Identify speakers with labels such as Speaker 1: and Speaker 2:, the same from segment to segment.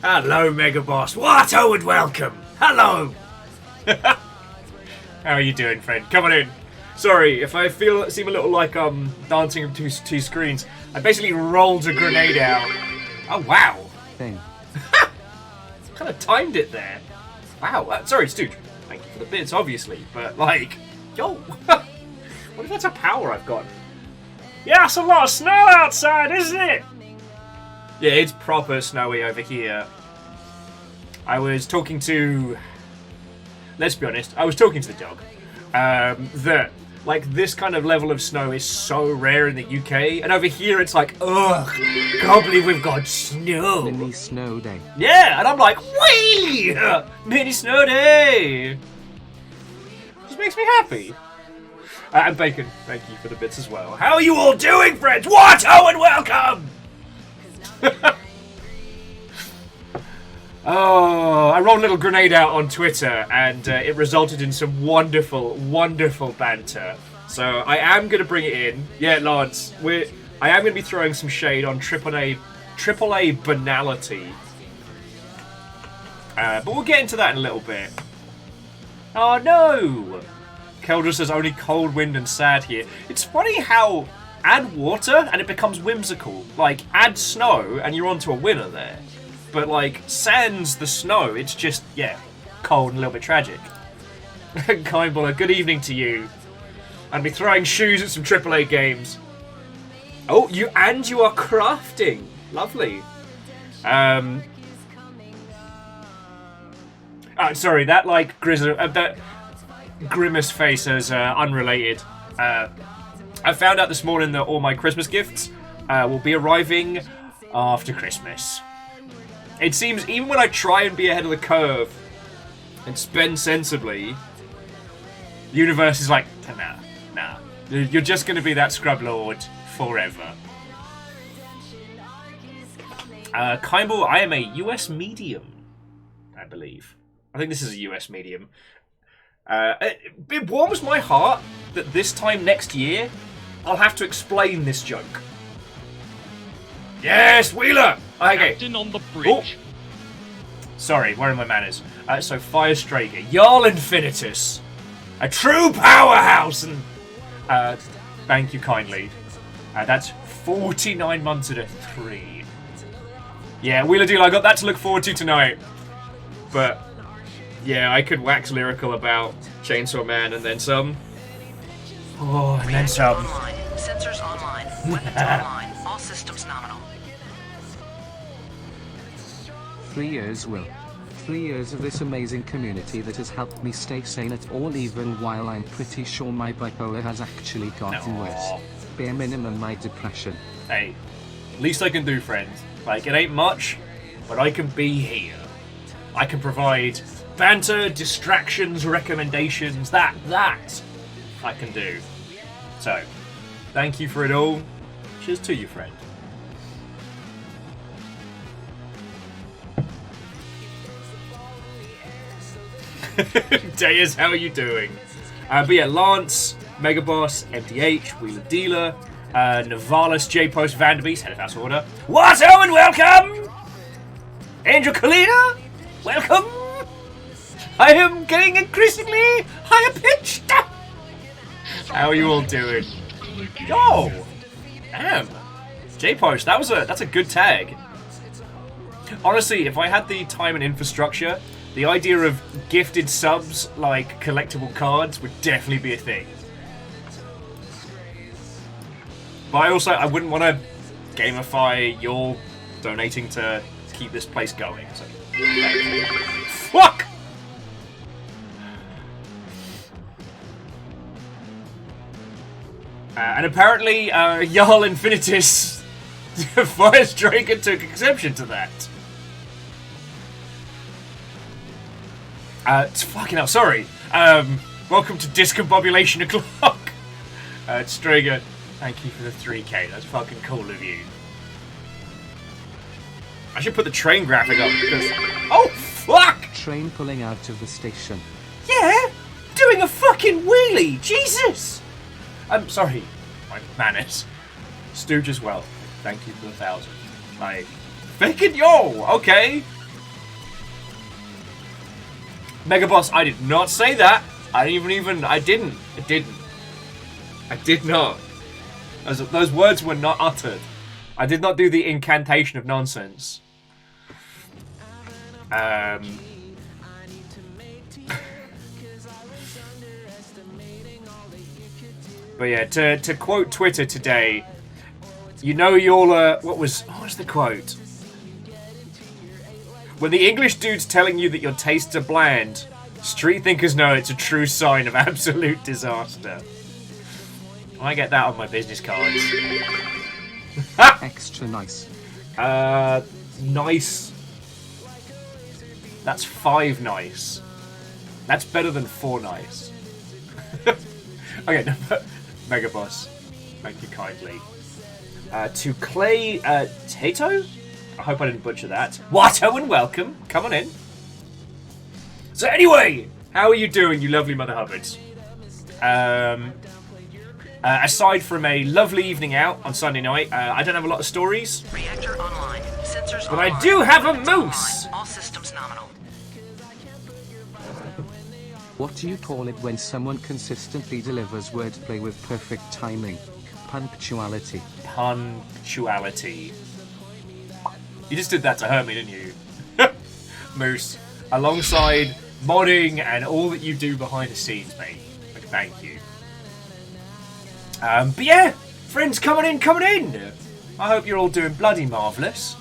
Speaker 1: Hello, Mega Boss. What? Oh, and welcome. Hello. How are you doing, friend? Come on in. Sorry if I seem a little like dancing between two screens. I basically rolled a grenade out. Oh wow!
Speaker 2: Thing.
Speaker 1: Kind of timed it there. Wow. Sorry, Stooge. Thank you for the bits, obviously, but like, yo, what if that's a power I've got?
Speaker 3: Yeah, it's a lot of snow outside, isn't it?
Speaker 1: Yeah, it's proper snowy over here. I was talking to... Let's be honest, I was talking to the dog. That, like, this kind of level of snow is so rare in the UK, and over here it's like, ugh, can't believe we've got snow.
Speaker 2: Mini snow day.
Speaker 1: Yeah, and I'm like, whee! Mini snow day! Just makes me happy. And Bacon, thank you for the bits as well. How are you all doing, friends? What? Oh, and welcome! Oh, I rolled a little grenade out on Twitter, and it resulted in some wonderful, wonderful banter. So I am going to bring it in. Yeah, Lance, I am going to be throwing some shade on AAA banality. But we'll get into that in a little bit. Oh, no! Keldra says only cold wind and sad here. It's funny how add water and it becomes whimsical. Like, add snow and you're onto a winner there. But, like, sans the snow, it's just, yeah, cold and a little bit tragic. Kindballer, good evening to you. I'll be throwing shoes at some AAA games. Oh, you are crafting. Lovely. Sorry, that, like, that grimace face is unrelated. I found out this morning that all my Christmas gifts will be arriving after Christmas. It seems even when I try and be ahead of the curve and spend sensibly, the universe is like, nah. You're just going to be that scrub lord forever. Kindball, I am a US medium, I believe. I think this is a US medium. It warms my heart that this time next year, I'll have to explain this joke. Yes, Wheeler! Okay.
Speaker 4: Captain on the bridge.
Speaker 1: Oh. Sorry, where are my manners? So, Fire Striker, Jarl Infinitus, a true powerhouse, and thank you kindly. That's 49 months at a 3. Yeah, Wheeler Deal, I got that to look forward to tonight. But yeah, I could wax lyrical about Chainsaw Man and then some. Oh, and then some.
Speaker 5: Online. Sensors online. Weapons online. All systems nominal.
Speaker 2: 3 years, Will. 3 years of this amazing community that has helped me stay sane at all, even while I'm pretty sure my bipolar has actually gotten worse. Bare minimum, my depression.
Speaker 1: Hey, least I can do, friend. Like, it ain't much, but I can be here. I can provide banter, distractions, recommendations, that I can do. So, thank you for it all. Cheers to you, friend. Deus, how are you doing? But yeah, Lance, Megaboss, MDH, Wheeler Dealer, Navalis, J-Post, Vanderbeest, Head of House Order. What? Oh, and welcome! Angel Kalina, welcome! I am getting increasingly higher pitched! How are you all doing? Yo! Damn! J-Post, that's a good tag. Honestly, if I had the time and infrastructure, the idea of gifted subs, like collectible cards, would definitely be a thing. But I wouldn't want to gamify your donating to keep this place going. So, fuck! And apparently, Jarl Infinitus, Fire Striker, took exception to that. Fucking hell, sorry. Welcome to Discombobulation O'Clock. Stringer, thank you for the 3K. That's fucking cool of you. I should put the train graphic up because... Oh, fuck!
Speaker 2: Train pulling out of the station.
Speaker 1: Yeah? Doing a fucking wheelie! Jesus! I'm sorry. My manners. Stooge as well. Thank you for the 1,000. Bacon yo! Okay. Mega Boss, I did not say that. I didn't. I did not. Those words were not uttered. I did not do the incantation of nonsense. But yeah, to quote Twitter today, you know you're what was the quote? When the English dude's telling you that your tastes are bland, street thinkers know it's a true sign of absolute disaster. I get that on my business cards.
Speaker 2: Extra nice.
Speaker 1: Nice. That's 5 nice. That's better than 4 nice. Okay, no, Mega Boss, thank you kindly. To Clay Tato? I hope I didn't butcher that. Watto and welcome. Come on in. So anyway, how are you doing, you lovely Mother Hubbards? Aside from a lovely evening out on Sunday night, I don't have a lot of stories.
Speaker 5: Reactor online. Sensors
Speaker 1: But
Speaker 5: online.
Speaker 1: I do have a
Speaker 5: Weapons
Speaker 1: moose!
Speaker 5: online. All systems nominal.
Speaker 2: What do you call it when someone consistently delivers wordplay with perfect timing? Punctuality.
Speaker 1: Punctuality. You just did that to hurt me, didn't you? Moose. Alongside modding and all that you do behind the scenes, mate. Like, thank you. But yeah, friends, coming in. I hope you're all doing bloody marvellous.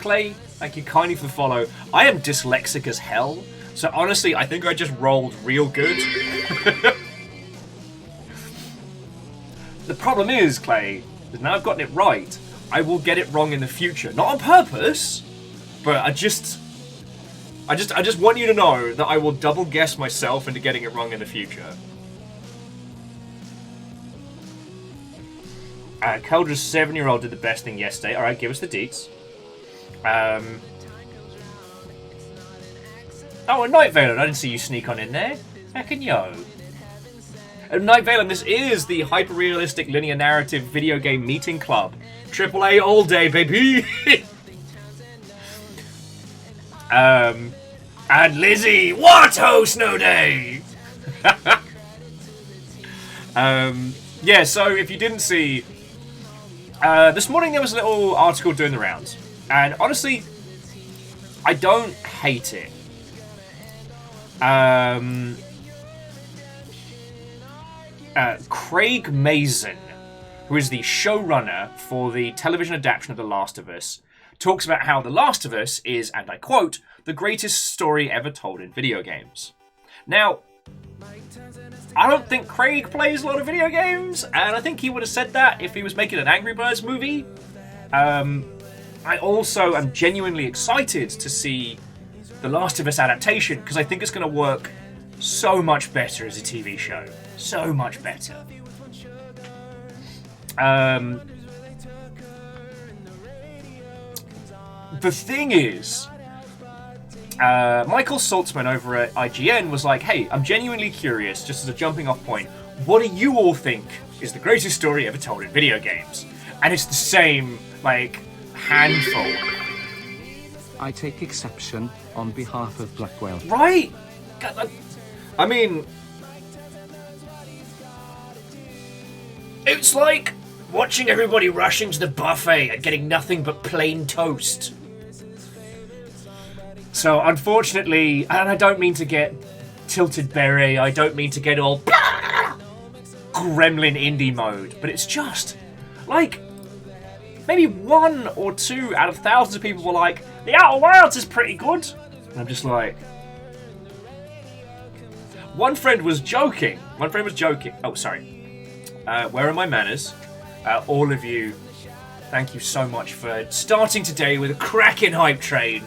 Speaker 1: Clay, thank you kindly for the follow. I am dyslexic as hell, so honestly, I think I just rolled real good. The problem is, Clay, that now I've gotten it right, I will get it wrong in the future. Not on purpose, but I just want you to know that I will double guess myself into getting it wrong in the future. Keldra's 7-year-old did the best thing yesterday. Alright, give us the deets. Oh, a Night Valen. I didn't see you sneak on in there. Heckin' yo. Night Valen, this is the hyper-realistic linear narrative video game meeting club. AAA all day, baby! And Lizzie, what Snow Day! Yeah, so if you didn't see, this morning there was a little article doing the rounds, and honestly, I don't hate it. Craig Mazin, who is the showrunner for the television adaptation of The Last of Us, talks about how The Last of Us is, and I quote, the greatest story ever told in video games. Now, I don't think Craig plays a lot of video games, and I think he would have said that if he was making an Angry Birds movie. I also am genuinely excited to see The Last of Us adaptation, because I think it's going to work so much better as a TV show. So much better. The thing is, Michael Saltzman over at IGN was like, hey, I'm genuinely curious, just as a jumping off point, what do you all think is the greatest story ever told in video games? And it's the same, like, handful.
Speaker 2: I take exception on behalf of Blackwell.
Speaker 1: Right? I mean, it's like watching everybody rushing to the buffet and getting nothing but plain toast. So, unfortunately, and I don't mean to get tilted berry, I don't mean to get all gremlin indie mode, but it's just, like, maybe 1 or 2 out of thousands of people were like, The Outer Wilds is pretty good. And I'm just like... One friend was joking. Oh, sorry. Where are my manners? All of you, thank you so much for starting today with a cracking hype train.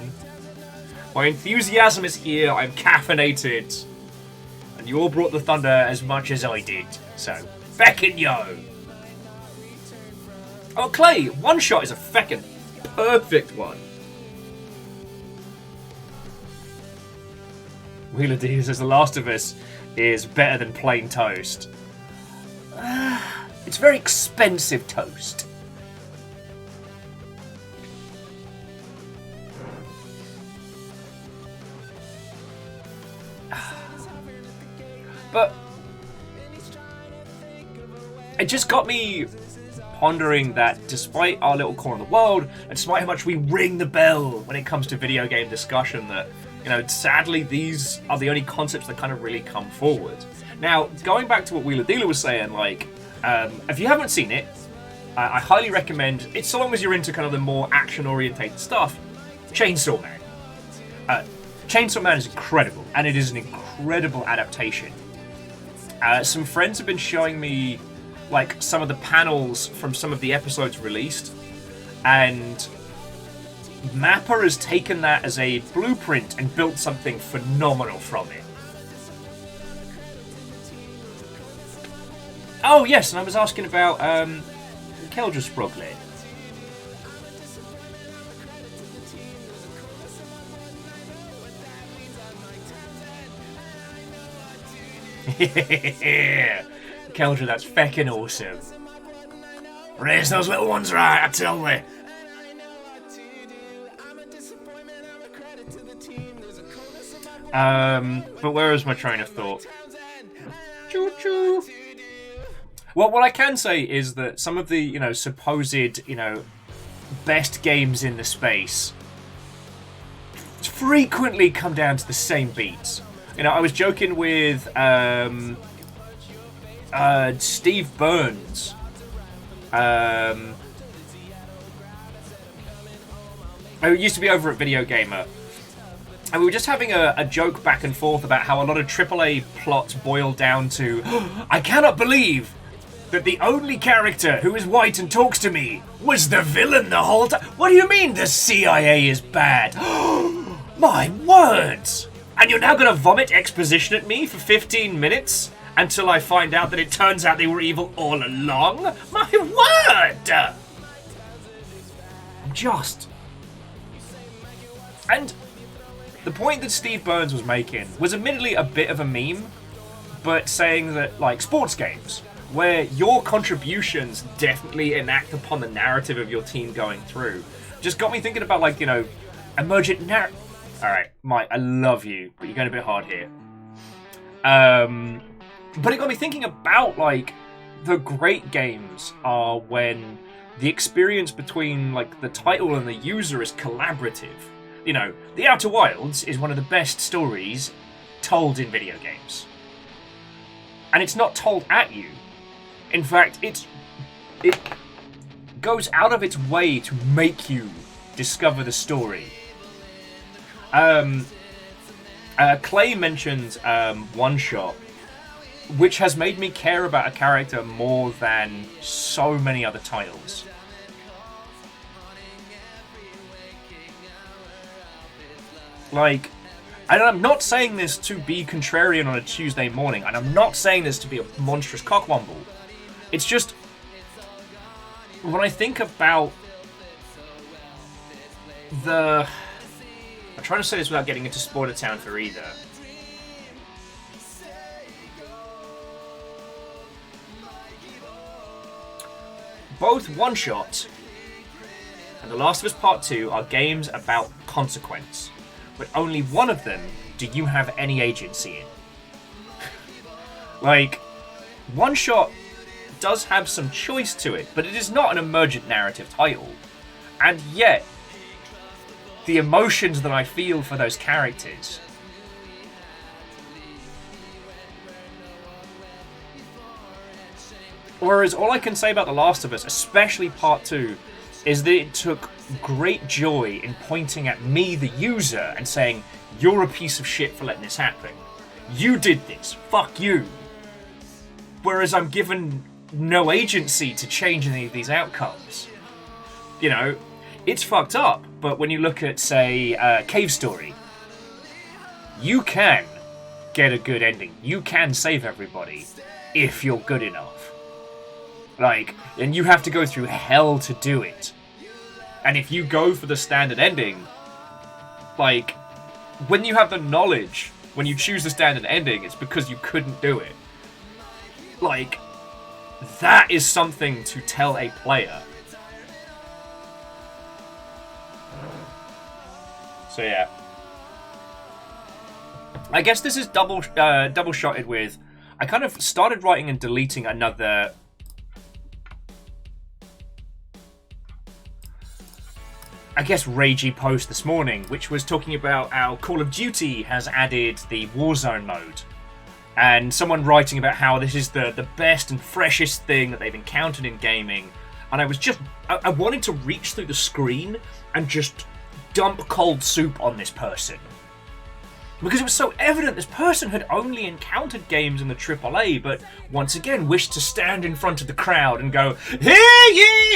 Speaker 1: My enthusiasm is here, I'm caffeinated. And you all brought the thunder as much as I did. So, feckin' yo! Oh, Clay, one shot is a feckin' perfect one. Wheeler D says The Last of Us is better than plain toast. It's very expensive toast. But it just got me pondering that despite our little corner of the world, and despite how much we ring the bell when it comes to video game discussion, that, you know, sadly these are the only concepts that kind of really come forward. Now, going back to what Wheeler Dealer was saying, like, if you haven't seen it, I highly recommend it, so long as you're into kind of the more action-orientated stuff, Chainsaw Man. Chainsaw Man is incredible, and it is an incredible adaptation. Some friends have been showing me like some of the panels from some of the episodes released, and Mappa has taken that as a blueprint and built something phenomenal from it. Oh yes, and I was asking about Keldra Sprogley. Keldra, that's feckin' awesome. Raise those little ones right, I tell me. But where is my train of thought? Choo-choo. Well, what I can say is that some of the, you know, supposed, you know, best games in the space frequently come down to the same beats. You know, I was joking with Steve Burns. Who used to be over at Video Gamer. And we were just having a joke back and forth about how a lot of AAA plots boil down to, I cannot believe that the only character who is white and talks to me was the villain the whole time. What do you mean the CIA is bad? My words! And you're now going to vomit exposition at me for 15 minutes until I find out that it turns out they were evil all along? My word! Just. And the point that Steve Burns was making was admittedly a bit of a meme, but saying that, like, sports games, where your contributions definitely enact upon the narrative of your team going through, just got me thinking about, like, you know, emergent narrative. Alright, Mike, I love you, but you're going a bit hard here. But it got me thinking about, like, the great games are when the experience between, like, the title and the user is collaborative. You know, The Outer Wilds is one of the best stories told in video games. And it's not told at you. In fact, it goes out of its way to make you discover the story. Clay mentioned One Shot, which has made me care about a character more than so many other titles. Like, and I'm not saying this to be contrarian on a Tuesday morning, and I'm not saying this to be a monstrous cockwomble. It's just, when I think about the... I'm trying to say this without getting into Spoiler Town for either. Both One Shot and The Last of Us Part 2 are games about consequence, but only one of them do you have any agency in. Like, One Shot does have some choice to it, but it is not an emergent narrative title. And yet, the emotions that I feel for those characters. Whereas all I can say about The Last of Us, especially Part 2, is that it took great joy in pointing at me, the user, and saying, you're a piece of shit for letting this happen. You did this. Fuck you. Whereas I'm given no agency to change any of these outcomes. You know, it's fucked up, but when you look at, say, Cave Story, you can get a good ending. You can save everybody if you're good enough. Like, and you have to go through hell to do it. And if you go for the standard ending, like, when you have the knowledge, when you choose the standard ending, it's because you couldn't do it. Like, that is something to tell a player. So yeah, I guess this is double shotted with I kind of started writing and deleting another... I guess ragey post this morning, which was talking about how Call of Duty has added the Warzone mode. And someone writing about how this is the best and freshest thing that they've encountered in gaming. And I was just... I wanted to reach through the screen and just dump cold soup on this person. Because it was so evident this person had only encountered games in the AAA, but once again wished to stand in front of the crowd and go, "Hear ye,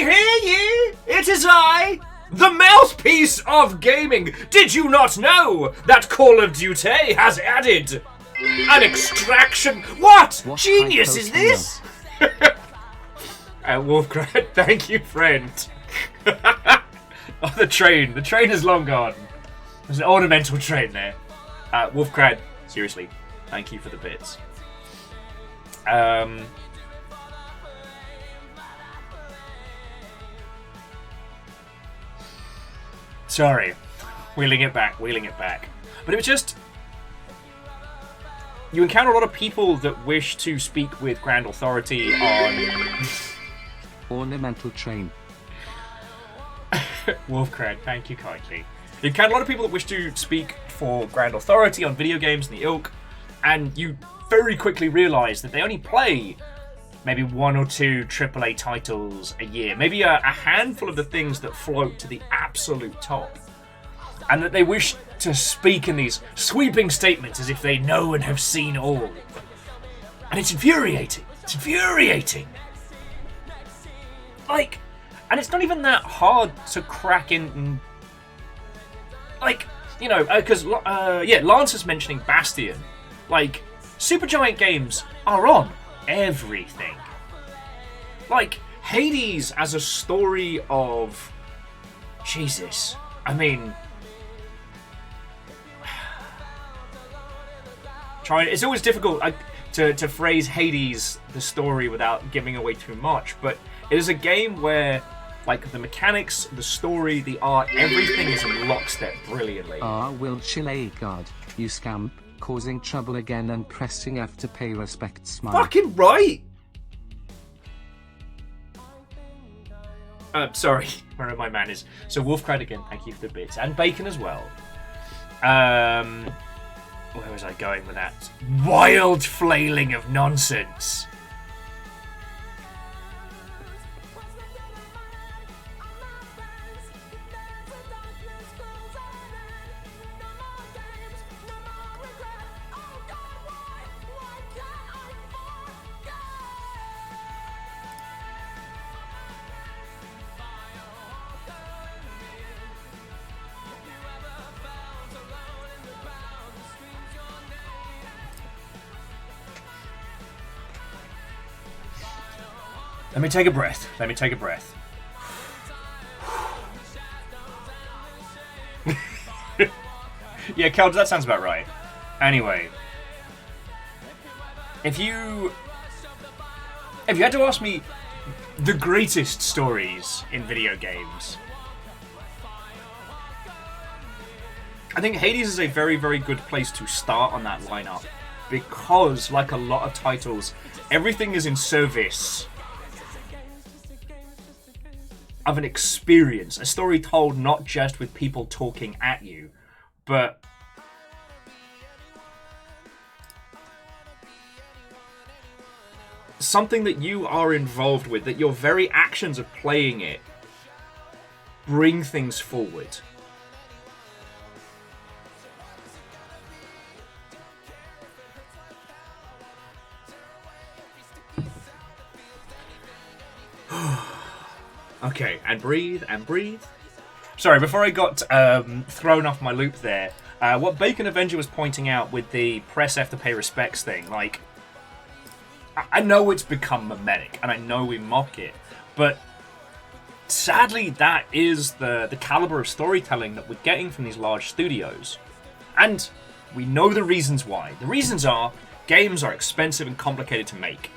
Speaker 1: it is I, the mouthpiece of gaming. Did you not know that Call of Duty has added an extraction?" What genius is this? Wolfcrat, thank you, friend. Oh, the train is long gone. There's an ornamental train there. Wolfcrat, seriously, thank you for the bits. Sorry, wheeling it back. But it was just... You encounter a lot of people that wish to speak with Grand Authority on...
Speaker 2: Ornamental train.
Speaker 1: Wolfcrat, thank you kindly. You encounter a lot of people that wish to speak for Grand Authority on video games and the ilk, and you very quickly realise that they only play maybe 1 or 2 AAA titles a year, maybe a handful of the things that float to the absolute top, and that they wish to speak in these sweeping statements as if they know and have seen all. And it's infuriating. Like, and it's not even that hard to crack in and, like, you know, because, Lance is mentioning Bastion. Like, Supergiant games are on everything. Like, Hades as a story of... Jesus. I mean... It's always difficult to phrase Hades, the story, without giving away too much, but it is a game where, like, the mechanics, the story, the art, everything is in lockstep brilliantly.
Speaker 2: Will Chile God, you scamp, causing trouble again and pressing F to pay respect, smile.
Speaker 1: Fucking right! Sorry, where my man is. So Wolfcrat again, thank you for the bits. And Bacon as well. Where was I going with that? Wild flailing of nonsense. Let me take a breath. Yeah, Cal, that sounds about right. Anyway, if you had to ask me the greatest stories in video games, I think Hades is a very, very good place to start on that lineup, because, like a lot of titles, everything is in service of an experience, a story told not just with people talking at you, but something that you are involved with, that your very actions of playing it bring things forward. Okay, and breathe. Sorry, before I got thrown off my loop there, what Bacon Avenger was pointing out with the press F to pay respects thing, like, I know it's become mimetic, and I know we mock it, but sadly that is the caliber of storytelling that we're getting from these large studios. And we know the reasons why. The reasons are, games are expensive and complicated to make.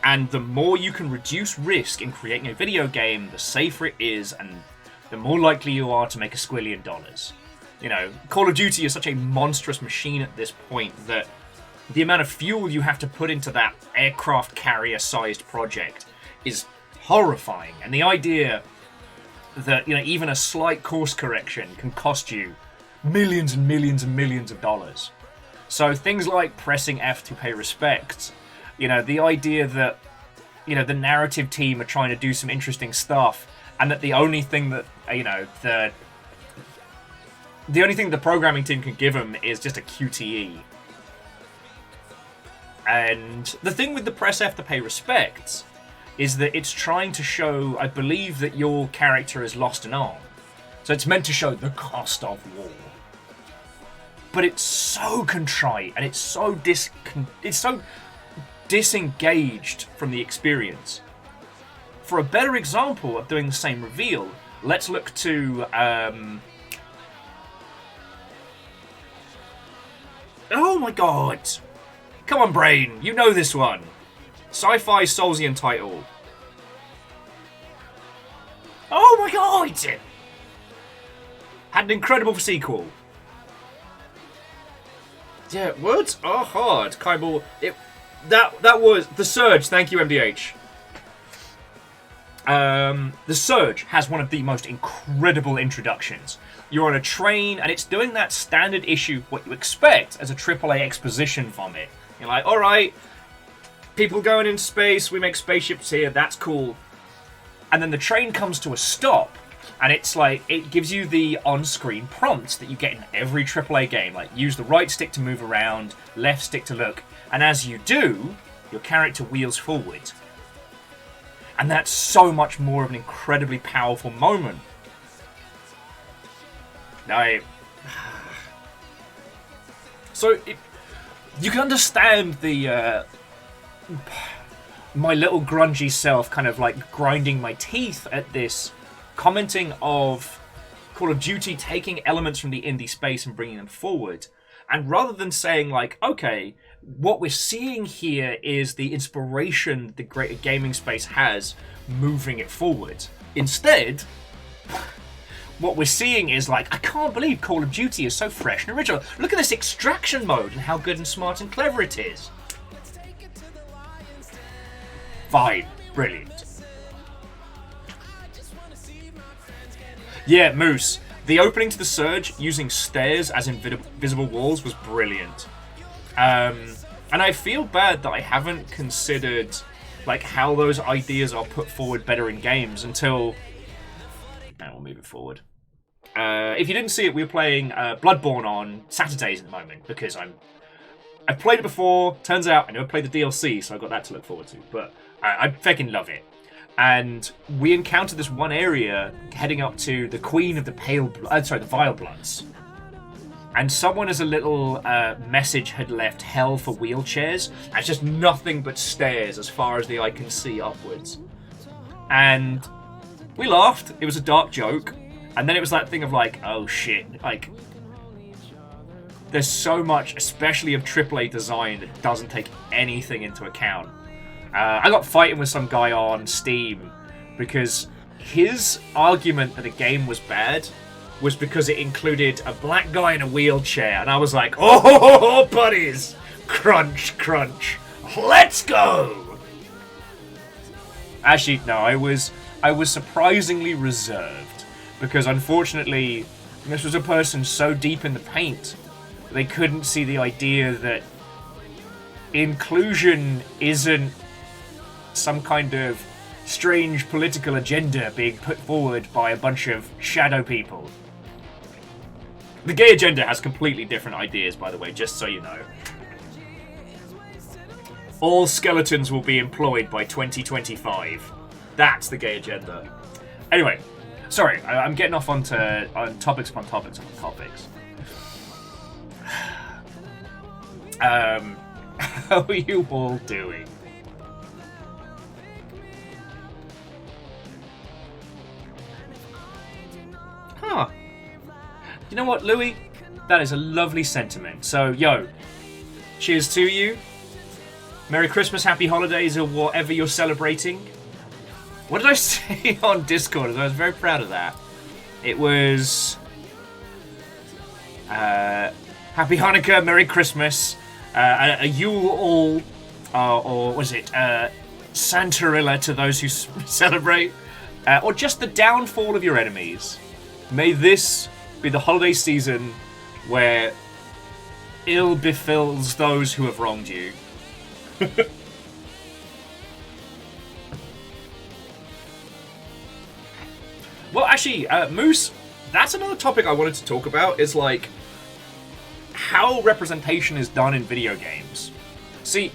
Speaker 1: And the more you can reduce risk in creating a video game, the safer it is, and the more likely you are to make $1 squillion. You know, Call of Duty is such a monstrous machine at this point that the amount of fuel you have to put into that aircraft carrier-sized project is horrifying. And the idea that, even a slight course correction can cost you millions and millions and millions of dollars. So things like pressing F to pay respect, the idea that, the narrative team are trying to do some interesting stuff, and that the only thing that, the only thing the programming team can give them is just a QTE. And the thing with the press F to pay respect is that it's trying to show, I believe, that your character has lost an arm. So it's meant to show the cost of war. But it's so contrite, and it's so disengaged from the experience. For a better example of doing the same reveal, let's look to... Oh my god! Come on, brain, you know this one. Sci-fi Soulsian title. Oh my god! Had an incredible sequel. Yeah, words are hard. Kaibal, that was The Surge. Thank you, MDH. The Surge has one of the most incredible introductions. You're on a train, and it's doing that standard issue, what you expect as a AAA exposition vomit. You're like, alright, people going into space, we make spaceships here, that's cool. And then the train comes to a stop, and it's like, it gives you the on-screen prompts that you get in every AAA game. Like, use the right stick to move around, left stick to look, and as you do, your character wheels forward. And that's so much more of an incredibly powerful moment. You can understand the my little grungy self kind of like grinding my teeth at this, commenting of Call of Duty taking elements from the indie space and bringing them forward. And rather than saying like, okay, what we're seeing here is the inspiration the greater gaming space has moving it forward. Instead, what we're seeing is like, I can't believe Call of Duty is so fresh and original. Look at this extraction mode and how good and smart and clever it is. Fine. Brilliant. Yeah, Moose. The opening to The Surge using stairs as invisible walls was brilliant. And I feel bad that I haven't considered like how those ideas are put forward better in games until... And we'll move it forward. If you didn't see it, we were playing Bloodborne on Saturdays at the moment because I've played it before. Turns out I never played the DLC, so I've got that to look forward to. But I fucking love it. And we encountered this one area heading up to the Queen of the the Vile Bloods. And someone as a little message had left hell for wheelchairs. And it's just nothing but stairs as far as the eye can see upwards. And we laughed. It was a dark joke. And then it was that thing of like, oh shit, like, there's so much, especially of AAA design, that doesn't take anything into account. I got fighting with some guy on Steam because his argument that the game was bad was because it included a black guy in a wheelchair. And I was like, oh, buddies, crunch, crunch, let's go. Actually, no, I was surprisingly reserved because unfortunately this was a person so deep in the paint they couldn't see the idea that inclusion isn't some kind of strange political agenda being put forward by a bunch of shadow people. The gay agenda has completely different ideas, by the way, just so you know. All skeletons will be employed by 2025. That's the gay agenda. Anyway, sorry, I'm getting off onto topics upon topics upon topics. How are you all doing? Huh. You know what, Louis? That is a lovely sentiment. So, yo, cheers to you. Merry Christmas, Happy Holidays, or whatever you're celebrating. What did I say on Discord? I was very proud of that. It was... Happy Hanukkah, Merry Christmas, a Yule all, or was it Santarilla to those who celebrate, or just the downfall of your enemies. May this be the holiday season where ill befalls those who have wronged you. Well, actually, Moose, that's another topic I wanted to talk about, is like how representation is done in video games. See,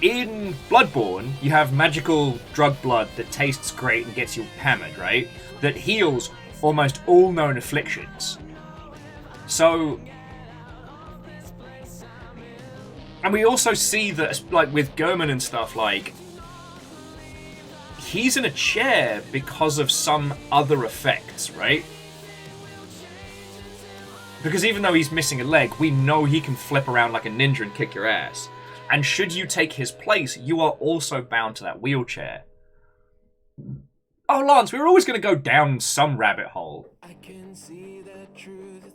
Speaker 1: in Bloodborne, you have magical drug blood that tastes great and gets you hammered, right? That heals almost all known afflictions. So, and we also see that, like with German and stuff, like he's in a chair because of some other effects, right? Because even though he's missing a leg, we know he can flip around like a ninja and kick your ass. And should you take his place, you are also bound to that wheelchair. Oh, Lance, we were always going to go down some rabbit hole.
Speaker 4: I can see the truth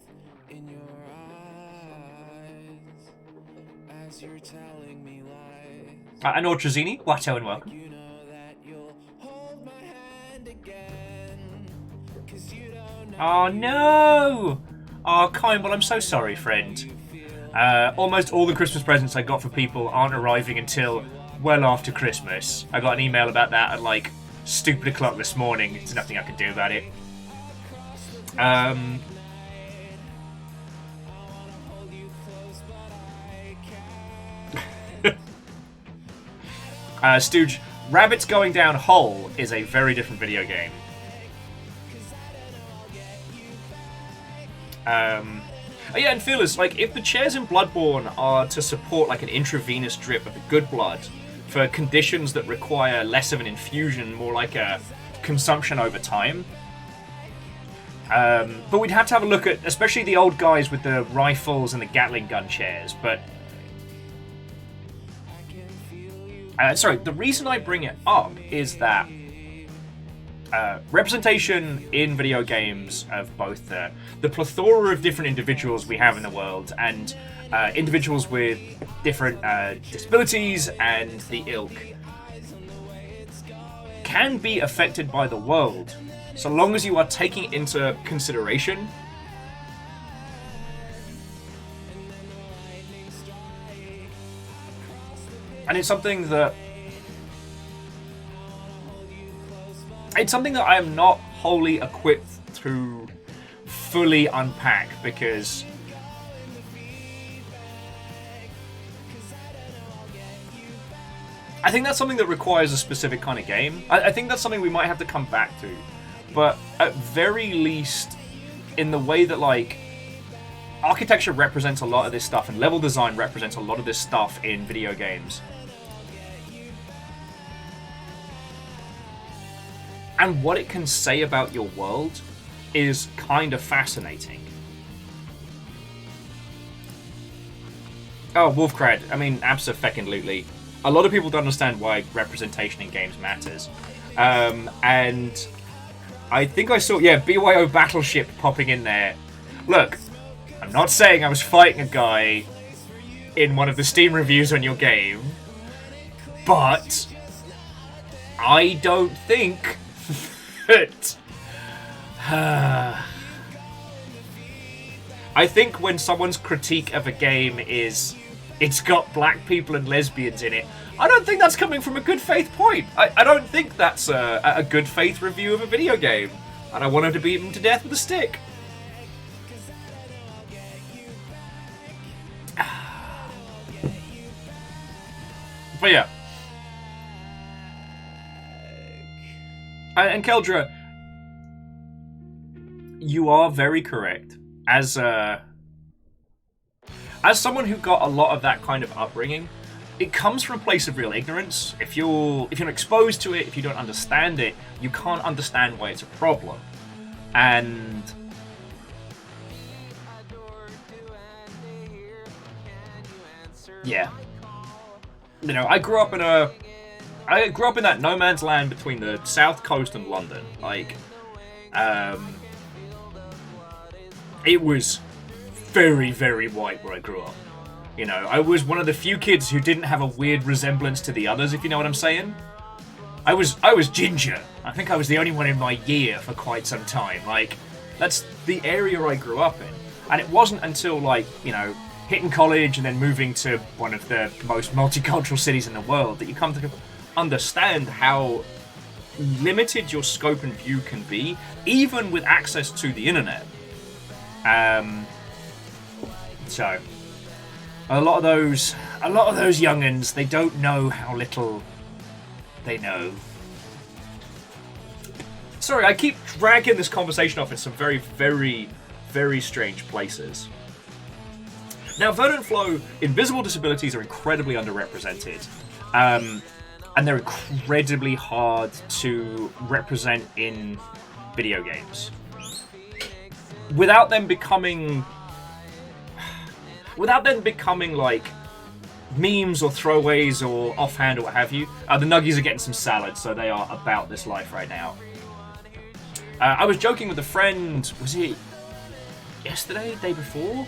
Speaker 4: in your eyes as you're telling me lies.
Speaker 1: And Ortrazini, Watto and welcome.
Speaker 4: You know that you'll hold my hand again, 'cause you don't know.
Speaker 1: Oh, no! Oh, Carnival, I'm so sorry, friend. Almost all the Christmas presents I got for people aren't arriving until well after Christmas. I got an email about that at like stupid o'clock this morning. There's nothing I can do about it. Stooge, Rabbits Going Down Hole is a very different video game. Oh yeah, and feelers, like, if the chairs in Bloodborne are to support, like, an intravenous drip of the good blood for conditions that require less of an infusion, more like a consumption over time, but we'd have to have a look at, especially the old guys with the rifles and the Gatling gun chairs, but... sorry, the reason I bring it up is that representation in video games of both the plethora of different individuals we have in the world and individuals with different disabilities and the ilk can be affected by the world, so long as you are taking it into consideration. And it's something that I am not wholly equipped to fully unpack, because I think that's something that requires a specific kind of game. I think that's something we might have to come back to. But at very least, in the way that, like, architecture represents a lot of this stuff and level design represents a lot of this stuff in video games. And what it can say about your world is kind of fascinating. Oh, Wolfcrad, I mean, abso-fucking-lutely. A lot of people don't understand why representation in games matters. And I think I saw, yeah, BYO Battleship popping in there. Look, I'm not saying I was fighting a guy in one of the Steam reviews on your game, but I don't think that... I think when someone's critique of a game is, it's got black people and lesbians in it, I don't think that's coming from a good faith point. I don't think that's a good faith review of a video game. And I want him to beat him to death with a stick. But yeah. And Keldra, you are very correct. As someone who got a lot of that kind of upbringing, it comes from a place of real ignorance. If you're exposed to it, if you don't understand it, you can't understand why it's a problem. And yeah, you know, I grew up in that no man's land between the South Coast and London. Like, it was very, very white where I grew up. You know, I was one of the few kids who didn't have a weird resemblance to the others, if you know what I'm saying. I was ginger. I think I was the only one in my year for quite some time. Like, that's the area I grew up in. And it wasn't until, like, you know, hitting college and then moving to one of the most multicultural cities in the world that you come to understand how limited your scope and view can be, even with access to the internet. So a lot of those young'uns, they don't know how little they know. Sorry, I keep dragging this conversation off in some very, very, very strange places. Now, Verdant Flow, invisible disabilities are incredibly underrepresented. And they're incredibly hard to represent in video games. Without them becoming like memes or throwaways or offhand or what have you. The Nuggies are getting some salad, so they are about this life right now. I was joking with a friend, was it yesterday, day before?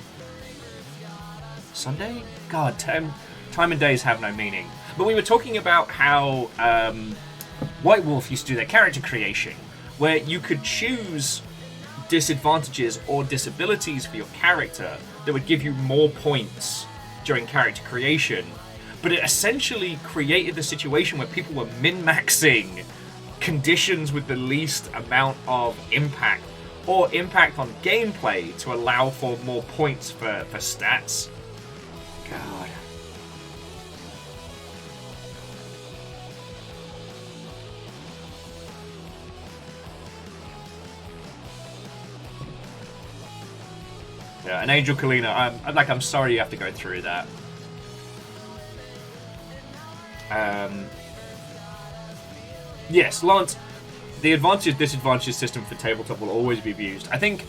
Speaker 1: Sunday? God, time and days have no meaning. But we were talking about how White Wolf used to do their character creation, where you could choose disadvantages or disabilities for your character that would give you more points during character creation. But it essentially created the situation where people were min-maxing conditions with the least amount of impact or impact on gameplay to allow for more points for stats. God. Yeah, and Angel Kalina, I'm sorry you have to go through that. Yes, Lance, the advantages-disadvantages system for tabletop will always be abused. I think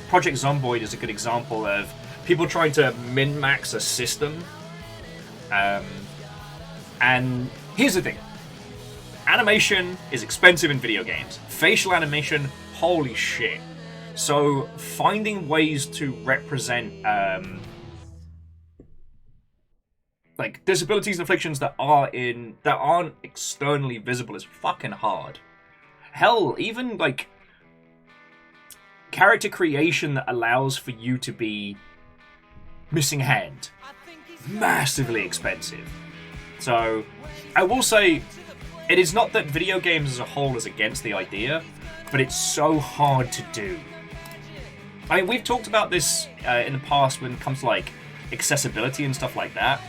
Speaker 1: Project Zomboid is a good example of people trying to min-max a system. And here's the thing. Animation is expensive in video games. Facial animation, holy shit. So finding ways to represent like disabilities and afflictions that aren't externally visible is fucking hard. Hell, even like character creation that allows for you to be missing a hand, massively expensive. So I will say it is not that video games as a whole is against the idea, but it's so hard to do. I mean, we've talked about this in the past when it comes to like accessibility and stuff like that.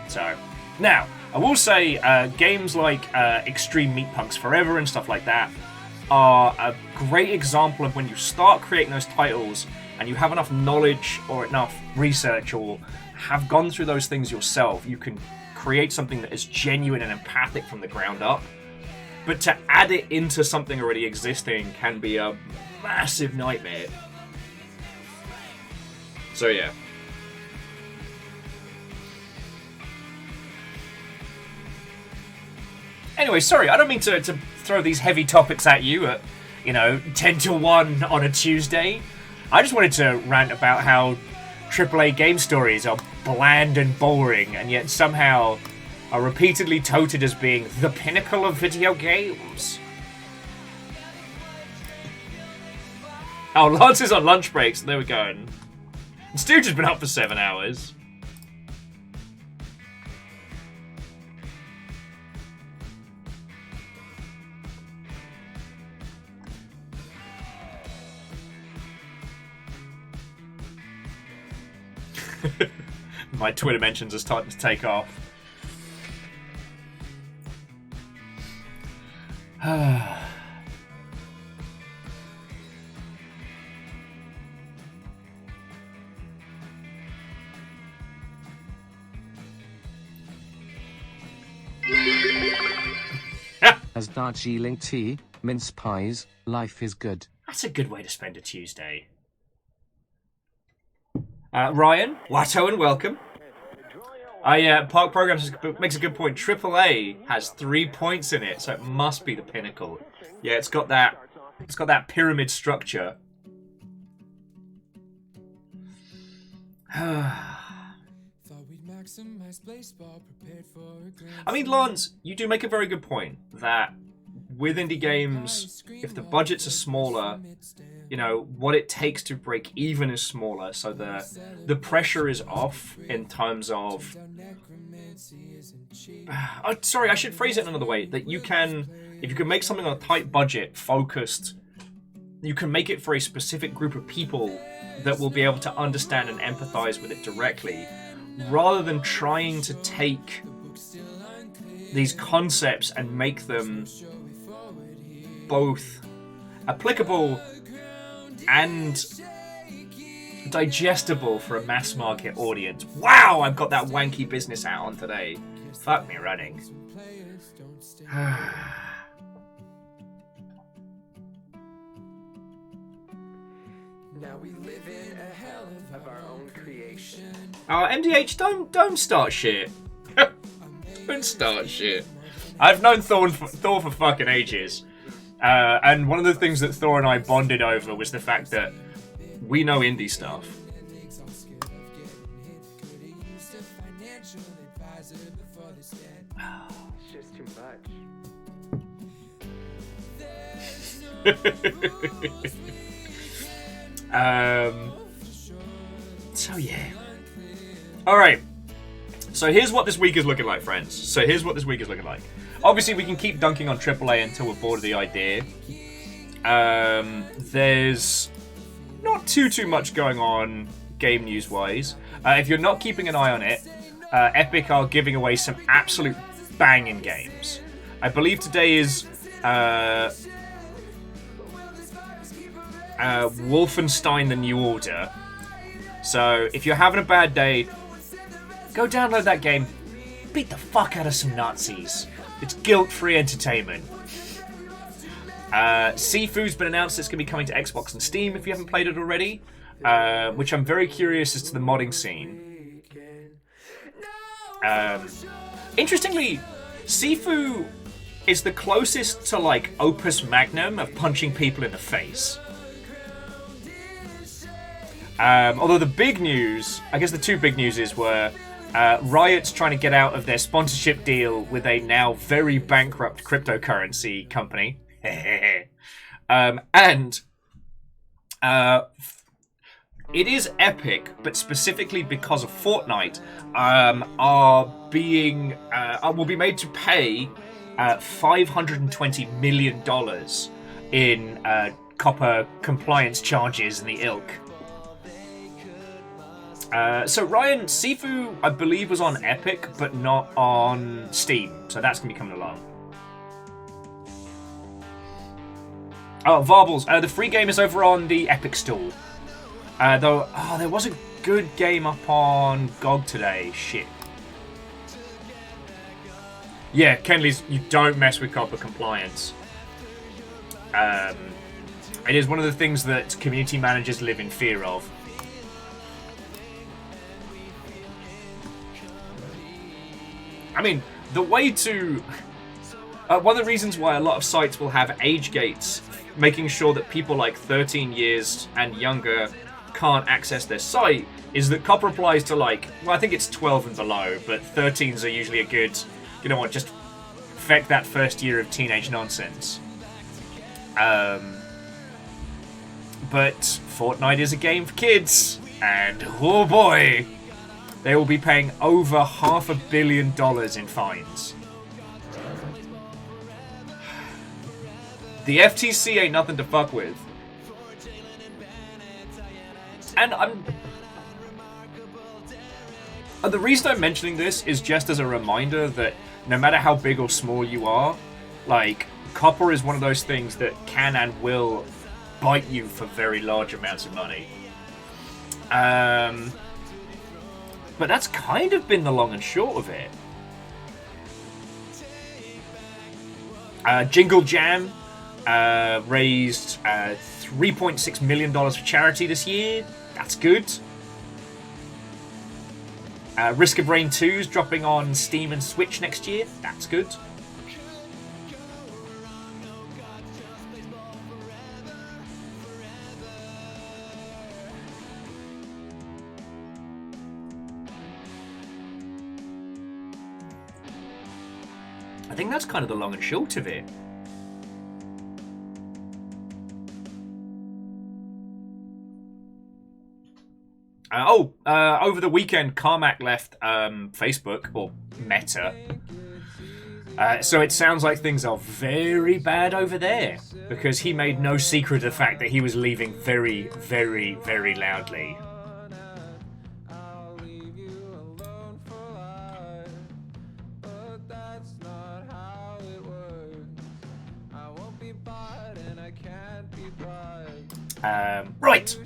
Speaker 1: So, now, I will say games like Extreme Meat Punks Forever and stuff like that are a great example of when you start creating those titles and you have enough knowledge or enough research or have gone through those things yourself, you can create something that is genuine and empathic from the ground up. But to add it into something already existing can be a massive nightmare. So yeah. Anyway, sorry, I don't mean to throw these heavy topics at you at, 10 to 1 on a Tuesday. I just wanted to rant about how AAA game stories are bland and boring, and yet somehow are repeatedly touted as being the pinnacle of video games. Oh, Lance is on lunch breaks. There we go. And Stooge has been up for 7 hours. My Twitter mentions are starting to take off.
Speaker 2: As Darjeeling tea, mince pies, life is good.
Speaker 1: That's a good way to spend a Tuesday. Ryan, Watto, and welcome. Park Programs makes a good point. AAA has 3 points in it, so it must be the pinnacle. Yeah, it's got that pyramid structure. I mean, Lance, you do make a very good point that with indie games, if the budgets are smaller, you know, what it takes to break even is smaller, so the pressure is off in terms of... Oh, sorry, I should phrase it another way. That you can, if you can make something on a tight budget, focused, you can make it for a specific group of people that will be able to understand and empathize with it directly, rather than trying to take these concepts and make them both applicable and digestible for a mass market audience. Wow, I've got that wanky business hat on today. Fuck me running.
Speaker 4: Now we live in a hell of our own creation.
Speaker 1: Oh, MDH, don't start shit. Don't start shit. I've known Thor for fucking ages. And one of the things that Thor and I bonded over was the fact that we know indie stuff.
Speaker 4: It's just too much.
Speaker 1: So yeah. Alright. So here's what this week is looking like, friends. Obviously, we can keep dunking on AAA until we're bored of the idea. There's not too much going on game news-wise. If you're not keeping an eye on it, Epic are giving away some absolute banging games. I believe today is Wolfenstein: The New Order. So if you're having a bad day, go download that game. Beat the fuck out of some Nazis. It's guilt-free entertainment. Sifu's been announced it's going to be coming to Xbox and Steam if you haven't played it already, which I'm very curious as to the modding scene. Interestingly, Sifu is the closest to, like, Opus Magnum of punching people in the face. Although the big news, I guess the two big newses were Riot's trying to get out of their sponsorship deal with a now very bankrupt cryptocurrency company. And it is Epic, but specifically because of Fortnite, will be made to pay $520 million in copper compliance charges and the ilk. So Ryan, Sifu, I believe, was on Epic, but not on Steam. So that's going to be coming along. Oh, Varbles. The free game is over on the Epic Store. Though, there was a good game up on GOG today. Shit. Yeah, Kenley's, you don't mess with copper compliance. It is one of the things that community managers live in fear of. I mean, the way to... one of the reasons why a lot of sites will have age gates, making sure that people like 13 years and younger can't access their site, is that copper applies to, like, well, I think it's 12 and below, but 13s are usually a good, you know what, just affect that first year of teenage nonsense. But Fortnite is a game for kids, and oh boy, they will be paying over $500 million in fines. The FTC ain't nothing to fuck with. And the reason I'm mentioning this is just as a reminder that no matter how big or small you are, like, copper is one of those things that can and will bite you for very large amounts of money. But that's kind of been the long and short of it. Jingle Jam raised $3.6 million for charity this year. That's good. Risk of Rain 2 is dropping on Steam and Switch next year. That's good. I think that's kind of the long and short of it. Over the weekend, Carmack left Facebook, or Meta. So it sounds like things are very bad over there, because he made no secret of the fact that he was leaving very, very, very loudly. Right!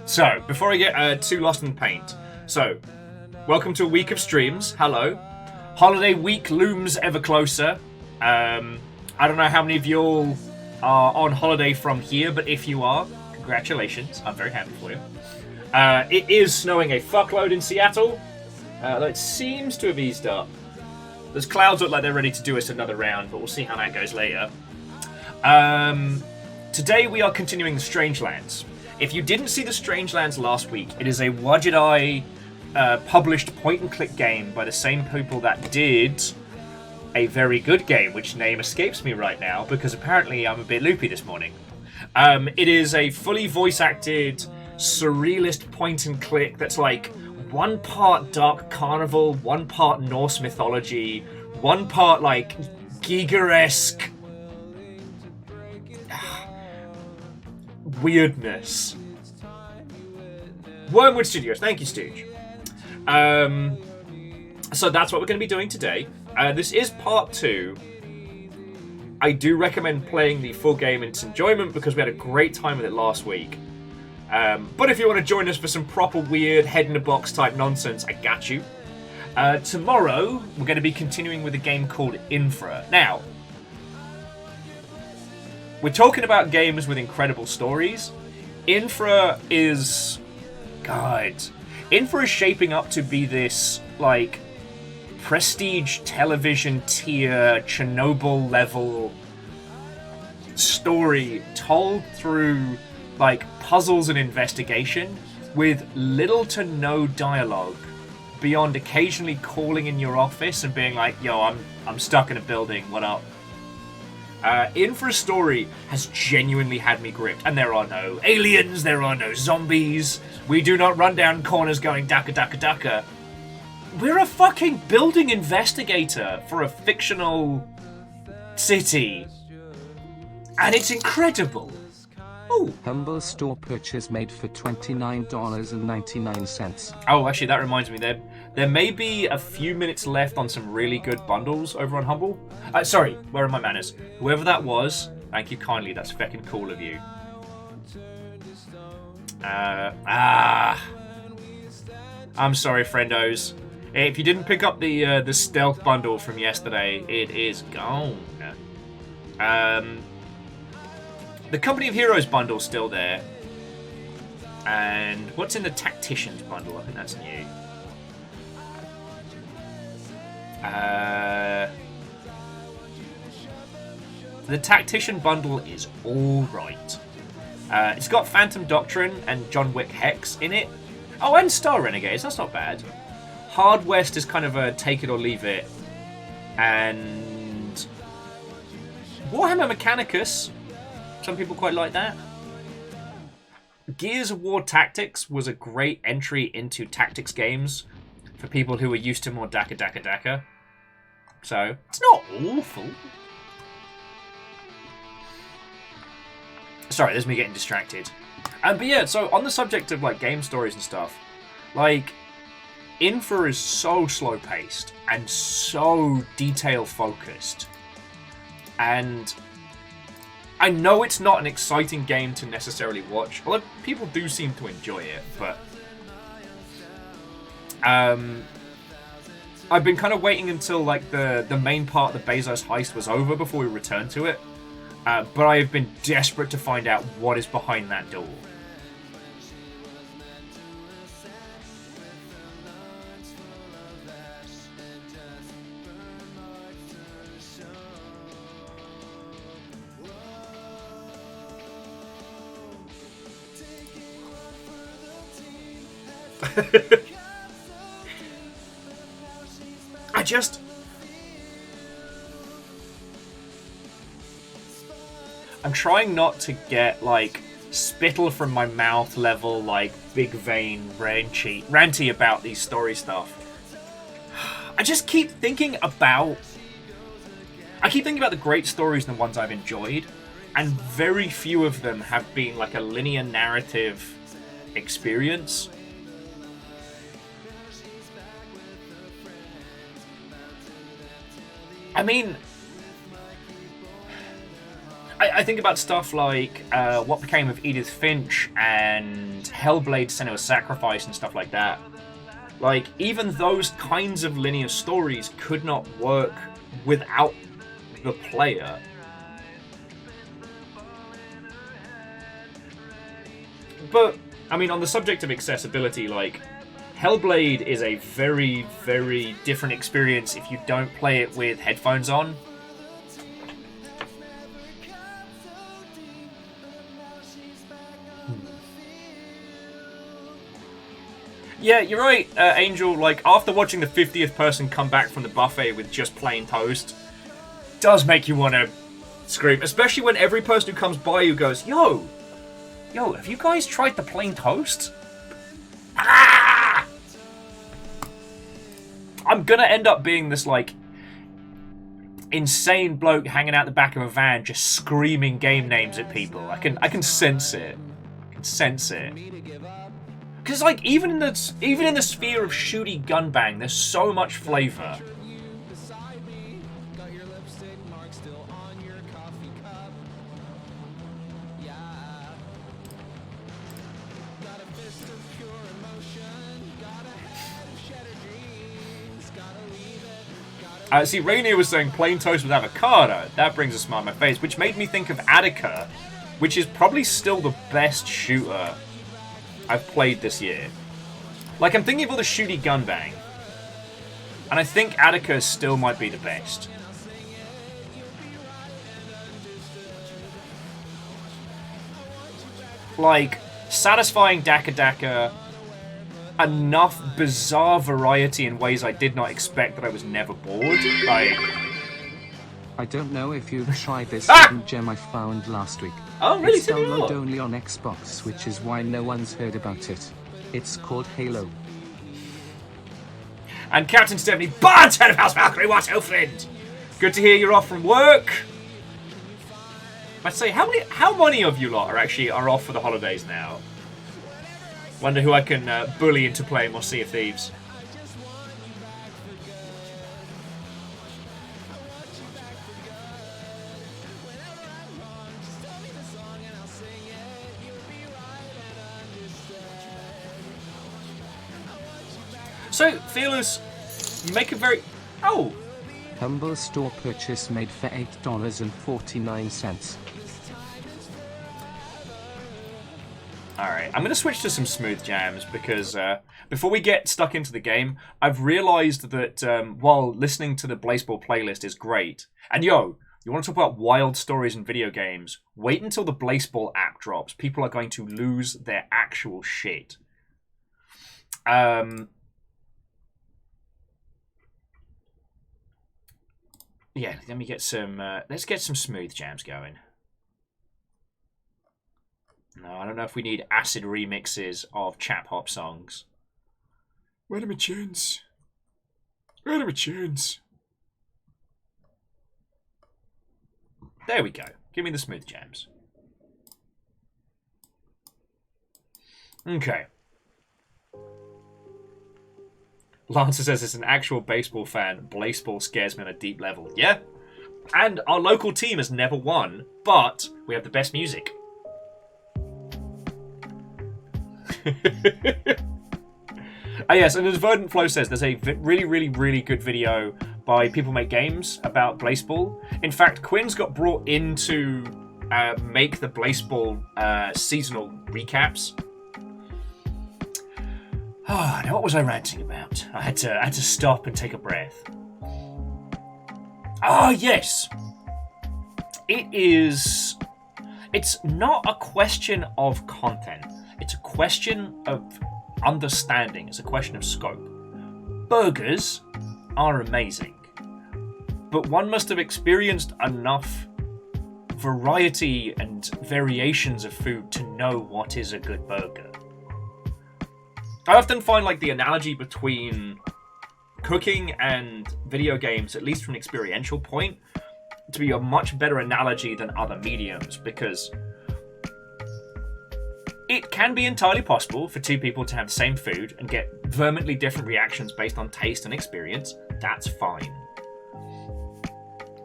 Speaker 1: So, before I get too lost in paint. So, welcome to a week of streams. Hello. Holiday week looms ever closer. I don't know how many of y'all are on holiday from here, but if you are, congratulations. I'm very happy for you. It is snowing a fuckload in Seattle. Though it seems to have eased up. Those clouds look like they're ready to do us another round, but we'll see how that goes later. Today we are continuing the Strangelands. If you didn't see the Strangelands last week, it is a Wajid published point-and-click game by the same people that did a very good game, which name escapes me right now because apparently I'm a bit loopy this morning. It is a fully voice-acted, surrealist point-and-click that's like one part Dark Carnival, one part Norse mythology, one part like Giga-esque weirdness. Wormwood Studios, thank you, Stooge. So that's what we're going to be doing today. This is part 2. I do recommend playing the full game in its enjoyment because we had a great time with it last week. But if you want to join us for some proper weird head-in-a-box type nonsense, I got you. Tomorrow, we're going to be continuing with a game called Infra. Now, we're talking about games with incredible stories. Infra is... God. Infra is shaping up to be this, like, prestige television tier, Chernobyl level story told through, like, puzzles and investigation with little to no dialogue beyond occasionally calling in your office and being like, yo, I'm stuck in a building, what up? Infra story has genuinely had me gripped, and there are no aliens, there are no zombies, we do not run down corners going daka daka daka. We're a fucking building investigator for a fictional city, and it's incredible. Ooh.
Speaker 2: Humble store purchase made for $29.99.
Speaker 1: Oh, actually, that reminds me, there may be a few minutes left on some really good bundles over on Humble. Sorry, where are my manners? Whoever that was, thank you kindly, that's fucking cool of you. I'm sorry, friendos. If you didn't pick up the stealth bundle from yesterday, it is gone. The Company of Heroes bundle's still there. And what's in the Tacticians bundle? I think that's new. The Tactician bundle is alright. It's got Phantom Doctrine and John Wick Hex in it. Oh, and Star Renegades, that's not bad. Hard West is kind of a take it or leave it. And Warhammer Mechanicus, some people quite like that. Gears of War Tactics was a great entry into tactics games for people who are used to more daka daka daka. So, it's not awful. Sorry, there's me getting distracted. But yeah, so on the subject of like game stories and stuff, like Infra is so slow paced and so detail focused. And I know it's not an exciting game to necessarily watch, although people do seem to enjoy it, but I've been kind of waiting until like the main part of the Bezos heist was over before we return to it. But I have been desperate to find out what is behind that door. I'm trying not to get, like, spittle from my mouth level, like, big vein ranty about these story stuff. I just keep thinking about... the great stories and the ones I've enjoyed, and very few of them have been, like, a linear narrative experience. I mean, I think about stuff like What Became of Edith Finch and Hellblade: Senua's Sacrifice and stuff like that. Like, even those kinds of linear stories could not work without the player. But, I mean, on the subject of accessibility, like, Hellblade is a very, very different experience if you don't play it with headphones on. Yeah, you're right, Angel. Like, after watching the 50th person come back from the buffet with just plain toast, does make you want to scream. Especially when every person who comes by you goes, Yo, have you guys tried the plain toast? Ah! I'm gonna end up being this, like, insane bloke hanging out the back of a van just screaming game names at people. I can sense it. I can sense it. Because, like, even in the sphere of shooty gunbang, there's so much flavor. See, Rainier was saying plain toast with avocado. That brings a smile on my face, which made me think of Attica, which is probably still the best shooter I've played this year. Like, I'm thinking of all the shooty gunbang, and I think Attica still might be the best. Like, satisfying Daka, enough bizarre variety in ways I did not expect that I was never bored. Like,
Speaker 2: I don't know if you've tried this hidden gem I found last week.
Speaker 1: Oh, really?
Speaker 2: It's download only on Xbox, which is why no one's heard about it. It's called Halo.
Speaker 1: And Captain Stephanie Barnes, head of House Valkyrie, what Elfland? Good to hear you're off from work. I'd say, how many of you lot are off for the holidays now? Wonder who I can bully into playing more Sea of Thieves. So, Fearless, you make a very... Oh!
Speaker 2: Humble store purchase made for $8.49.
Speaker 1: Alright, I'm going to switch to some smooth jams because before we get stuck into the game, I've realised that while listening to the Blazeball playlist is great, and yo, you want to talk about wild stories in video games, wait until the Blazeball app drops. People are going to lose their actual shit. Yeah, let me get some, let's get some smooth jams going. No, I don't know if we need acid remixes of Chap Hop songs. Where are my tunes? Where are my tunes? There we go. Give me the smooth jams. Okay. Lancer says it's an actual baseball fan. Blazeball scares me on a deep level. Yeah. And our local team has never won, but we have the best music. Oh yes, and as Verdant Flow says, there's a really, really, really good video by People Make Games about Blazeball. In fact, Quinn's got brought in to make the Blazeball seasonal recaps. Oh, now what was I ranting about? I had to stop and take a breath. Ah, yes. It's not a question of content. It's a question of understanding. It's a question of scope. Burgers are amazing, but one must have experienced enough variety and variations of food to know what is a good burger. I often find like the analogy between cooking and video games, at least from an experiential point, to be a much better analogy than other mediums, because it can be entirely possible for two people to have the same food and get vehemently different reactions based on taste and experience. That's fine.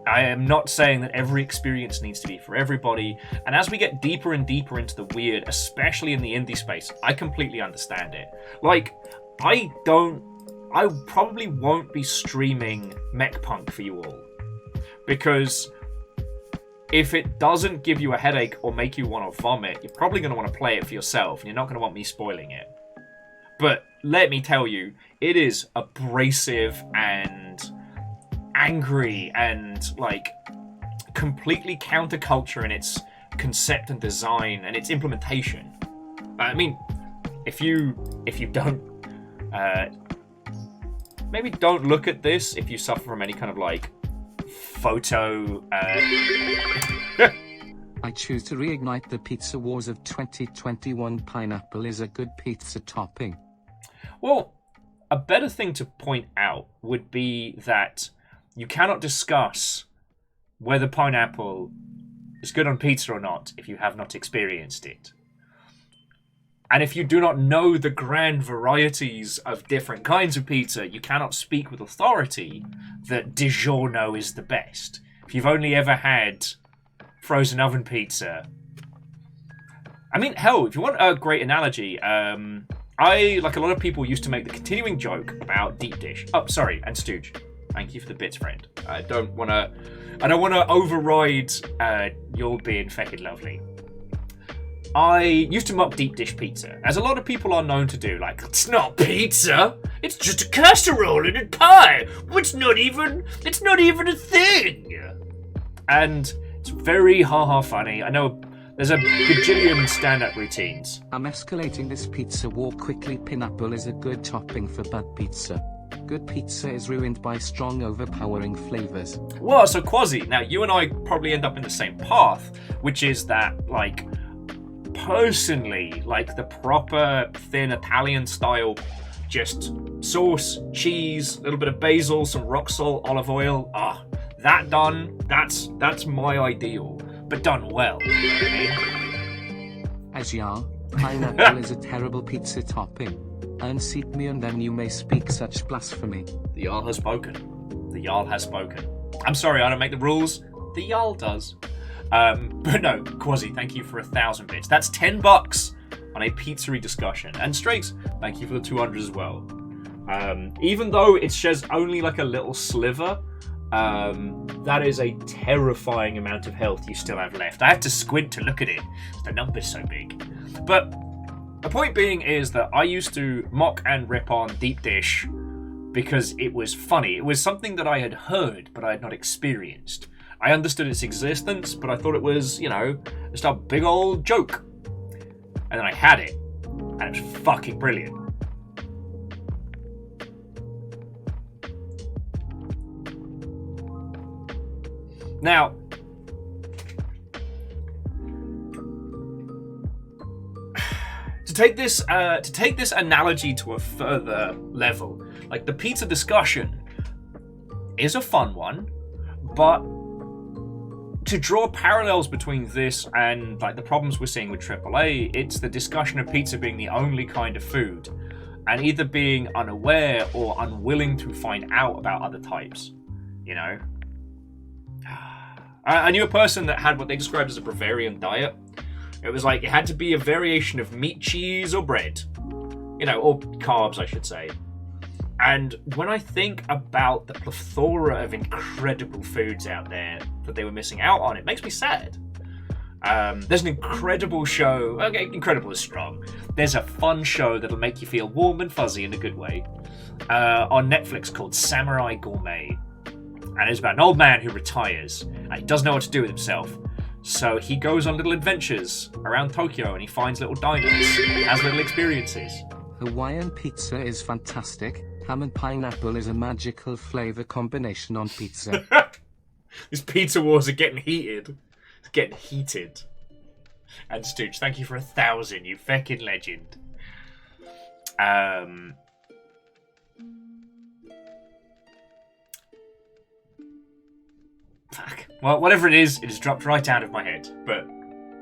Speaker 1: I am not saying that every experience needs to be for everybody, and as we get deeper and deeper into the weird, especially in the indie space, I completely understand it. Like, I probably won't be streaming Mech Punk for you all, because if it doesn't give you a headache or make you want to vomit, you're probably going to want to play it for yourself, and you're not going to want me spoiling it. But let me tell you, it is abrasive and angry and like completely counterculture in its concept and design and its implementation. I mean, if you don't maybe don't look at this if you suffer from any kind of like photo
Speaker 2: I choose to reignite the pizza wars of 2021. Pineapple is a good pizza topping.
Speaker 1: Well, a better thing to point out would be that you cannot discuss whether pineapple is good on pizza or not if you have not experienced it. And if you do not know the grand varieties of different kinds of pizza, you cannot speak with authority that DiGiorno is the best. If you've only ever had frozen oven pizza. I mean, hell, if you want a great analogy, I, like a lot of people, used to make the continuing joke about deep dish. Oh, sorry, and stooge. Thank you for the bits, friend. I don't want to override your being feckin' lovely. I used to mock deep dish pizza, as a lot of people are known to do. Like, it's not pizza, it's just a casserole and a pie. It's not even a thing. And it's very ha-ha funny. I know there's a gajillion stand-up routines.
Speaker 2: I'm escalating this pizza war quickly. Pineapple is a good topping for bad pizza. Good pizza is ruined by strong, overpowering flavors.
Speaker 1: Well, so Quasi, now you and I probably end up in the same path, which is that, like, personally, like the proper thin Italian style, just sauce, cheese, a little bit of basil, some rock salt, olive oil. That done, that's my ideal, but done well. You know what I mean?
Speaker 2: As ya, pineapple is a terrible pizza topping. Unseat me and then you may speak such blasphemy.
Speaker 1: The Jarl has spoken. The Jarl has spoken. I'm sorry, I don't make the rules. The Jarl does. But no, Quasi, thank you for 1,000 bits. That's $10 on a pizzeria discussion. And Strakes, thank you for the 200 as well. Even though it shares only like a little sliver, that is a terrifying amount of health you still have left. I have to squint to look at it. The number's so big. But the point being is that I used to mock and rip on deep dish because it was funny. It was something that I had heard, but I had not experienced. I understood its existence, but I thought it was, you know, just a big old joke. And then I had it, and it was fucking brilliant. Now, to take this analogy to a further level, like the pizza discussion is a fun one, but to draw parallels between this and like the problems we're seeing with AAA, it's the discussion of pizza being the only kind of food, and either being unaware or unwilling to find out about other types. You know, I knew a person that had what they described as a Bavarian diet. It was like it had to be a variation of meat, cheese, or bread, you know, or carbs, I should say. And when I think about the plethora of incredible foods out there that they were missing out on, it makes me sad. There's an incredible show. Okay, incredible is strong. There's a fun show that'll make you feel warm and fuzzy in a good way on Netflix called Samurai Gourmet. And it's about an old man who retires and he doesn't know what to do with himself. So he goes on little adventures around Tokyo and he finds little diners, has little experiences.
Speaker 2: Hawaiian pizza is fantastic. Ham and pineapple is a magical flavor combination on pizza.
Speaker 1: These pizza wars are getting heated. Getting heated. And Stooge, thank you for 1,000, you feckin' legend. Fuck. Well, whatever it is, it has dropped right out of my head. But,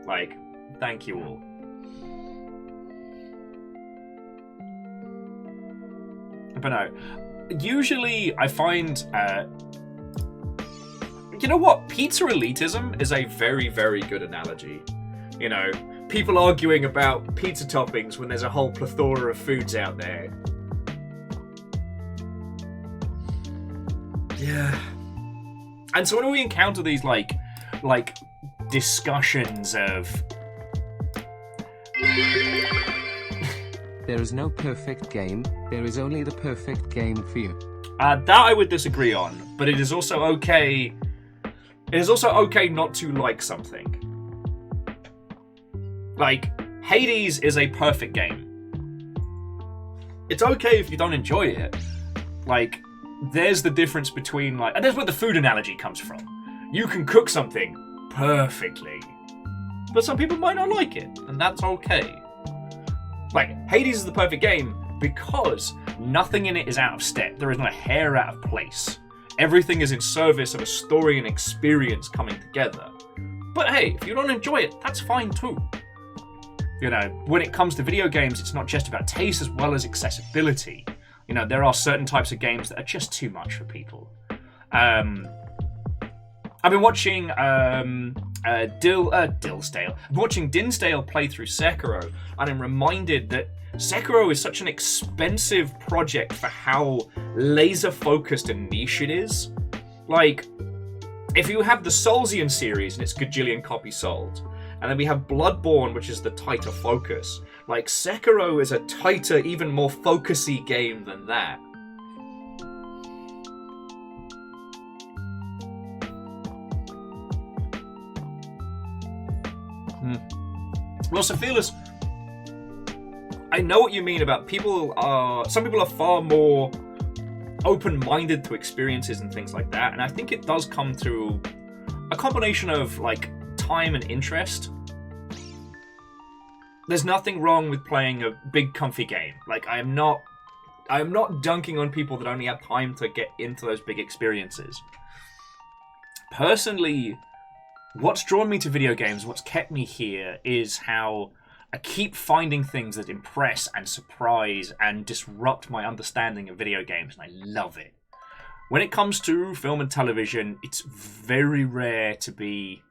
Speaker 1: like, thank you all. But no. Usually, I find... you know what? Pizza elitism is a very, very good analogy. You know, people arguing about pizza toppings when there's a whole plethora of foods out there. Yeah. And so when we encounter these, like discussions of...
Speaker 2: There is no perfect game, there is only the perfect game for you.
Speaker 1: That I would disagree on, but it is also okay... It is also okay not to like something. Like, Hades is a perfect game. It's okay if you don't enjoy it. Like, there's the difference between, like... And there's where the food analogy comes from. You can cook something perfectly, but some people might not like it, and that's okay. Like, Hades is the perfect game because nothing in it is out of step. There is not a hair out of place. Everything is in service of a story and experience coming together. But hey, if you don't enjoy it, that's fine too. You know, when it comes to video games, it's not just about taste as well as accessibility. You know, there are certain types of games that are just too much for people. I've been watching Dinsdale. I'm watching Dinsdale play through Sekiro, and I'm reminded that Sekiro is such an expensive project for how laser-focused and niche it is. Like, if you have the Soulsian series and it's gajillion copies sold, and then we have Bloodborne, which is the tighter focus. Like, Sekiro is a tighter, even more focusy game than that. Well, Sophilus, I know what you mean about some people are far more open-minded to experiences and things like that, and I think it does come through a combination of, like, time and interest. There's nothing wrong with playing a big comfy game. Like, I am not dunking on people that only have time to get into those big experiences. Personally, what's drawn me to video games, what's kept me here, is how I keep finding things that impress and surprise and disrupt my understanding of video games, and I love it. When it comes to film and television, it's very rare to be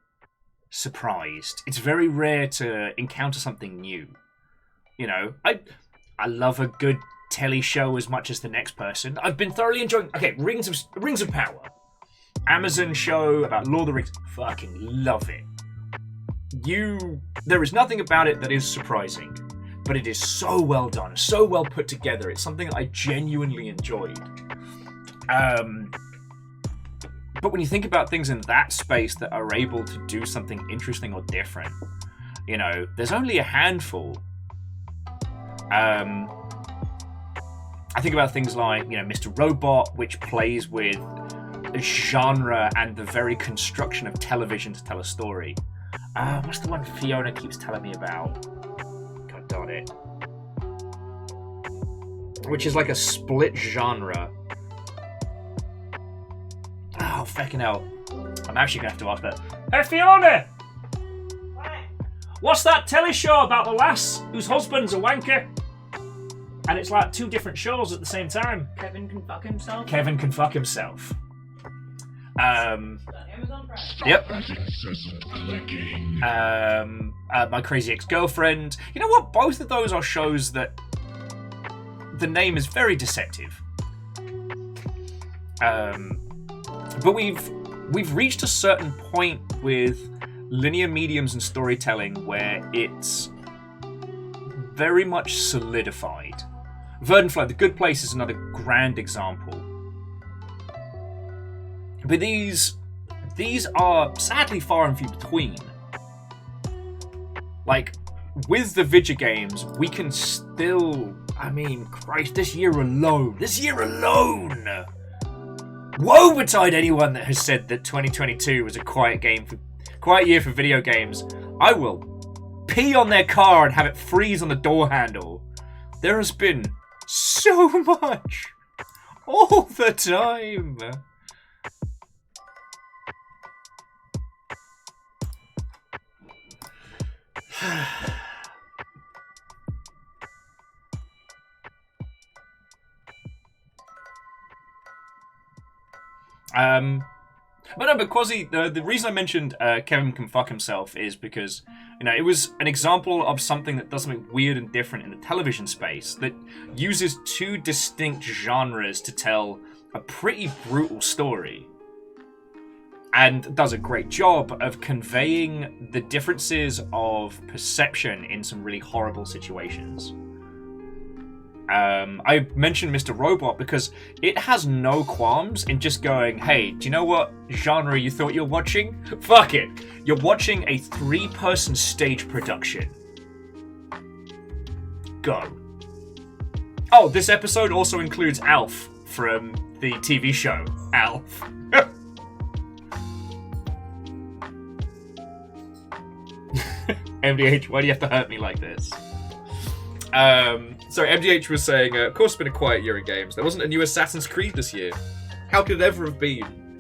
Speaker 1: surprised. It's very rare to encounter something new. You know, I love a good telly show as much as the next person. I've been thoroughly enjoying... Okay, Rings of Power. Amazon show about Lord of the Rings. Fucking love it. There is nothing about it that is surprising, but it is so well done, so well put together. It's something I genuinely enjoyed. But when you think about things in that space that are able to do something interesting or different, you know, there's only a handful. I think about things like, you know, Mr. Robot, which plays with genre and the very construction of television to tell a story. What's the one Fiona keeps telling me about? God darn it. Which is like a split genre. Oh, fucking hell. I'm actually going to have to ask that.
Speaker 3: Hey, Fiona! What's that telly show about the lass whose husband's a wanker? And it's like two different shows at the same time.
Speaker 6: Kevin can fuck himself.
Speaker 1: Kevin can fuck himself. Yep. My Crazy Ex-Girlfriend. You know what? Both of those are shows that the name is very deceptive. But we've reached a certain point with linear mediums and storytelling where it's very much solidified. Verdanfly, The Good Place is another grand example. But these are sadly far and few between. Like, with the video games, we can still... I mean, Christ, this year alone! Woe betide anyone that has said that 2022 was a quiet quiet year for video games. I will pee on their car and have it freeze on the door handle. There has been so much all the time. But Quasi, the reason I mentioned Kevin Can Fuck Himself is because, it was an example of something that does something weird and different in the television space that uses two distinct genres to tell a pretty brutal story. And does a great job of conveying the differences of perception in some really horrible situations. I mentioned Mr. Robot because it has no qualms in just going, hey, do you know what genre you thought you were watching? Fuck it. You're watching a 3-person stage production. Go. Oh, this episode also includes Alf from the TV show Alf. MDH, why do you have to hurt me like this? So MDH was saying, of course it's been a quiet year in games. There wasn't a new Assassin's Creed this year. How could it ever have been?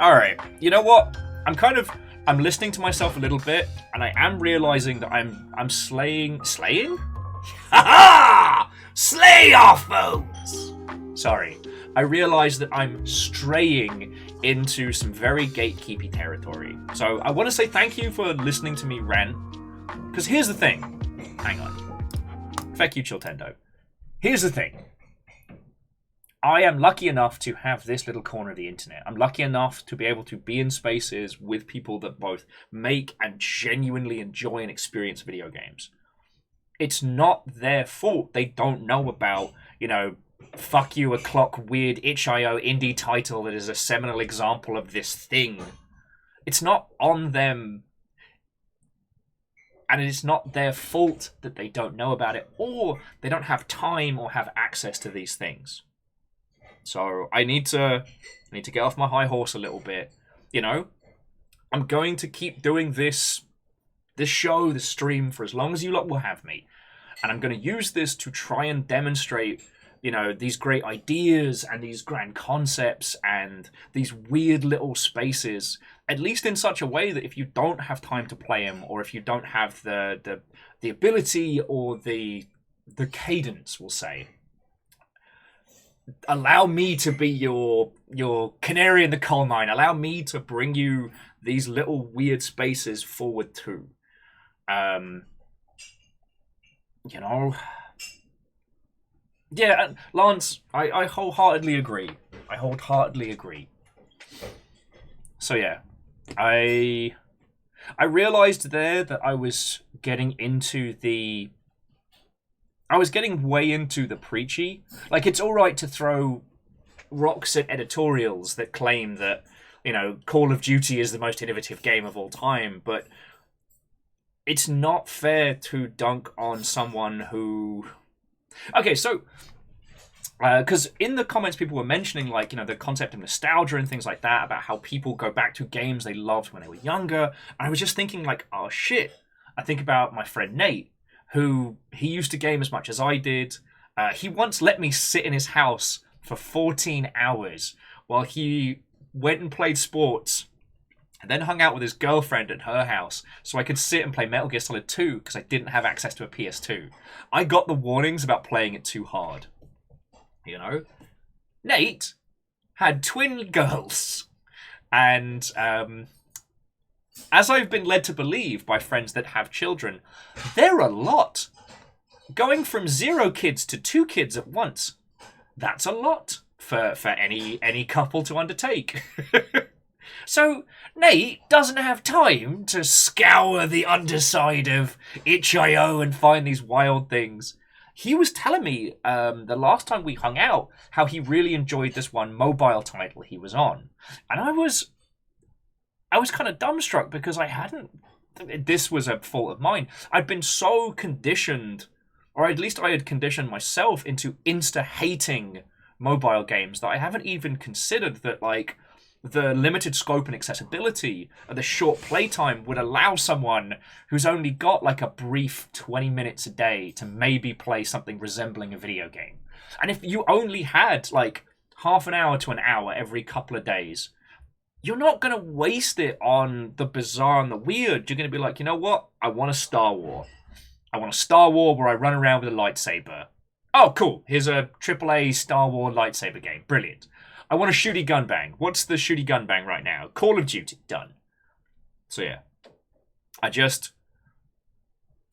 Speaker 1: Alright, you know what? I'm listening to myself a little bit, and I am realizing that I'm slaying... Slaying? Ha-ha! Slay our foes! Sorry. I realize that I'm straying into some very gatekeepy territory. So I want to say thank you for listening to me rant. Because here's the thing. Hang on. Fuck you, Chiltendo. Here's the thing. I am lucky enough to have this little corner of the internet. I'm lucky enough to be able to be in spaces with people that both make and genuinely enjoy and experience video games. It's not their fault they don't know about, fuck you, a clock weird itch.io indie title that is a seminal example of this thing. It's not on them. And it's not their fault that they don't know about it, or they don't have time or have access to these things. So I need to get off my high horse a little bit. I'm going to keep doing this show, this stream, for as long as you lot will have me. And I'm going to use this to try and demonstrate, these great ideas and these grand concepts and these weird little spaces, at least in such a way that if you don't have time to play them, or if you don't have the ability or the cadence, we'll say, allow me to be your canary in the coal mine. Allow me to bring you these little weird spaces forward too. Yeah, Lance, I wholeheartedly agree. So yeah, I realized there that I was getting way into the preachy. Like, it's all right to throw rocks at editorials that claim that, Call of Duty is the most innovative game of all time, but it's not fair to dunk on someone who... Okay, so... Because in the comments people were mentioning, the concept of nostalgia and things like that, about how people go back to games they loved when they were younger, and I was just thinking, oh shit. I think about my friend Nate, who he used to game as much as I did. He once let me sit in his house for 14 hours while he went and played sports and then hung out with his girlfriend at her house so I could sit and play Metal Gear Solid 2 because I didn't have access to a PS2. I got the warnings about playing it too hard. Nate had twin girls. And as I've been led to believe by friends that have children, they're a lot. Going from 0 kids to 2 kids at once, that's a lot for any couple to undertake. So Nate doesn't have time to scour the underside of itch.io and find these wild things. He was telling me the last time we hung out how he really enjoyed this one mobile title he was on. And I was kind of dumbstruck because I hadn't... This was a fault of mine. I'd been so conditioned, or at least I had conditioned myself into insta-hating mobile games that I haven't even considered that, the limited scope and accessibility of the short playtime would allow someone who's only got like a brief 20 minutes a day to maybe play something resembling a video game. And if you only had like half an hour to an hour every couple of days, you're not going to waste it on the bizarre and the weird. You're going to be like, you know what? I want a Star Wars. I want a Star Wars where I run around with a lightsaber. Oh, cool. Here's a AAA Star Wars lightsaber game. Brilliant. I want a shooty gun bang. What's the shooty gun bang right now? Call of Duty. Done. So yeah. I just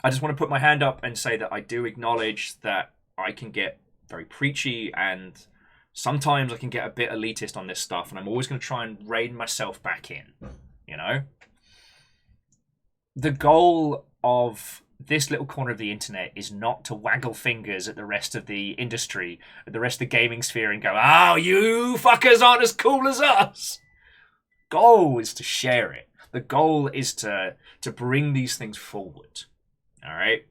Speaker 1: want to put my hand up and say that I do acknowledge that I can get very preachy and sometimes I can get a bit elitist on this stuff, and I'm always going to try and rein myself back in, you know? The goal of this little corner of the internet is not to waggle fingers at the rest of the industry, at the rest of the gaming sphere and go, oh, you fuckers aren't as cool as us. Goal is to share it. The goal is to bring these things forward. All right?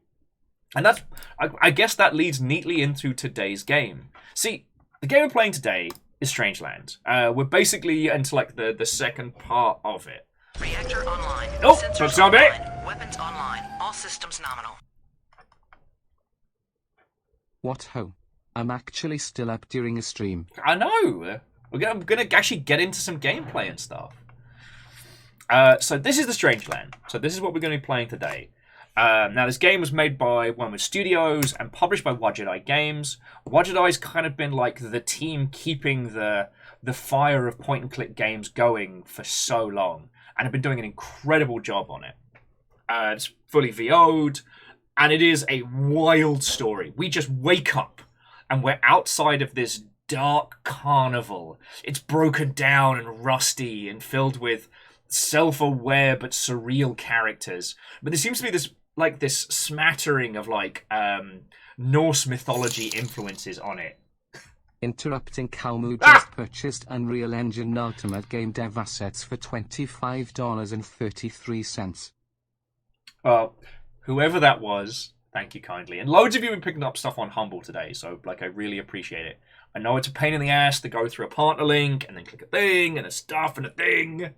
Speaker 1: And that's, I guess that leads neatly into today's game. See, the game we're playing today is Strangeland. We're basically into like the second part of it.
Speaker 5: Reactor online.
Speaker 1: Oh,
Speaker 5: Sensors
Speaker 1: zombie.
Speaker 5: online. Weapons online. All systems nominal.
Speaker 2: What ho? I'm actually still up during a stream.
Speaker 1: I know. I'm gonna actually get into some gameplay and stuff. So this is the Strangeland. So this is what we're going to be playing today. Now, this game was made by Wormwood Studios and published by Wadjet Games. Wadjet's kind of been like the team keeping the fire of point-and-click games going for so long, and have been doing an incredible job on it. It's fully VO'd, and it is a wild story. We just wake up, and we're outside of this dark carnival. It's broken down and rusty and filled with self-aware but surreal characters. But there seems to be this smattering of Norse mythology influences on it.
Speaker 2: Interrupting Calmu just purchased Unreal Engine Ultimate Game Dev assets for $25.33.
Speaker 1: Well, whoever that was, thank you kindly. And loads of you have been picking up stuff on Humble today, so I really appreciate it. I know it's a pain in the ass to go through a partner link and then click a thing and a stuff and a thing.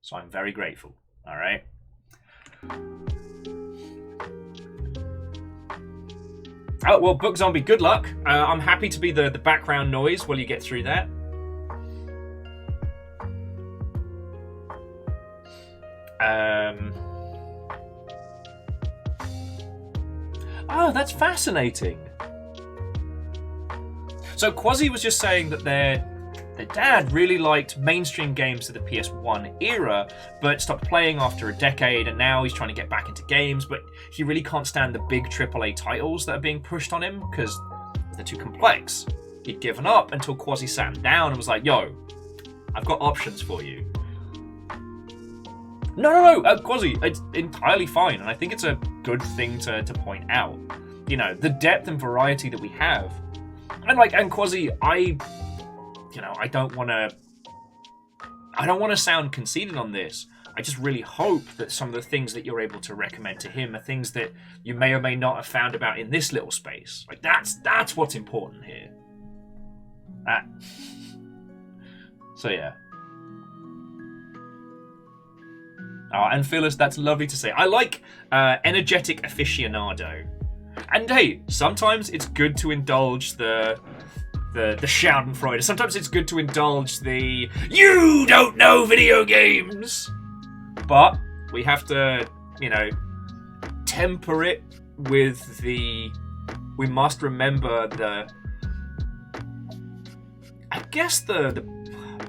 Speaker 1: So I'm very grateful. All right. Oh, well, Book Zombie, good luck. I'm happy to be the background noise while you get through that. Oh, that's fascinating. So Quasi was just saying that their dad really liked mainstream games of the PS1 era, but stopped playing after a decade, and now he's trying to get back into games, but he really can't stand the big AAA titles that are being pushed on him because they're too complex. He'd given up until Quasi sat him down and was like, yo, I've got options for you. No, Quasi, it's entirely fine, and I think it's a good thing to point out. You know, the depth and variety that we have. And Quasi, I don't want to sound conceited on this. I just really hope that some of the things that you're able to recommend to him are things that you may or may not have found about in this little space. Like that's what's important here. So yeah. And Phyllis, that's lovely to say. I like energetic aficionado. And hey, sometimes it's good to indulge the Schadenfreude. Sometimes it's good to indulge the you don't know video games. But we have to, temper it with we must remember the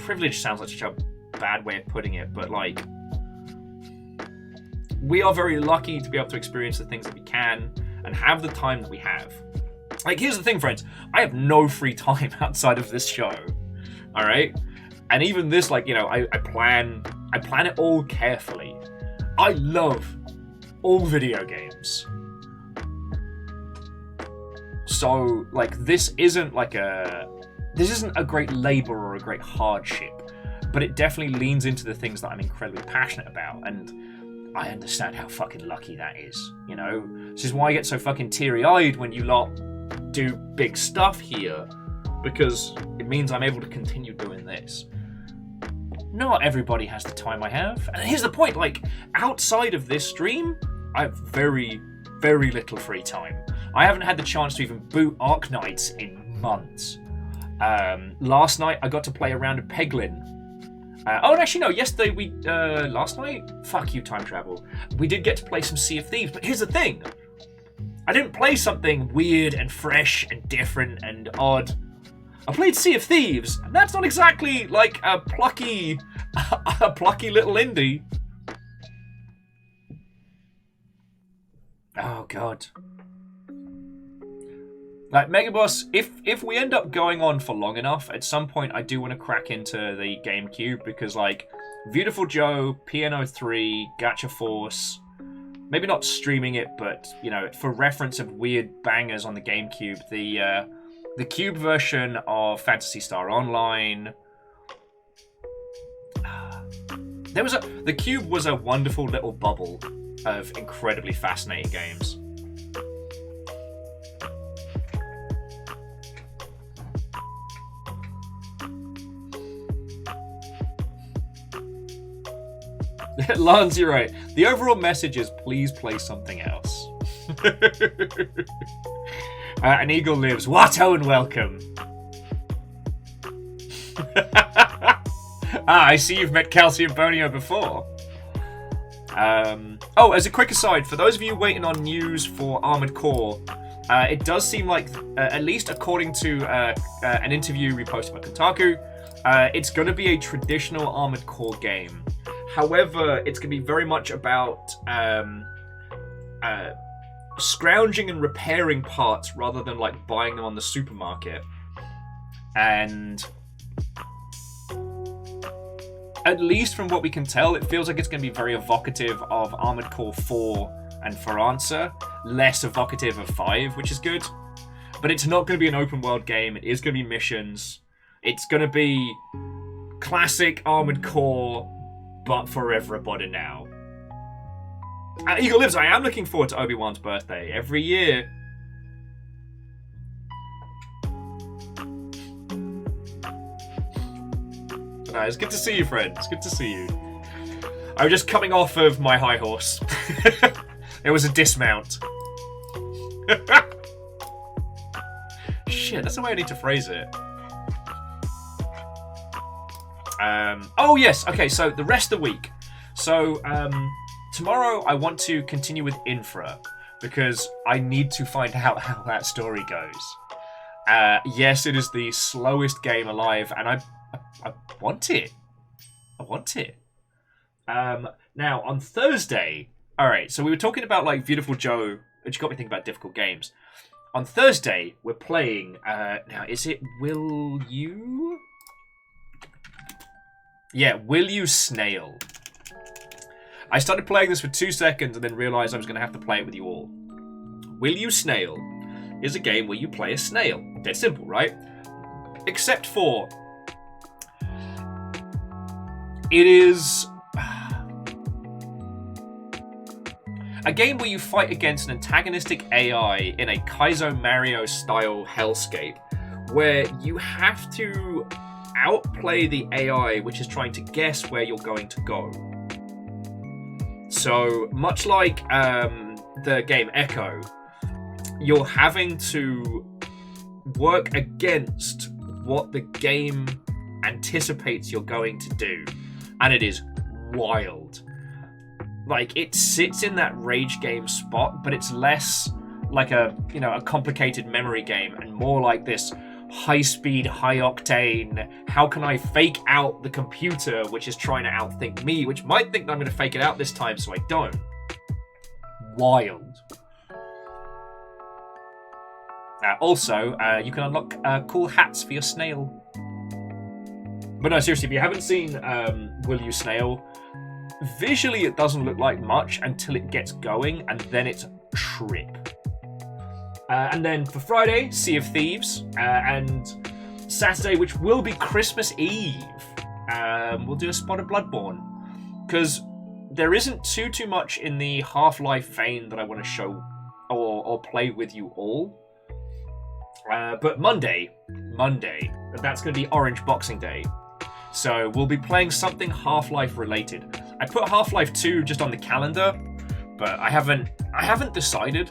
Speaker 1: privilege sounds like such a bad way of putting it, but we are very lucky to be able to experience the things that we can and have the time that we have. Here's the thing, friends. I have no free time outside of this show. All right? And even this, I plan it all carefully. I love all video games. So, this isn't a great labor or a great hardship, but it definitely leans into the things that I'm incredibly passionate about, and I understand how fucking lucky that is, This is why I get so fucking teary-eyed when you lot do big stuff here, because it means I'm able to continue doing this. not everybody has the time I have. And here's the point, like, outside of this stream, I have very, very little free time. I haven't had the chance to even boot Arknights in months. Last night, I got to play a round of Peglin. Oh, and actually, no, yesterday last night? Fuck you, time travel. We did get to play some Sea of Thieves, but here's the thing. I didn't play something weird and fresh and different and odd. I played Sea of Thieves, and that's not exactly like a plucky little indie. Oh god. Like Megaboss, if we end up going on for long enough, at some point I do want to crack into the GameCube because like Beautiful Joe, Piano 3, Gacha Force, maybe not streaming it, but you know, for reference of weird bangers on the GameCube, the Cube version of Phantasy Star Online. The Cube was a wonderful little bubble of incredibly fascinating games. Lance, you're right. The overall message is please play something else. An eagle lives. Watto and welcome. I see you've met Calcium Bonio before. Oh, as a quick aside, for those of you waiting on news for Armored Core, it does seem like, at least according to an interview reposted by Kotaku, it's going to be a traditional Armored Core game. However, it's going to be very much about scrounging and repairing parts rather than like buying them on the supermarket. And at least from what we can tell, it feels like it's going to be very evocative of Armored Core 4 and For Answer, less evocative of 5, which is good. But it's not going to be an open world game. It is going to be missions. It's going to be classic Armored Core, but for everybody now. Eagle Lives, I am looking forward to Obi-Wan's birthday every year. It's good to see you, friend. It's good to see you. I'm just coming off of my high horse. It was a dismount. Shit, that's the way I need to phrase it. Oh yes, okay, so the rest of the week. So tomorrow I want to continue with Infra because I need to find out how that story goes. Yes, it is the slowest game alive, and I want it. I want it. Now on Thursday, alright, so we were talking about like Beautiful Joe, which got me thinking about difficult games. On Thursday, we're playing, now is it Will You? Yeah, Will You Snail. I started playing this for 2 seconds and then realised I was going to have to play it with you all. Will You Snail is a game where you play a snail. Dead simple, right? Except for it is a game where you fight against an antagonistic AI in a Kaizo Mario style hellscape where you have to outplay the AI which is trying to guess where you're going to go. So much like the game Echo, you're having to work against what the game anticipates you're going to do, and it is wild. Like, it sits in that rage game spot, but it's less like a complicated memory game and more like this high-speed, high-octane, how can I fake out the computer which is trying to outthink me, which might think that I'm going to fake it out this time, so I don't. Wild. Also, you can unlock cool hats for your snail. But no, seriously, if you haven't seen Will You Snail, visually it doesn't look like much until it gets going, and then it's a trip. And then for Friday, Sea of Thieves, and Saturday, which will be Christmas Eve, we'll do a spot of Bloodborne. Because there isn't too much in the Half-Life vein that I want to show or play with you all. But Monday, that's going to be Orange Boxing Day. So we'll be playing something Half-Life related. I put Half-Life 2 just on the calendar, but I haven't decided.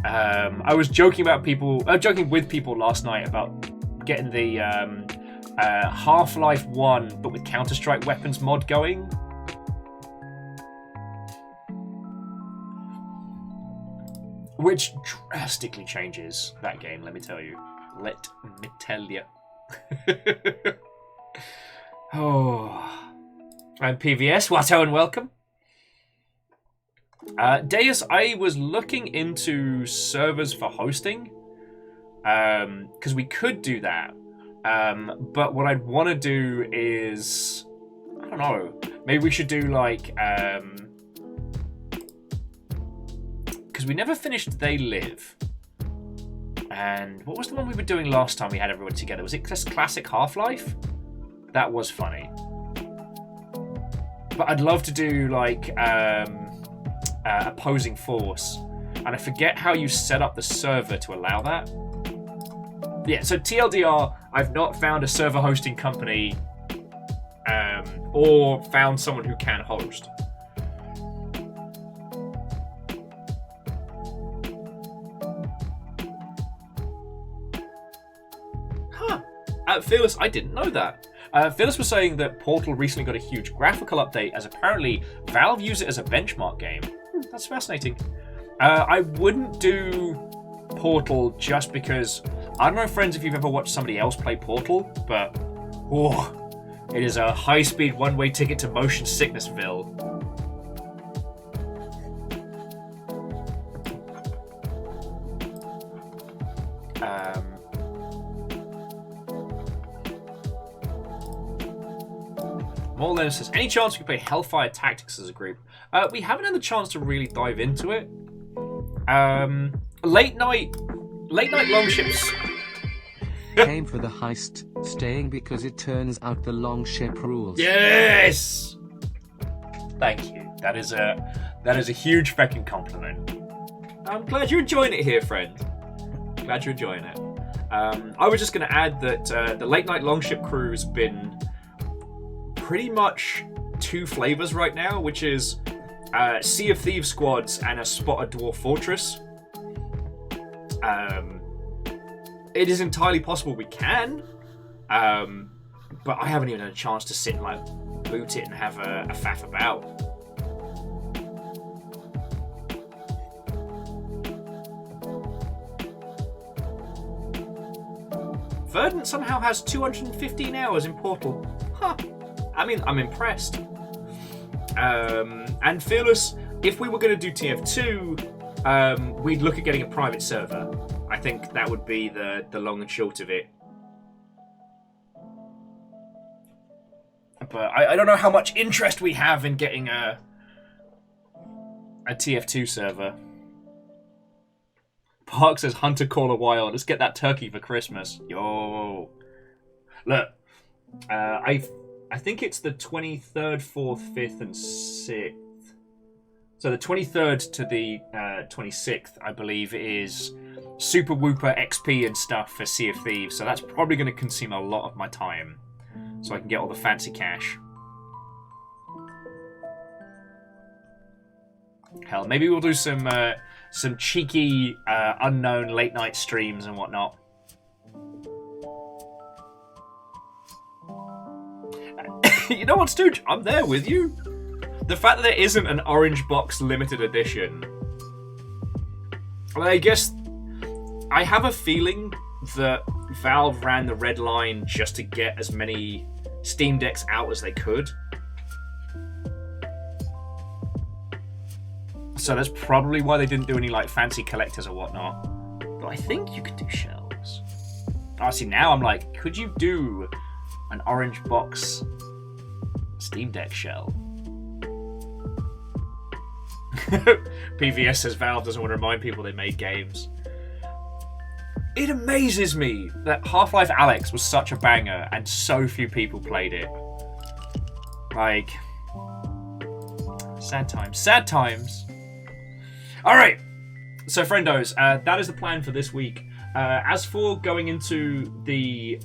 Speaker 1: I was joking with people last night about getting the Half-Life 1 but with Counter-Strike weapons mod going. Which drastically changes that game, let me tell you. Let me tell you. Oh. I'm PVS, Watto and welcome. Deus, I was looking into servers for hosting. Because we could do that. But what I'd want to do is... I don't know. Maybe we should do like... because we never finished They Live. And what was the one we were doing last time we had everyone together? Was it just classic Half-Life? That was funny. But I'd love to do like Opposing Force. And I forget how you set up the server to allow that. Yeah, so TLDR, I've not found a server hosting company or found someone who can host. Fearless, I didn't know that. Fearless was saying that Portal recently got a huge graphical update, as apparently Valve use it as a benchmark game. That's fascinating. I wouldn't do Portal just because... I don't know, friends, if you've ever watched somebody else play Portal, but... it is a high-speed one-way ticket to motion sicknessville. Morlena says, any chance we could play Hellfire Tactics as a group? We haven't had the chance to really dive into it. Late night longships.
Speaker 2: Came for the heist, staying because it turns out the longship rules.
Speaker 1: Yes! Thank you. That is a huge fucking compliment. I'm glad you're enjoying it here, friend. Glad you're enjoying it. I was just going to add that the late night longship crew has been pretty much two flavors right now, which is Sea of Thieves squads and a Spotted Dwarf Fortress. It is entirely possible we can, but I haven't even had a chance to sit and like boot it and have a faff about. Verdant somehow has 215 hours in Portal. Huh. I mean, I'm impressed. And Fearless, if we were going to do TF2, we'd look at getting a private server. I think that would be the long and short of it. But I don't know how much interest we have in getting a TF2 server. Park says, Hunter Caller Wild. Let's get that turkey for Christmas. Yo. Look, I think it's the 23rd, 4th, 5th, and 6th. So the 23rd to the 26th, I believe, is Super Whooper XP and stuff for Sea of Thieves. So that's probably going to consume a lot of my time, so I can get all the fancy cash. Hell, maybe we'll do some cheeky, unknown late night streams and whatnot. You know what, Stooge? I'm there with you. The fact that there isn't an orange box limited edition. Well, I guess I have a feeling that Valve ran the red line just to get as many Steam Decks out as they could. So that's probably why they didn't do any like fancy collectors or whatnot. But I think you could do shells. Honestly, now I'm like, could you do an orange box Steam Deck shell? PVS says Valve doesn't want to remind people they made games. It amazes me that Half-Life Alyx was such a banger and so few people played it. Like, sad times. Sad times. Alright, so friendos, that is the plan for this week. As for going into the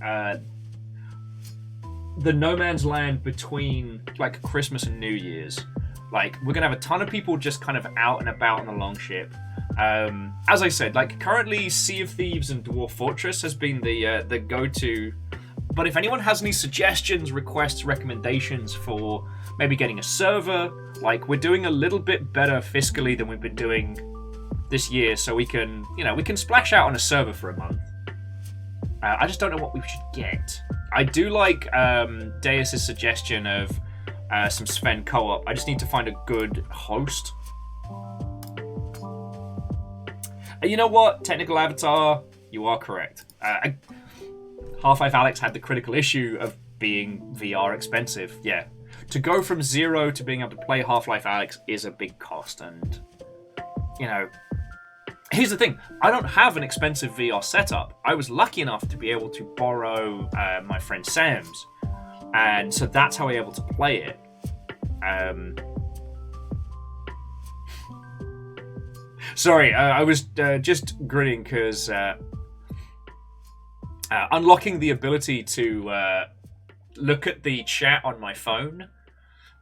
Speaker 1: the no man's land between like Christmas and New Year's. Like, we're gonna have a ton of people just kind of out and about on the Longship. As I said, like, currently Sea of Thieves and Dwarf Fortress has been the go-to. But if anyone has any suggestions, requests, recommendations for maybe getting a server, like, we're doing a little bit better fiscally than we've been doing this year, so we can, you know, we can splash out on a server for a month. I just don't know what we should get. I do like Deus's suggestion of some Sven co-op. I just need to find a good host. You know what? Technical Avatar, you are correct. Half-Life Alyx had the critical issue of being VR expensive. Yeah. To go from 0 to being able to play Half-Life Alyx is a big cost, and, you know, here's the thing. I don't have an expensive VR setup. I was lucky enough to be able to borrow my friend Sam's, and so that's how I was able to play it. Sorry, I was just grinning because unlocking the ability to look at the chat on my phone,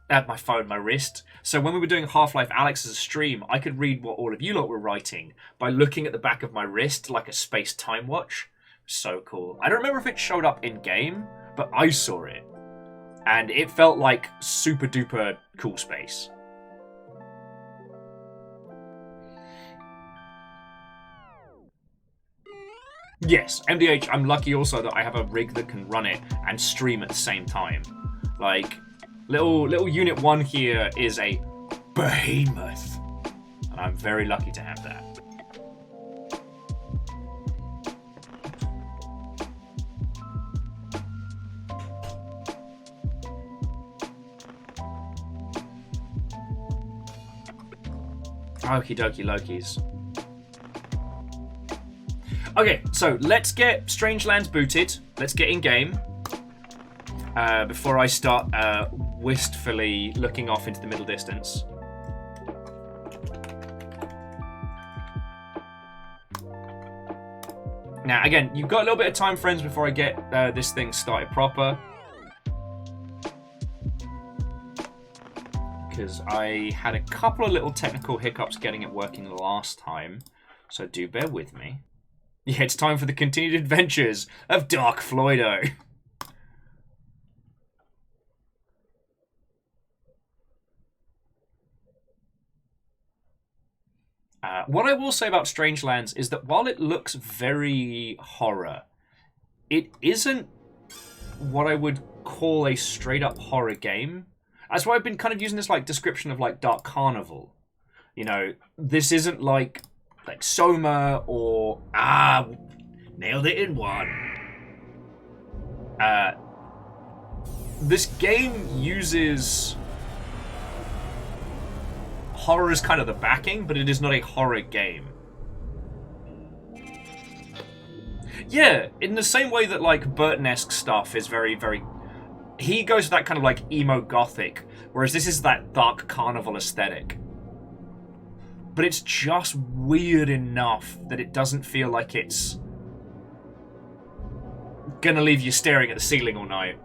Speaker 1: my wrist. So when we were doing Half-Life Alyx as a stream, I could read what all of you lot were writing by looking at the back of my wrist like a space time watch. So cool. I don't remember if it showed up in game, but I saw it, and it felt like super duper cool space. Yes, MDH, I'm lucky also that I have a rig that can run it and stream at the same time. Like, little Unit 1 here is a behemoth, and I'm very lucky to have that. Okie dokie Lokis. Okay, so let's get Strangelands booted. Let's get in game. Before I start wistfully looking off into the middle distance. Now, again, you've got a little bit of time, friends, before I get this thing started proper. Because I had a couple of little technical hiccups getting it working last time. So do bear with me. Yeah, it's time for the continued adventures of Dark Floydo. What I will say about Strangelands is that while it looks very horror, it isn't what I would call a straight-up horror game. That's why I've been kind of using this like description of like Dark Carnival. You know, this isn't like Soma or nailed it in one. This game uses horror as kind of the backing, but it is not a horror game. Yeah, in the same way that like Burton-esque stuff is very, very... He goes for that kind of like emo gothic, whereas this is that Dark Carnival aesthetic. But it's just weird enough that it doesn't feel like it's gonna leave you staring at the ceiling all night.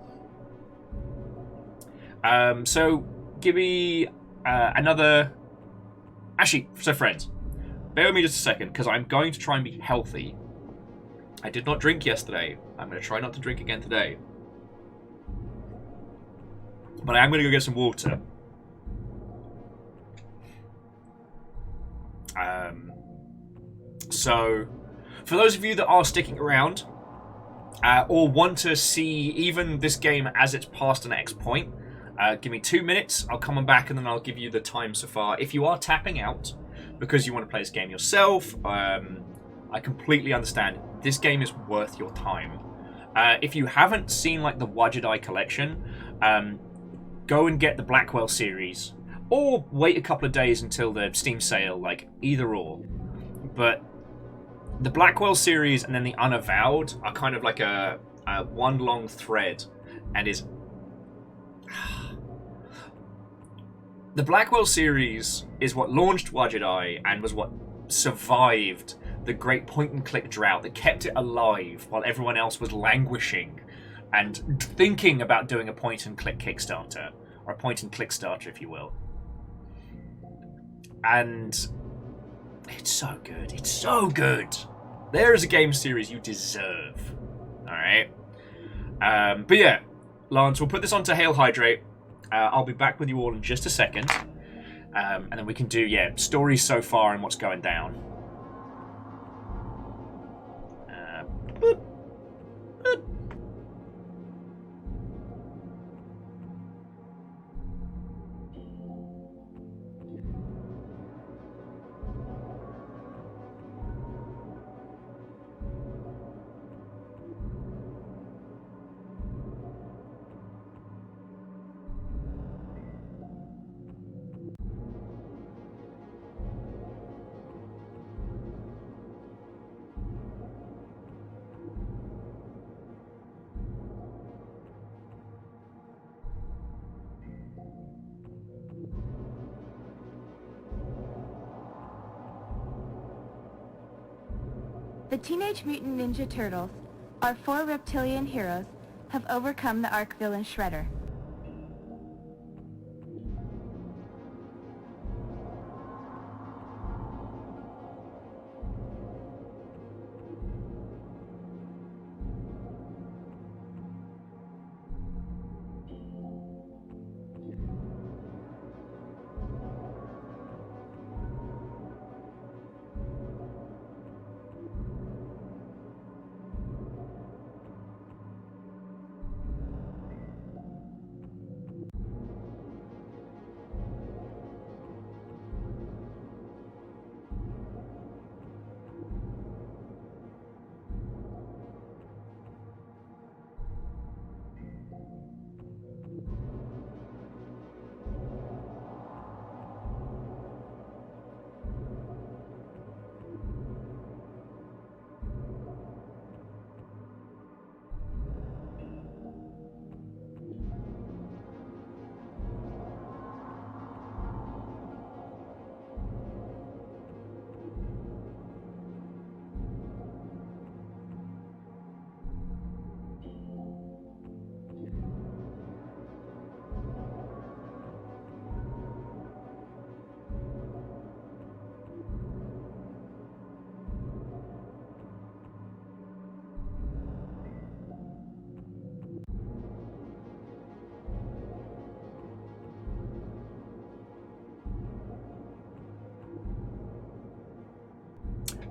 Speaker 1: So give me another... Actually, so friends, bear with me just a second, because I'm going to try and be healthy. I did not drink yesterday. I'm going to try not to drink again today. But I am going to go get some water. So, for those of you that are sticking around, or want to see even this game as it's past an X point, give me 2 minutes, I'll come on back and then I'll give you the time so far. If you are tapping out because you want to play this game yourself, I completely understand. This game is worth your time. If you haven't seen like the Wajidai collection, go and get the Blackwell series, or wait a couple of days until the Steam sale, like either or. But the Blackwell series and then the Unavowed are kind of like a one long thread, and is... The Blackwell series is what launched Wajidai and was what survived the great point-and-click drought that kept it alive while everyone else was languishing and thinking about doing a point-and-click Kickstarter, or a point-and-click starter, if you will. And it's so good. It's so good. There is a game series you deserve. Alright? But yeah, Lance, we'll put this onto Hail Hydrate. I'll be back with you all in just a second. And then we can do, stories so far and what's going down. Boop. Boop.
Speaker 6: The Teenage Mutant Ninja Turtles, our 4 reptilian heroes, have overcome the arch villain Shredder.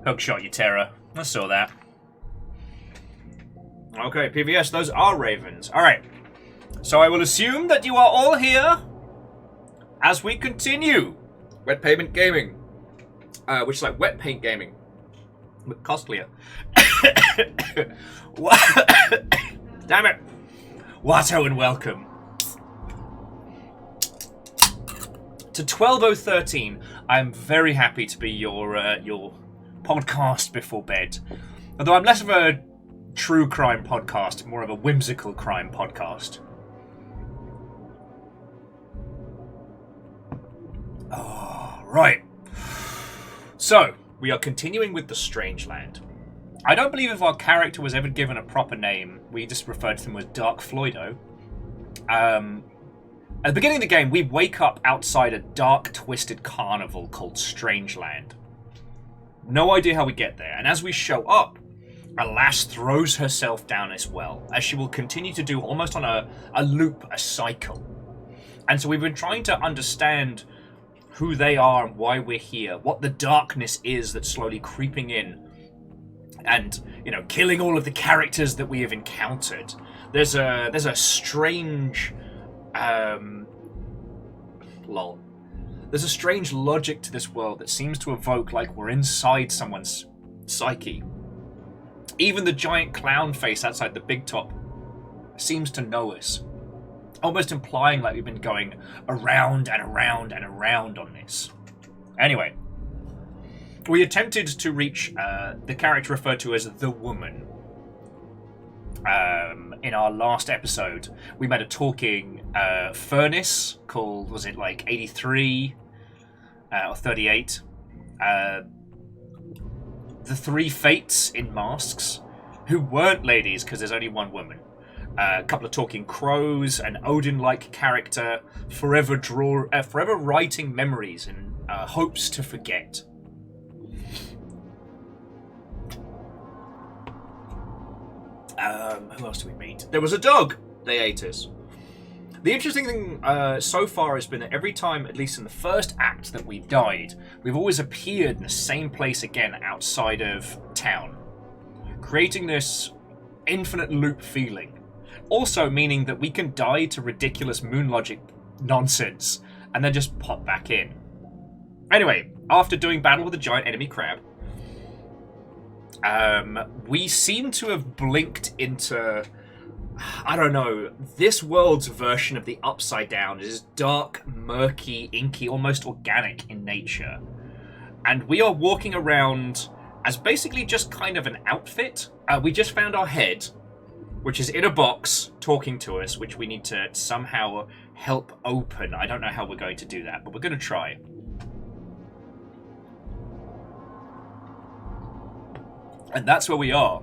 Speaker 1: Hookshot, you terror. I saw that. Okay, PVS, those are ravens. Alright. So I will assume that you are all here as we continue Wet Pavement Gaming. Which is like wet paint gaming, but costlier. Damn it. Watto and welcome to 12013. I'm very happy to be your podcast before bed. Although I'm less of a true crime podcast, more of a whimsical crime podcast. Oh, right. So, we are continuing with the Strangeland. I don't believe if our character was ever given a proper name. We just referred to them as Dark Floydo. At the beginning of the game, we wake up outside a dark, twisted carnival called Strangeland. No idea how we get there, and as we show up, a lass throws herself down as well, as she will continue to do almost on a loop, a cycle. And so we've been trying to understand who they are and why we're here, what the darkness is that's slowly creeping in, and, you know, killing all of the characters that we have encountered. There's a strange... lol. There's a strange logic to this world that seems to evoke like we're inside someone's psyche. Even the giant clown face outside the big top seems to know us, almost implying like we've been going around and around and around on this. Anyway, we attempted to reach the character referred to as the woman. In our last episode, we met a talking furnace called, was it like 83 or 38? The three fates in masks, who weren't ladies because there's only one woman. a couple of talking crows, an Odin-like character, forever writing memories and hopes to forget. Who else do we meet? There was a dog. They ate us. The interesting thing so far has been that every time, at least in the first act, that we've died, we've always appeared in the same place again outside of town, creating this infinite loop feeling. Also meaning that we can die to ridiculous moon logic nonsense and then just pop back in. Anyway, after doing battle with a giant enemy crab, we seem to have blinked into, I don't know, this world's version of the Upside Down is dark, murky, inky, almost organic in nature. And we are walking around as basically just kind of an outfit. We just found our head, which is in a box talking to us, which we need to somehow help open. I don't know how we're going to do that, but we're going to try. And that's where we are.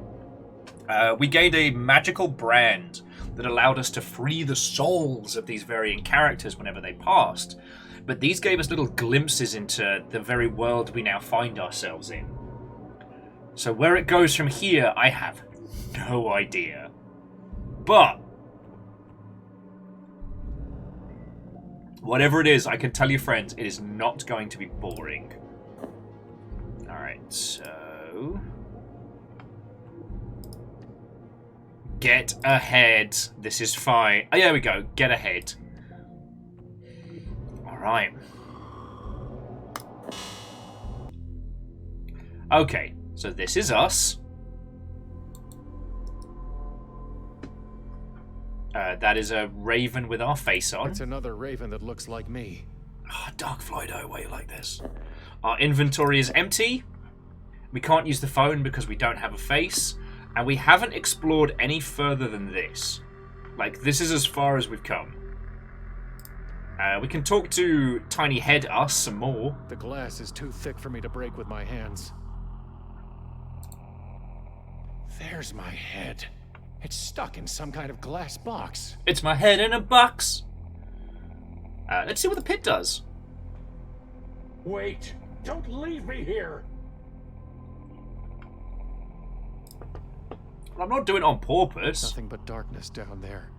Speaker 1: We gained a magical brand that allowed us to free the souls of these varying characters whenever they passed. But these gave us little glimpses into the very world we now find ourselves in. So where it goes from here, I have no idea. But whatever it is, I can tell you, friends, it is not going to be boring. Alright, so... Get ahead. This is fine. Oh, there we go. Get ahead. Alright. Okay, so this is us. That is a raven with our face on.
Speaker 7: It's another raven that looks like me.
Speaker 1: Oh, Dark Flido, why are you like this? Our inventory is empty. We can't use the phone because we don't have a face. And we haven't explored any further than this. Like, this is as far as we've come. We can talk to Tiny Head Us some more.
Speaker 7: The glass is too thick for me to break with my hands. There's my head. It's stuck in some kind of glass box.
Speaker 1: It's my head in a box. Let's see what the pit does.
Speaker 8: Wait! Don't leave me here!
Speaker 1: I'm not doing it on purpose.
Speaker 7: Nothing but darkness down there.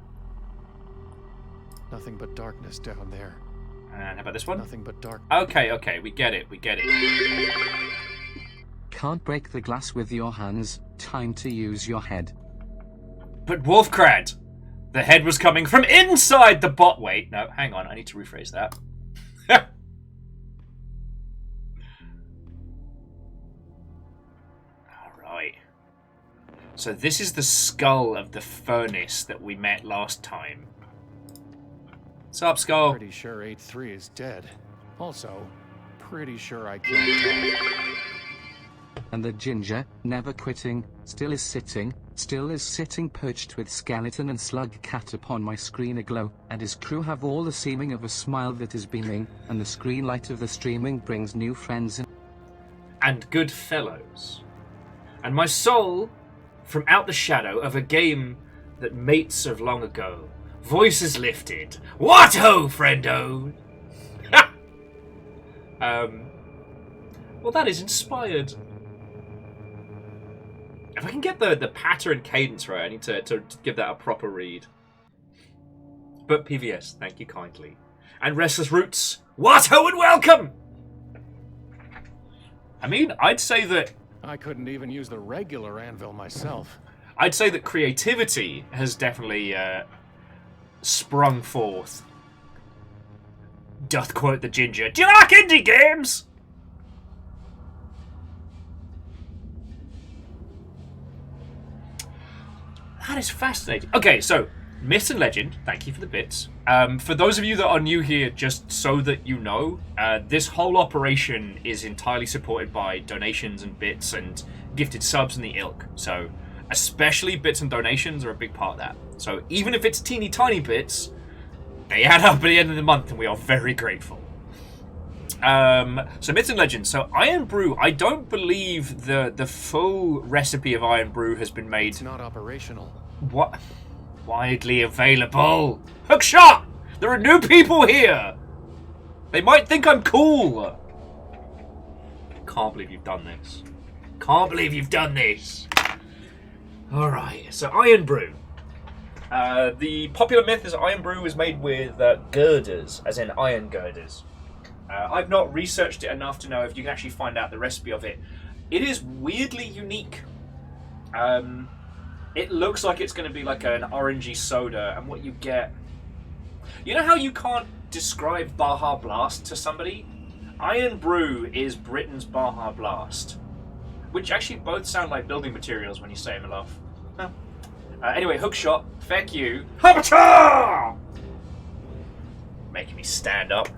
Speaker 7: Nothing but darkness down there.
Speaker 1: And how about this one?
Speaker 7: Nothing but dark.
Speaker 1: Okay, we get it,
Speaker 2: Can't break the glass with your hands, time to use your head.
Speaker 1: But Wolfcrad, the head was coming from inside the bot. Wait, no, hang on, I need to rephrase that. Alright. So this is the skull of the furnace that we met last time. What's up, Skull?
Speaker 7: Pretty sure 8-3 is dead. Also, pretty sure I can't talk.
Speaker 2: And the ginger, never quitting, still is sitting perched with skeleton and slug cat upon my screen aglow, and his crew have all the seeming of a smile that is beaming, and the screen light of the streaming brings new friends
Speaker 1: and good fellows. And my soul, from out the shadow of a game that mates of long ago, voices lifted. What ho, friendo! Well, that is inspired. If I can get the pattern cadence right, I need to give that a proper read. But PVS, thank you kindly. And Restless Roots, what ho and welcome! I mean, I'd say that...
Speaker 7: I couldn't even use the regular anvil myself.
Speaker 1: I'd say that creativity has definitely sprung forth. Doth quote the ginger, do you like indie games? That is fascinating. Okay, so, Myth and Legend, thank you for the bits. For those of you that are new here, just so that you know, this whole operation is entirely supported by donations and bits and gifted subs and the ilk. So, especially bits and donations are a big part of that. So, even if it's teeny tiny bits, they add up at the end of the month and we are very grateful. So, Myths and Legends. So, Iron Brew, I don't believe the full recipe of Iron Brew has been made.
Speaker 7: It's not operational.
Speaker 1: What? Widely available. Hookshot! There are new people here. They might think I'm cool. Can't believe you've done this. Can't believe you've done this. Alright, so Iron Brew. The popular myth is Iron Brew is made with girders, as in iron girders. I've not researched it enough to know if you can actually find out the recipe of it. It is weirdly unique. It looks like it's going to be like an orangey soda, and what you get... You know how you can't describe Baja Blast to somebody? Iron Brew is Britain's Baja Blast. Which actually both sound like building materials when you say them aloft. Huh. Anyway, Hookshot, feck you. Hobbita! Making me stand up.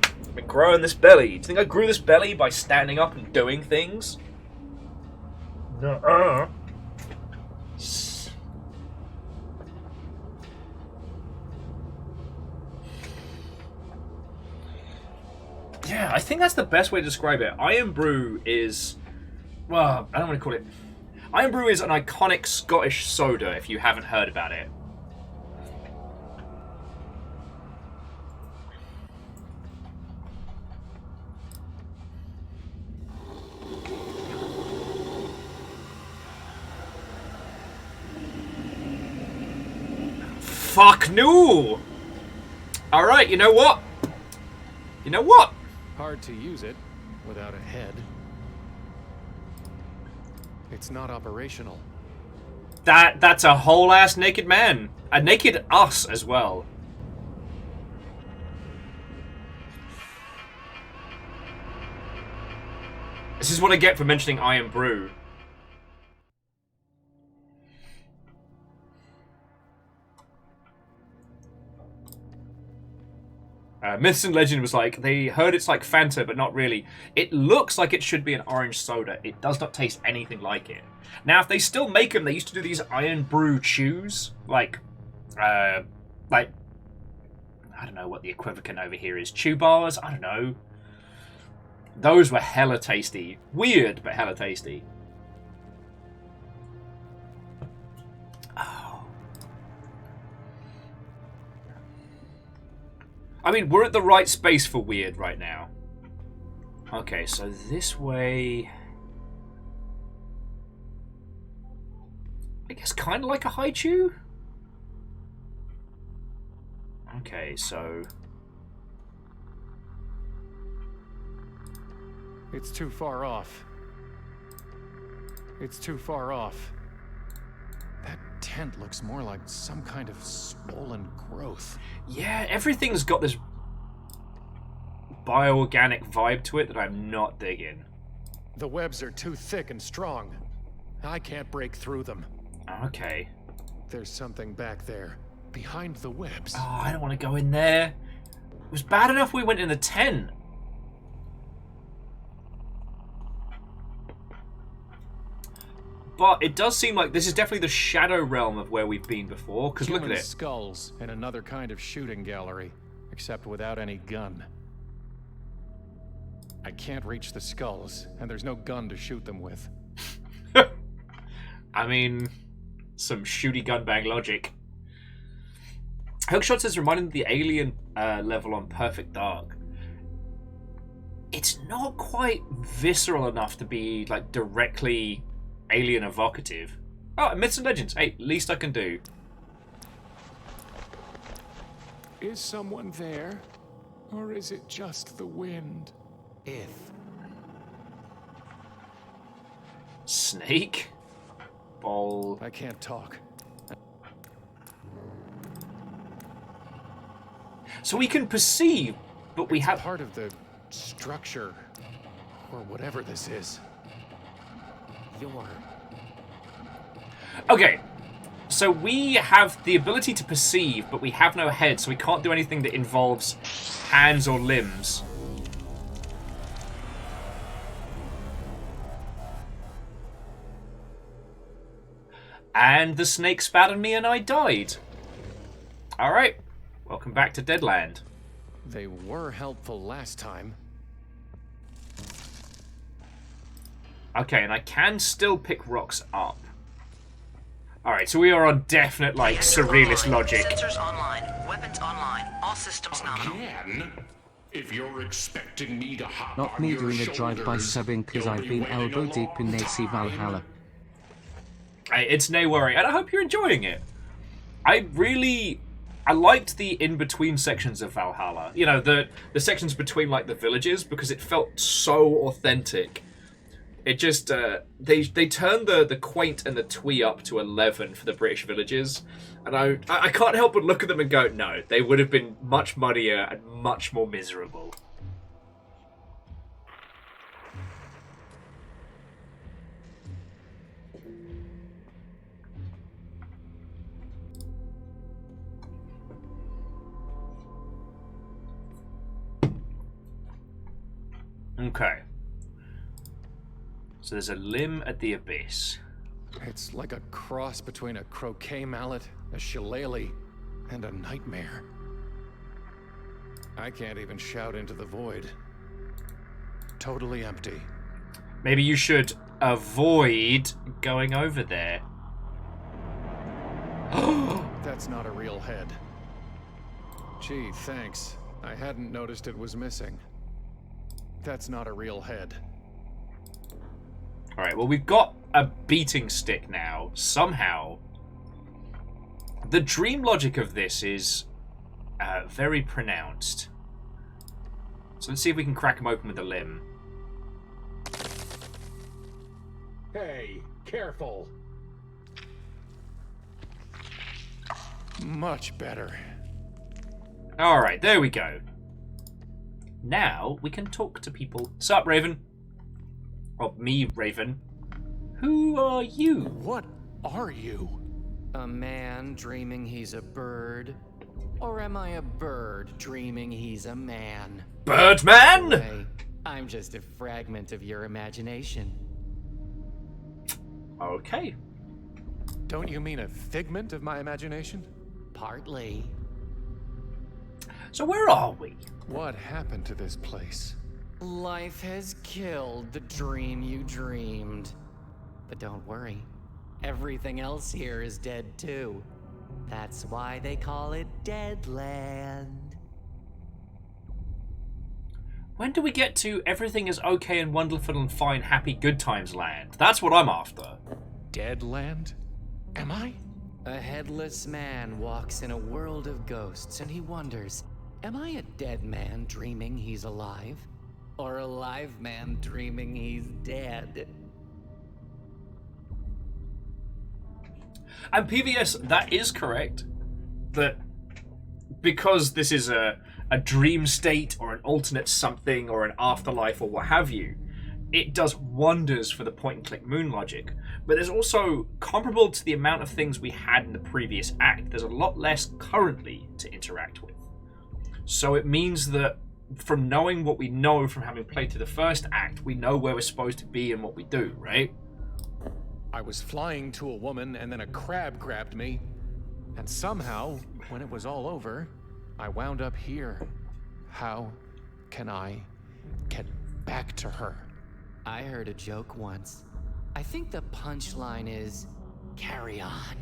Speaker 1: I've been growing this belly. Do you think I grew this belly by standing up and doing things? Nuh-uh. Yeah, I think that's the best way to describe it. Iron Brew is... Well, I don't want to call it... Iron Brew is an iconic Scottish soda, if you haven't heard about it. Fuck no! Alright, you know what? You know what?
Speaker 7: Hard to use it without a head. It's not operational.
Speaker 1: That's a whole ass naked man. A naked us as well. This is what I get for mentioning Iron Brew. Myths and Legend was like, they heard it's like Fanta, but not really. It looks like it should be an orange soda. It does not taste anything like it. Now, if they still make them, they used to do these Iron Brew chews. Like, I don't know what the equivalent over here is. Chew bars? I don't know. Those were hella tasty. Weird, but hella tasty. I mean, we're at the right space for weird right now. Okay, so this way... I guess kind of like a Haichu? Okay, so...
Speaker 7: It's too far off. It's too far off. That tent looks more like some kind of swollen growth.
Speaker 1: Yeah, everything's got this bioorganic vibe to it that I'm not digging.
Speaker 7: The webs are too thick and strong. I can't break through them.
Speaker 1: Okay.
Speaker 7: There's something back there, behind the webs.
Speaker 1: Oh, I don't want to go in there. It was bad enough we went in the tent. But it does seem like this is definitely the shadow realm of where we've been before, because look at it.
Speaker 7: Skulls and another kind of shooting gallery, except without any gun. I can't reach the skulls, and there's no gun to shoot them with.
Speaker 1: I mean, some shooty gun bang logic. Hookshot says, reminding the alien level on Perfect Dark. It's not quite visceral enough to be like directly alien evocative. Oh, Myths and Legends. Hey, least I can do.
Speaker 7: Is someone there? Or is it just the wind? If.
Speaker 1: Snake? Ball.
Speaker 7: I can't talk.
Speaker 1: So we can perceive, but we have...
Speaker 7: part of the structure, or whatever this is.
Speaker 1: Okay, so we have the ability to perceive, but we have no head, so we can't do anything that involves hands or limbs. And the snake spat on me and I died. Alright, welcome back to Deadland.
Speaker 7: They were helpful last time.
Speaker 1: Okay, and I can still pick rocks up. Alright, so we are on definite, like, surrealist logic.
Speaker 5: Sensors online. Weapons online. All systems nominal.
Speaker 8: Again? If you're expecting me to hop
Speaker 2: Not
Speaker 8: on
Speaker 2: me
Speaker 8: your
Speaker 2: doing a drive-by
Speaker 8: shoulders,
Speaker 2: subbing cause
Speaker 8: you'll
Speaker 2: I've
Speaker 8: be
Speaker 2: been
Speaker 8: waiting
Speaker 2: elbow
Speaker 8: a
Speaker 2: deep in
Speaker 8: long
Speaker 2: AC
Speaker 8: time.
Speaker 2: Valhalla.
Speaker 1: Hey, it's no worry, and I hope you're enjoying it. I liked the in-between sections of Valhalla. You know, the sections between, like, the villages, because it felt so authentic. It just, they turned the quaint and the twee up to 11 for the British villages, and I can't help but look at them and go, no, they would have been much muddier and much more miserable. Okay. So there's a limb at the abyss.
Speaker 7: It's like a cross between a croquet mallet, a shillelagh, and a nightmare. I can't even shout into the void. Totally empty.
Speaker 1: Maybe you should avoid going over there.
Speaker 7: That's not a real head. Gee, thanks. I hadn't noticed it was missing. That's not a real head.
Speaker 1: Alright, well, we've got a beating stick now, somehow. The dream logic of this is very pronounced. So let's see if we can crack him open with a limb.
Speaker 8: Hey, careful.
Speaker 7: Much better.
Speaker 1: Alright, there we go. Now we can talk to people. Sup, Raven? Or me, Raven. Who are you?
Speaker 7: What are you?
Speaker 9: A man dreaming he's a bird? Or am I a bird dreaming he's a man?
Speaker 1: Birdman?
Speaker 9: Anyway, I'm just a fragment of your imagination.
Speaker 1: Okay.
Speaker 7: Don't you mean a figment of my imagination?
Speaker 9: Partly.
Speaker 1: So where are we?
Speaker 7: What happened to this place?
Speaker 9: Life has killed the dream you dreamed. But don't worry, everything else here is dead too. That's why they call it Deadland.
Speaker 1: When do we get to everything is okay and wonderful and fine, happy, good times land? That's what I'm after.
Speaker 7: Deadland? Am I?
Speaker 9: A headless man walks in a world of ghosts and he wonders, am I a dead man dreaming he's alive? Or a live man dreaming he's dead?
Speaker 1: And PVS, that is correct. That because this is a dream state or an alternate something or an afterlife or what have you, it does wonders for the point-and-click moon logic. But there's also, comparable to the amount of things we had in the previous act, there's a lot less currently to interact with. So it means that from knowing what we know from having played through the first act, we know where we're supposed to be and what we do, right?
Speaker 7: I was flying to a woman and then a crab grabbed me. And somehow, when it was all over, I wound up here. How can I get back to her?
Speaker 9: I heard a joke once. I think the punchline is, carry on.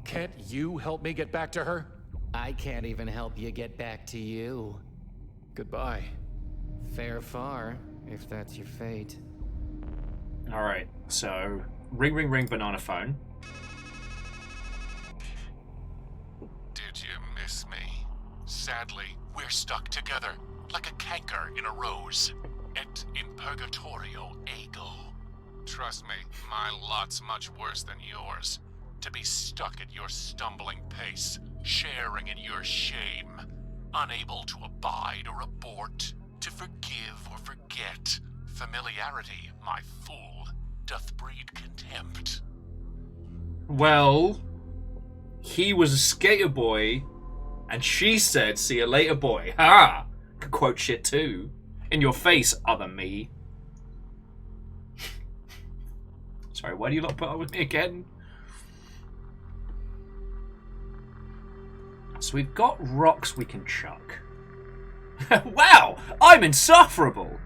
Speaker 7: Can't you help me get back to her?
Speaker 9: I can't even help you get back to you.
Speaker 7: Goodbye.
Speaker 9: Fare far, if that's your fate.
Speaker 1: Alright, so ring ring ring banana phone.
Speaker 10: Did you miss me? Sadly, we're stuck together, like a canker in a rose. Et in purgatorio ego. Trust me, my lot's much worse than yours. To be stuck at your stumbling pace, sharing in your shame, unable to abide or abort, to forgive or forget. Familiarity, my fool, doth breed contempt.
Speaker 1: Well, he was a skater boy, and she said, see you later, boy. Ha! Could quote shit too. In your face, other me. Sorry, why do you not put up with me again? So we've got rocks we can chuck. Wow! I'm insufferable!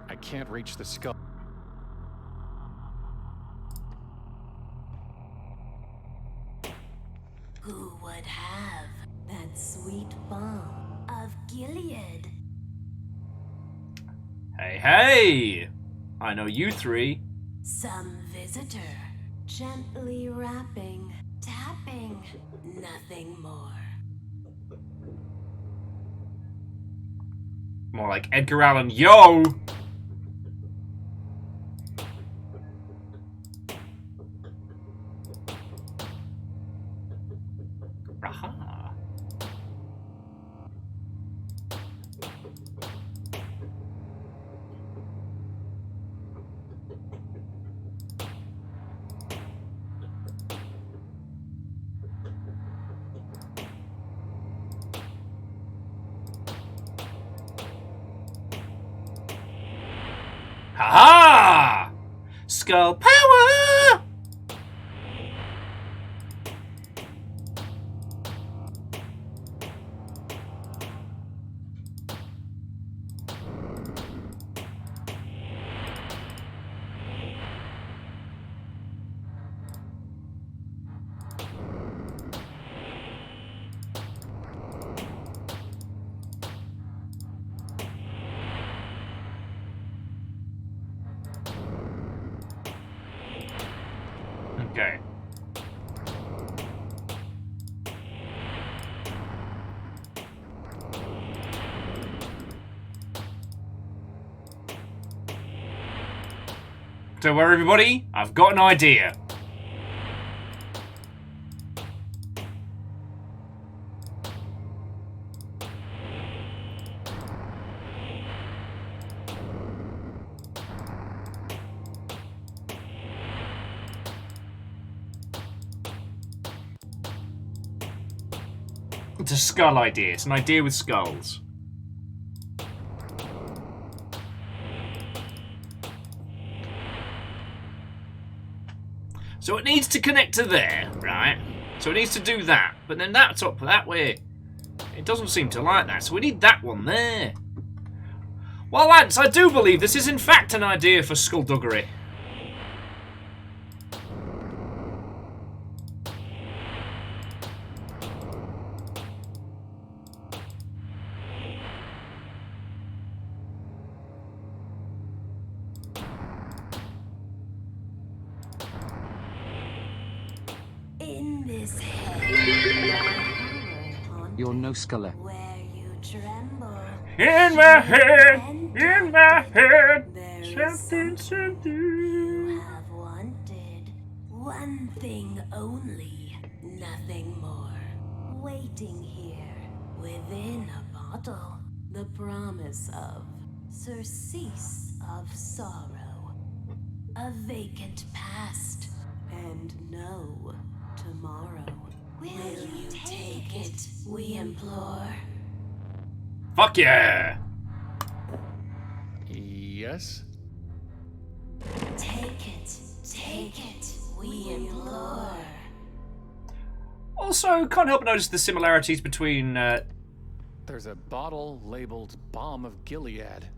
Speaker 7: I can't reach the skull.
Speaker 11: Who would have that sweet balm of Gilead?
Speaker 1: Hey, hey! I know you three.
Speaker 11: Some visitor, gently rapping, tapping, nothing more.
Speaker 1: More like Edgar Allan, yo! Aha. Ha-ha! Skull power! Okay. Don't worry, everybody. I've got an idea. It's a skull idea. It's an idea with skulls. So it needs to connect to there, right? So it needs to do that. But then that's up that way. It doesn't seem to like that. So we need that one there. Well, lads, I do believe this is in fact an idea for skullduggery.
Speaker 11: In this head,
Speaker 2: You're no sculler.
Speaker 11: where you tremble.
Speaker 1: In my head,
Speaker 11: There is
Speaker 1: something.
Speaker 11: you have wanted. One thing only, nothing more. Waiting here, within a bottle, the promise of surcease of sorrow. A vacant past, and no tomorrow. Will you take it, we implore?
Speaker 1: Fuck yeah!
Speaker 7: Yes?
Speaker 11: Take it, we implore.
Speaker 1: Also, can't help but notice the similarities between
Speaker 7: There's a bottle labeled Balm of Gilead.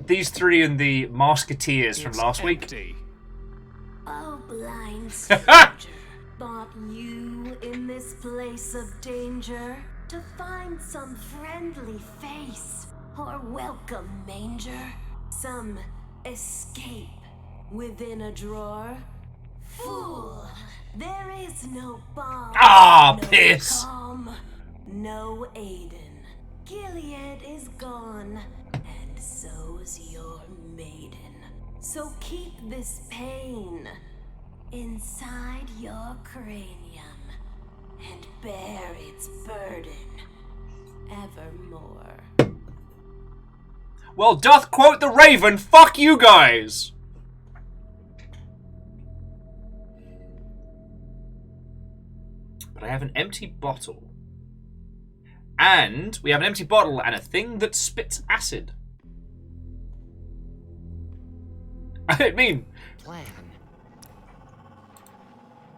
Speaker 1: these three and the Musketeers from
Speaker 7: It's
Speaker 1: last week.
Speaker 7: empty.
Speaker 11: Oh, blind stranger, thought you in this place of danger to find some friendly face or welcome manger, some escape within a drawer? Fool, there is no balm,
Speaker 1: Ah,
Speaker 11: no
Speaker 1: piss.
Speaker 11: calm, no Aiden. Gilead is gone, and so's your maiden. So keep this pain inside your cranium and bear its burden evermore.
Speaker 1: Well, doth quote the Raven, fuck you guys! But I have an empty bottle. And we have an empty bottle and a thing that spits acid. I mean...
Speaker 9: Plan.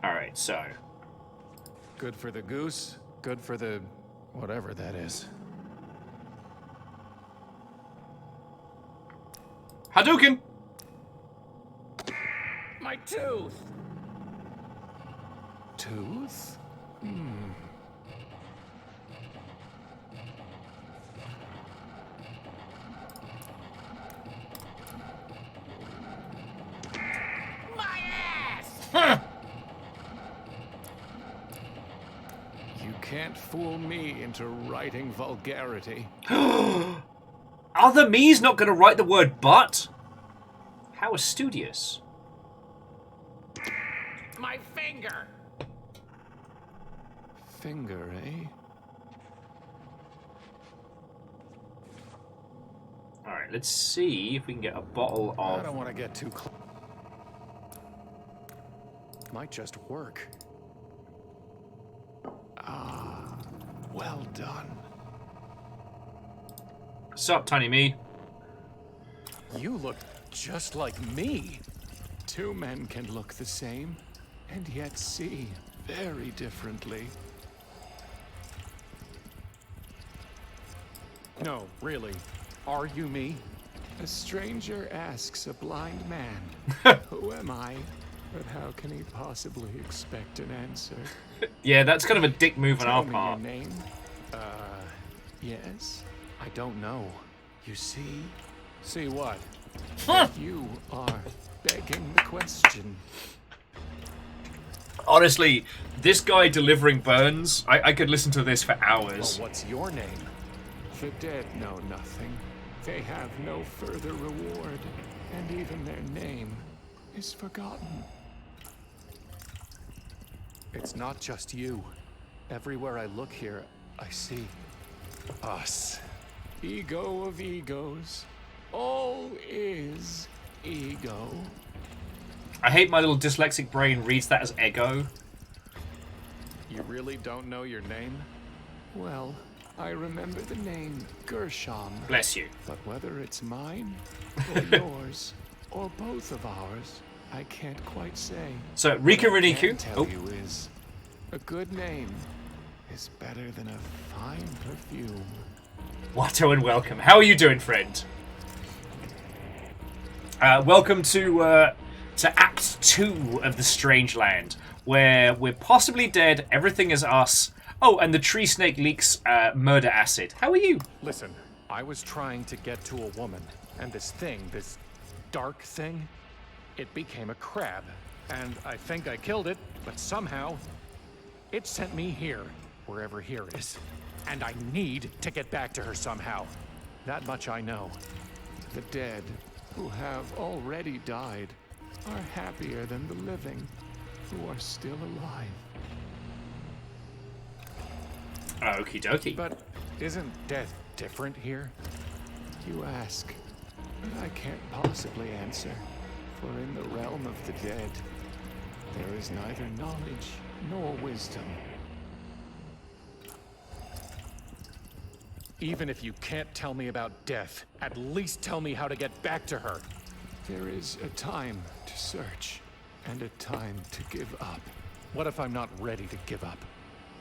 Speaker 1: Alright, so...
Speaker 7: Good for the goose, good for the whatever that is.
Speaker 1: Hadouken!
Speaker 9: My tooth!
Speaker 7: Tooth? You can't fool me into writing vulgarity.
Speaker 1: Are the me's not going to write the word but? How studious.
Speaker 7: My finger! Finger, eh?
Speaker 1: Alright, let's see if we can get a bottle of...
Speaker 7: I don't want to get too close. Might just work. Ah, well done.
Speaker 1: Sup, Tiny Me?
Speaker 7: You look just like me. Two men can look the same, and yet see very differently. No, really. Are you me? A stranger asks a blind man, who am I? But how can he possibly expect an answer?
Speaker 1: Yeah, that's kind of a dick move on our
Speaker 7: Tell me
Speaker 1: part.
Speaker 7: your name? Yes? I don't know. You see? See what? You are begging the question.
Speaker 1: Honestly, this guy delivering burns, I could listen to this for hours.
Speaker 7: Well, what's your name? The dead know nothing. They have no further reward, and even their name is forgotten. It's not just you. Everywhere I look here, I see us. Ego of egos. All is ego.
Speaker 1: I hate my little dyslexic brain reads that as ego.
Speaker 7: You really don't know your name? Well, I remember the name Gershon.
Speaker 1: Bless you.
Speaker 7: But whether it's mine, or yours, or both of ours, I can't quite say.
Speaker 1: So, Rika
Speaker 7: What I can
Speaker 1: Riniku.
Speaker 7: tell you is, a good name is better than a fine perfume.
Speaker 1: Watto and welcome. How are you doing, friend? Welcome to Act 2 of the Strangeland, where we're possibly dead, everything is us. Oh, and the tree snake leaks murder acid. How are you?
Speaker 7: Listen, I was trying to get to a woman, and this dark thing, it became a crab. And I think I killed it, but somehow, it sent me here, wherever here is. And I need to get back to her somehow. That much I know. The dead, who have already died, are happier than the living, who are still alive.
Speaker 1: Okie dokie.
Speaker 7: But isn't death different here? You ask, but I can't possibly answer. For in the realm of the dead, there is neither knowledge nor wisdom. Even if you can't tell me about death, at least tell me how to get back to her. There is a time to search, and a time to give up. What if I'm not ready to give up?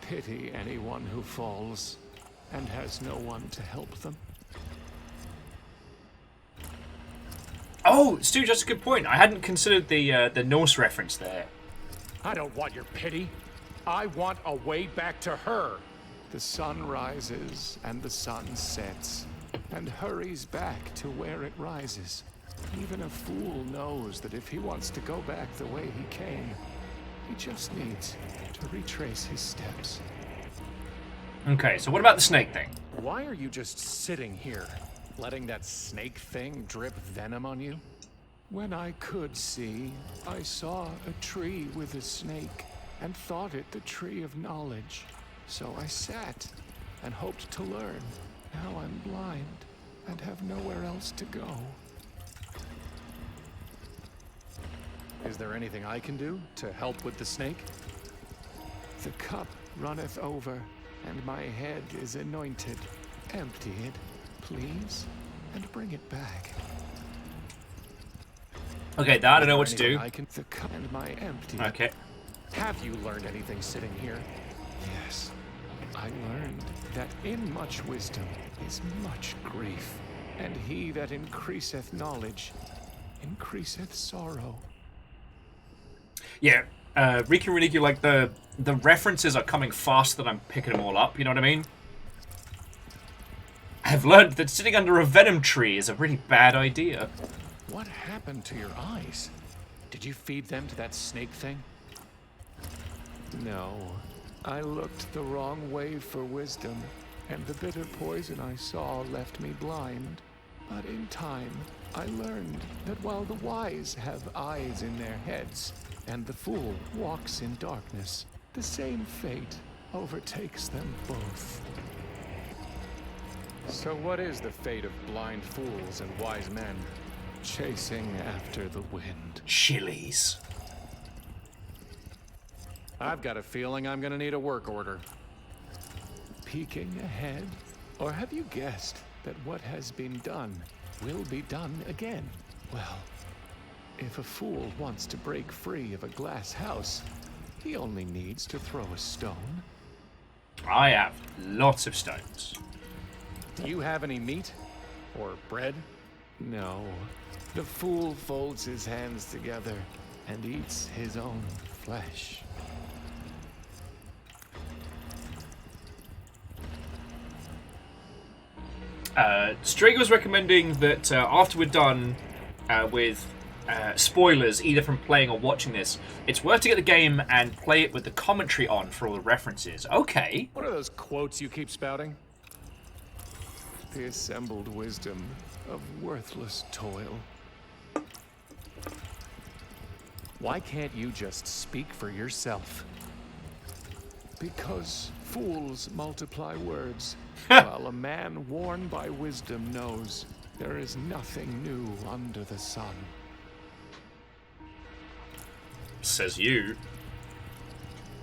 Speaker 7: Pity anyone who falls, and has no one to help them.
Speaker 1: Oh, Stu, just a good point. I hadn't considered the Norse reference there.
Speaker 7: I don't want your pity. I want a way back to her. The sun rises and the sun sets, and hurries back to where it rises. Even a fool knows that if he wants to go back the way he came, he just needs to retrace his steps.
Speaker 1: Okay, so what about the snake thing?
Speaker 7: Why are you just sitting here, letting that snake thing drip venom on you? When I could see, I saw a tree with a snake, and thought it the tree of knowledge. So I sat and hoped to learn. Now I'm blind and have nowhere else to go. Is there anything I can do to help with the snake? The cup runneth over, and my head is anointed. Empty it, please, and bring it back.
Speaker 1: Okay, that I don't know what to do.
Speaker 7: The cup and my empty.
Speaker 1: Okay.
Speaker 7: Have you learned anything sitting here? Yes. I learned that in much wisdom is much grief, and he that increaseth knowledge increaseth sorrow.
Speaker 1: Yeah, Riku and Riku, like the references are coming faster than I'm picking them all up. You know what I mean? I've learned that sitting under a venom tree is a really bad idea.
Speaker 7: What happened to your eyes? Did you feed them to that snake thing? No. I looked the wrong way for wisdom, and the bitter poison I saw left me blind. But in time, I learned that while the wise have eyes in their heads, and the fool walks in darkness, the same fate overtakes them both. So what is the fate of blind fools and wise men? Chasing after the wind.
Speaker 1: Chilies.
Speaker 7: I've got a feeling I'm gonna need a work order. Peeking ahead? Or have you guessed that what has been done will be done again? Well, if a fool wants to break free of a glass house, he only needs to throw a stone.
Speaker 1: I have lots of stones.
Speaker 7: Do you have any meat? Or bread? No. The fool folds his hands together and eats his own flesh.
Speaker 1: Strigger was recommending that after we're done with spoilers, either from playing or watching this, it's worth to get the game and play it with the commentary on for all the references. Okay.
Speaker 7: What are those quotes you keep spouting? The assembled wisdom of worthless toil. Why can't you just speak for yourself? Because fools multiply words, while a man worn by wisdom knows there is nothing new under the sun.
Speaker 1: Says you.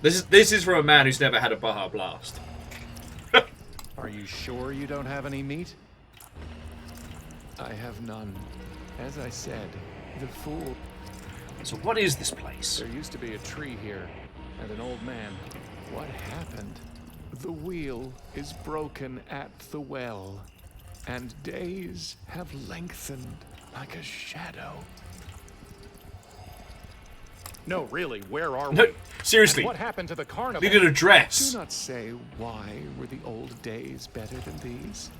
Speaker 1: This is from a man who's never had a Baja Blast.
Speaker 7: Are you sure you don't have any meat? I have none. As I said, the fool...
Speaker 1: So what is this place?
Speaker 7: There used to be a tree here, and an old man. What happened? The wheel is broken at the well, and days have lengthened like a shadow. No, really, where are we?
Speaker 1: Seriously.
Speaker 7: And what happened to the carnival?
Speaker 1: Need an address.
Speaker 7: Do not say why were the old days better than these,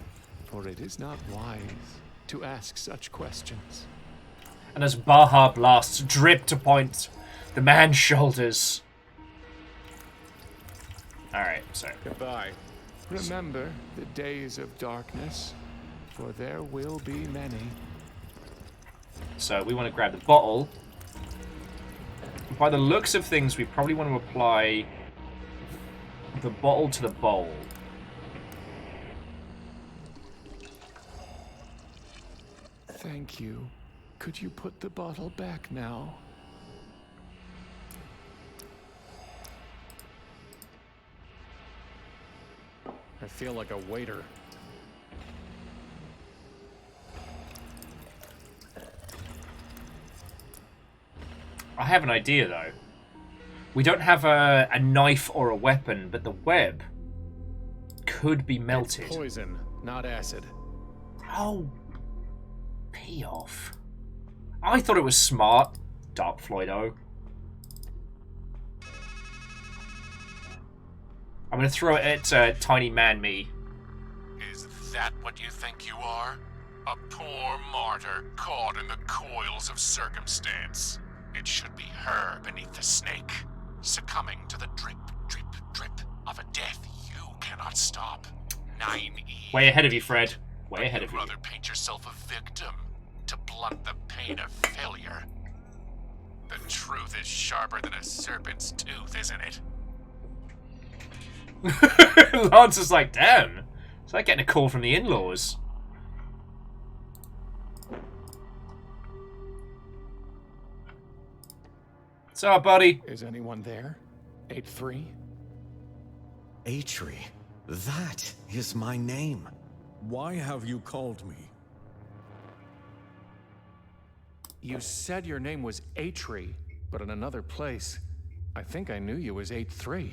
Speaker 7: for it is not wise to ask such questions.
Speaker 1: And as Baja blasts drip to point the man's shoulders. Alright, so.
Speaker 7: Goodbye. Remember the days of darkness, for there will be many.
Speaker 1: So we want to grab the bottle. By the looks of things, we probably want to apply the bottle to the bowl.
Speaker 7: Thank you. Could you put the bottle back now? I feel like a waiter.
Speaker 1: I have an idea, though. We don't have a knife or a weapon, but the web could be melted.
Speaker 7: It's poison, not acid.
Speaker 1: Oh, pee off. I thought it was smart, Dark Floydo. I'm going to throw it at Tiny Man Me.
Speaker 10: Is that what you think you are? A poor martyr caught in the coils of circumstance. It should be her beneath the snake, succumbing to the drip, drip, drip of a death you cannot stop. 9E.
Speaker 1: Way ahead of you, Fred. Way ahead of you.
Speaker 10: You'd rather paint yourself a victim to blunt the pain of failure. The truth is sharper than a serpent's tooth, isn't it?
Speaker 1: Lance is like, damn. It's like getting a call from the in-laws. What's up, buddy?
Speaker 7: Is anyone there? 8-3?
Speaker 12: Atri, that is my name. Why have you called me?
Speaker 7: You said your name was Atri, but in another place. I think I knew you as 8-3.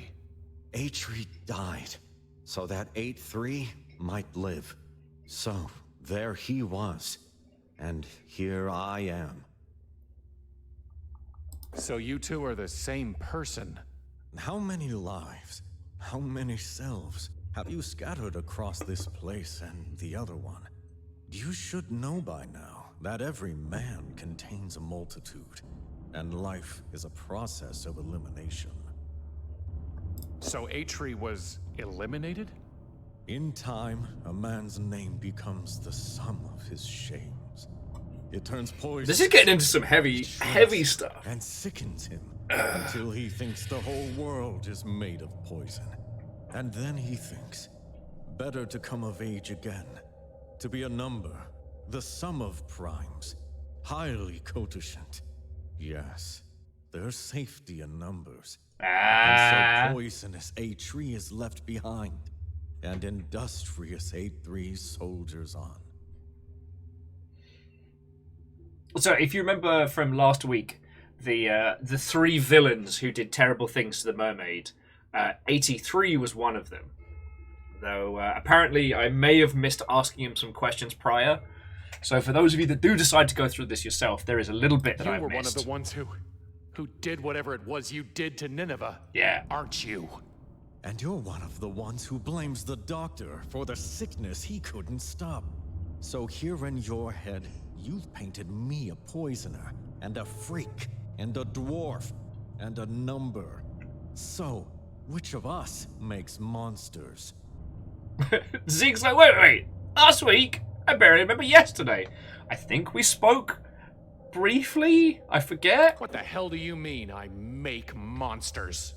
Speaker 12: Atri died, so that 8-3 might live. So, there he was, and here I am.
Speaker 7: So you two are the same person.
Speaker 12: How many lives, how many selves have you scattered across this place and the other one? You should know by now that every man contains a multitude, and life is a process of elimination.
Speaker 7: So Atri was eliminated?
Speaker 12: In time, a man's name becomes the sum of his shames. It turns poison.
Speaker 1: This is getting into some heavy stuff.
Speaker 12: And sickens him until he thinks the whole world is made of poison. And then he thinks, better to come of age again, to be a number, the sum of primes, highly cotient. Yes, there's safety in numbers. And so poisonous A3 is left behind, and industrious A3 soldiers on.
Speaker 1: So, if you remember from last week, the three villains who did terrible things to the mermaid, 83 was one of them. Though, apparently, I may have missed asking him some questions prior. So, for those of you that do decide to go through this yourself, there is a little bit that I've missed.
Speaker 7: You were one of the ones who did whatever it was you did to Nineveh.
Speaker 1: Yeah.
Speaker 7: Aren't you?
Speaker 12: And you're one of the ones who blames the doctor for the sickness he couldn't stop. So here in your head, you've painted me a poisoner, and a freak, and a dwarf, and a number. So, which of us makes monsters?
Speaker 1: Zeke's like, wait. Last week? I barely remember yesterday. I think we spoke briefly? I forget.
Speaker 7: What the hell do you mean, I make monsters?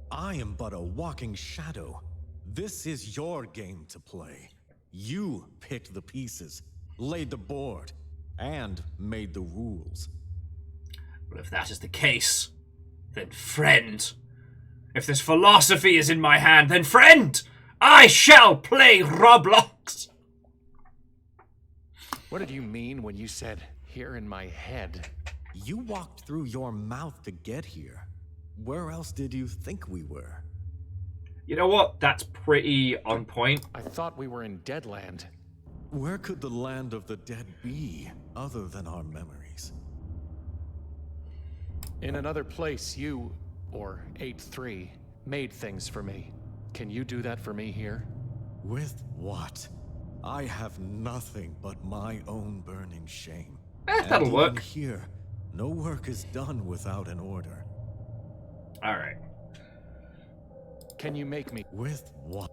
Speaker 12: I am but a walking shadow. This is your game to play. You picked the pieces, laid the board, and made the rules.
Speaker 1: Well, if that is the case, then friend. If this philosophy is in my hand, then friend, I shall play Roblox.
Speaker 7: What did you mean when you said, here in my head?
Speaker 12: You walked through your mouth to get here. Where else did you think we were?
Speaker 1: You know what? That's pretty on point.
Speaker 7: I thought we were in Deadland.
Speaker 12: Where could the land of the dead be, other than our memories?
Speaker 7: In another place, you, or 8-3, made things for me. Can you do that for me here?
Speaker 12: With what? I have nothing but my own burning shame.
Speaker 1: That'll work.
Speaker 12: Here, no work is done without an order.
Speaker 1: Alright.
Speaker 7: Can you make me?
Speaker 12: With what?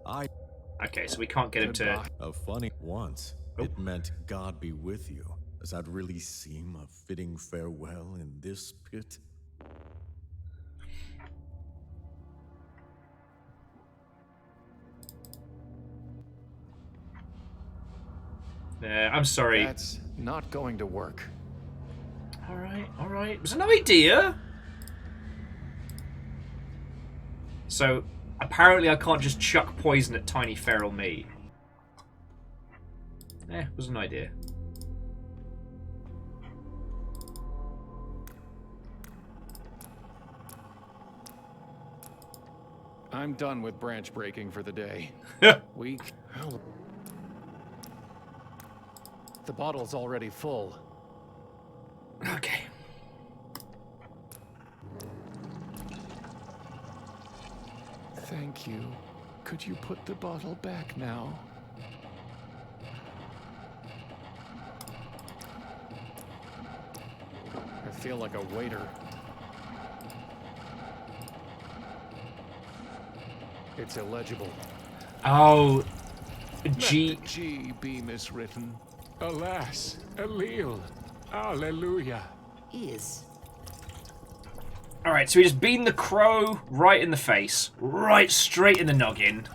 Speaker 1: Okay, so we can't get him to...
Speaker 12: A funny once. It meant God be with you. Does that really seem a fitting farewell in this pit?
Speaker 1: I'm sorry.
Speaker 7: That's not going to work.
Speaker 1: Alright. It was an idea. So, apparently I can't just chuck poison at tiny feral me. It was an idea.
Speaker 7: I'm done with branch breaking for the day. The bottle's already full.
Speaker 1: Okay.
Speaker 7: Thank you. Could you put the bottle back now? I feel like a waiter. It's illegible.
Speaker 1: Oh,
Speaker 7: Let the G be miswritten. Alas, Allele, Alleluia.
Speaker 9: Is.
Speaker 1: Alright, so we just beamed the crow right in the face. Right straight in the noggin.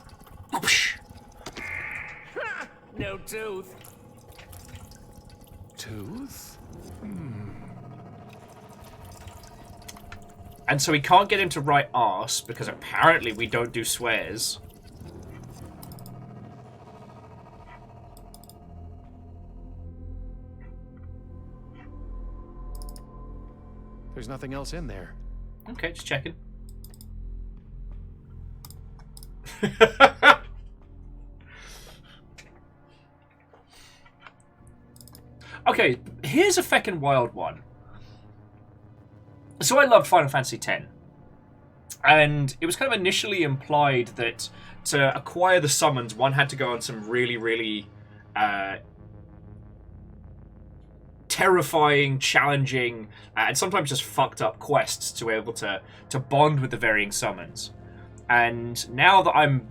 Speaker 9: No tooth.
Speaker 7: Tooth?
Speaker 1: And so we can't get him to write arse, because apparently we don't do swears.
Speaker 7: There's nothing else in there.
Speaker 1: Okay, just checking. Okay, here's a feckin' wild one. So I loved Final Fantasy X. And it was kind of initially implied that to acquire the summons, one had to go on some really, really terrifying, challenging, and sometimes just fucked up quests to be able to bond with the varying summons. And now that I am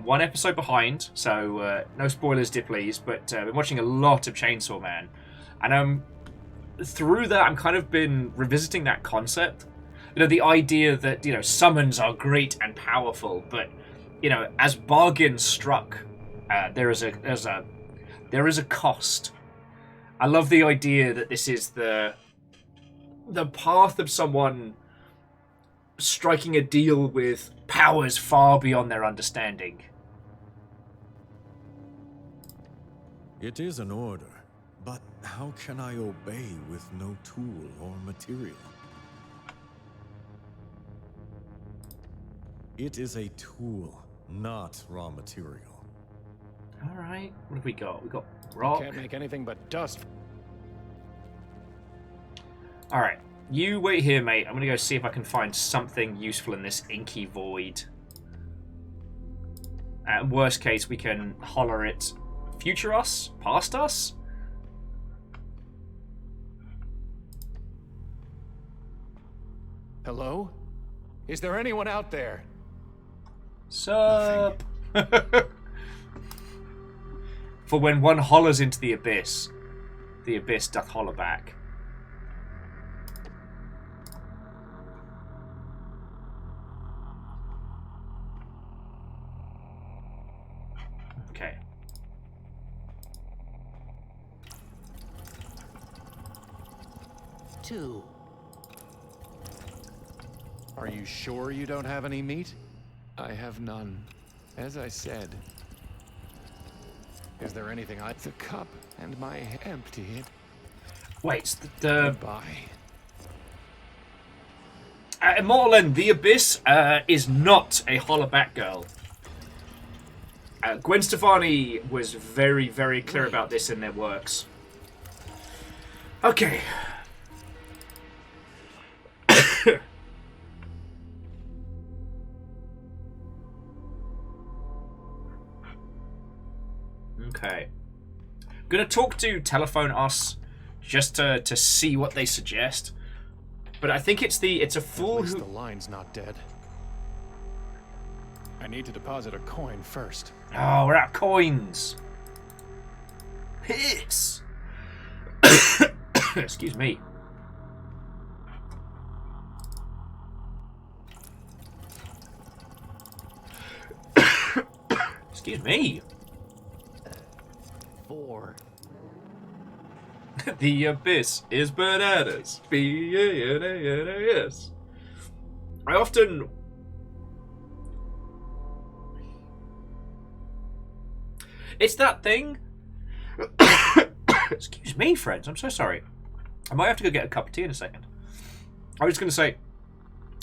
Speaker 1: one episode behind, so no spoilers, dear please, but I've been watching a lot of Chainsaw Man. And through that, I'm kind of been revisiting that concept. You know, the idea that, you know, summons are great and powerful, but, you know, as bargains struck, there is a cost. I love the idea that this is the path of someone striking a deal with powers far beyond their understanding.
Speaker 12: It is an order, but how can I obey with no tool or material? It is a tool, not raw material.
Speaker 1: All right, what have we got? We got rock.
Speaker 7: Can't make anything but dust.
Speaker 1: All right, you wait here, mate. I'm gonna go see if I can find something useful in this inky void. At worst case, we can holler it, future us, past us.
Speaker 7: Hello? Is there anyone out there?
Speaker 1: Sup? For when one hollers into the abyss doth holler back. Okay.
Speaker 9: Two.
Speaker 7: Are you sure you don't have any meat? I have none. As I said. Is there anything the cup and my empty?
Speaker 1: Wait,
Speaker 7: Goodbye.
Speaker 1: Immortal End, the Abyss is not a hollaback girl. Gwen Stefani was very, very clear about this in their works. Okay. Okay. I'm gonna talk to Telephone Us just to see what they suggest. But I think it's a fool
Speaker 7: At least
Speaker 1: who...
Speaker 7: the line's not dead. I need to deposit a coin first.
Speaker 1: Oh, we're out of coins. Hiss. Excuse me. Excuse me.
Speaker 9: 4.
Speaker 1: The abyss is bananas. B-A-N-A-N-A-S. I often... It's that thing... Excuse me, friends. I'm so sorry. I might have to go get a cup of tea in a second. I was going to say...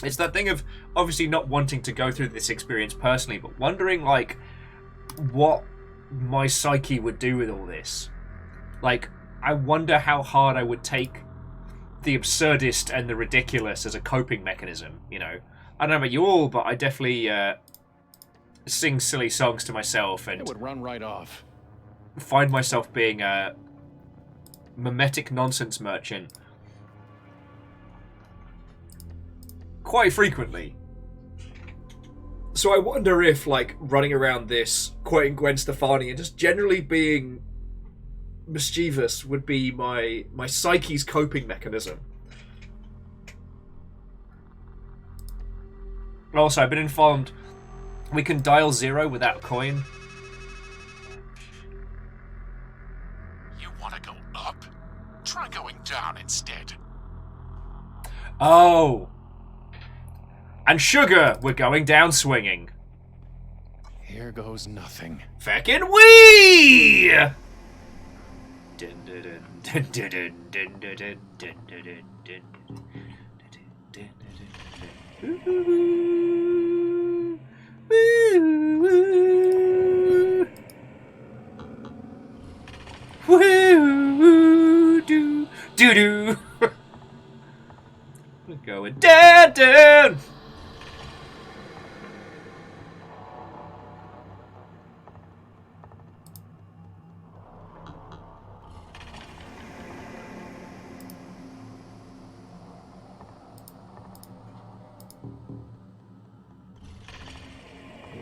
Speaker 1: It's that thing of obviously not wanting to go through this experience personally, but wondering, like, what my psyche would do with all this. Like, I wonder how hard I would take the absurdist and the ridiculous as a coping mechanism, you know. I don't know about you all, but I definitely sing silly songs to myself and
Speaker 7: It would run right off.
Speaker 1: find myself being a mimetic nonsense merchant quite frequently. So I wonder if, like, running around this, quoting Gwen Stefani, and just generally being mischievous would be my psyche's coping mechanism. Also, I've been informed we can dial 0 without a coin.
Speaker 10: You want to go up? Try going down instead.
Speaker 1: Oh. And sugar, we're going down swinging.
Speaker 7: Here goes nothing.
Speaker 1: Feckin' wee!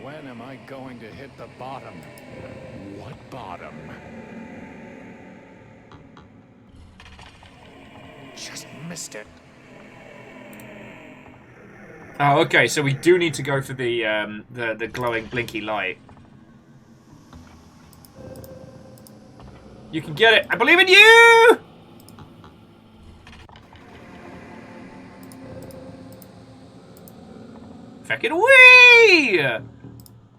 Speaker 7: When am I going to hit the bottom? What bottom? Just missed it.
Speaker 1: Oh, okay. So we do need to go for the glowing blinky light. You can get it. I believe in you. Feckin' wee!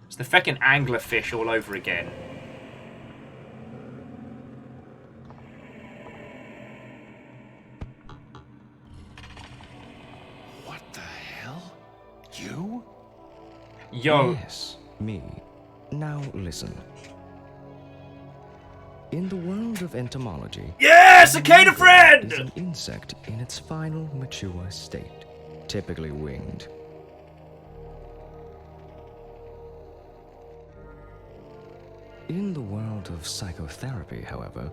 Speaker 1: It's the feckin' anglerfish all over again.
Speaker 7: What the hell? You?
Speaker 1: Yo.
Speaker 13: Yes, me. Now listen. In the world of entomology,
Speaker 1: yeah, cicada friend!
Speaker 13: Is an insect in its final mature state, typically winged. In the world of psychotherapy, however,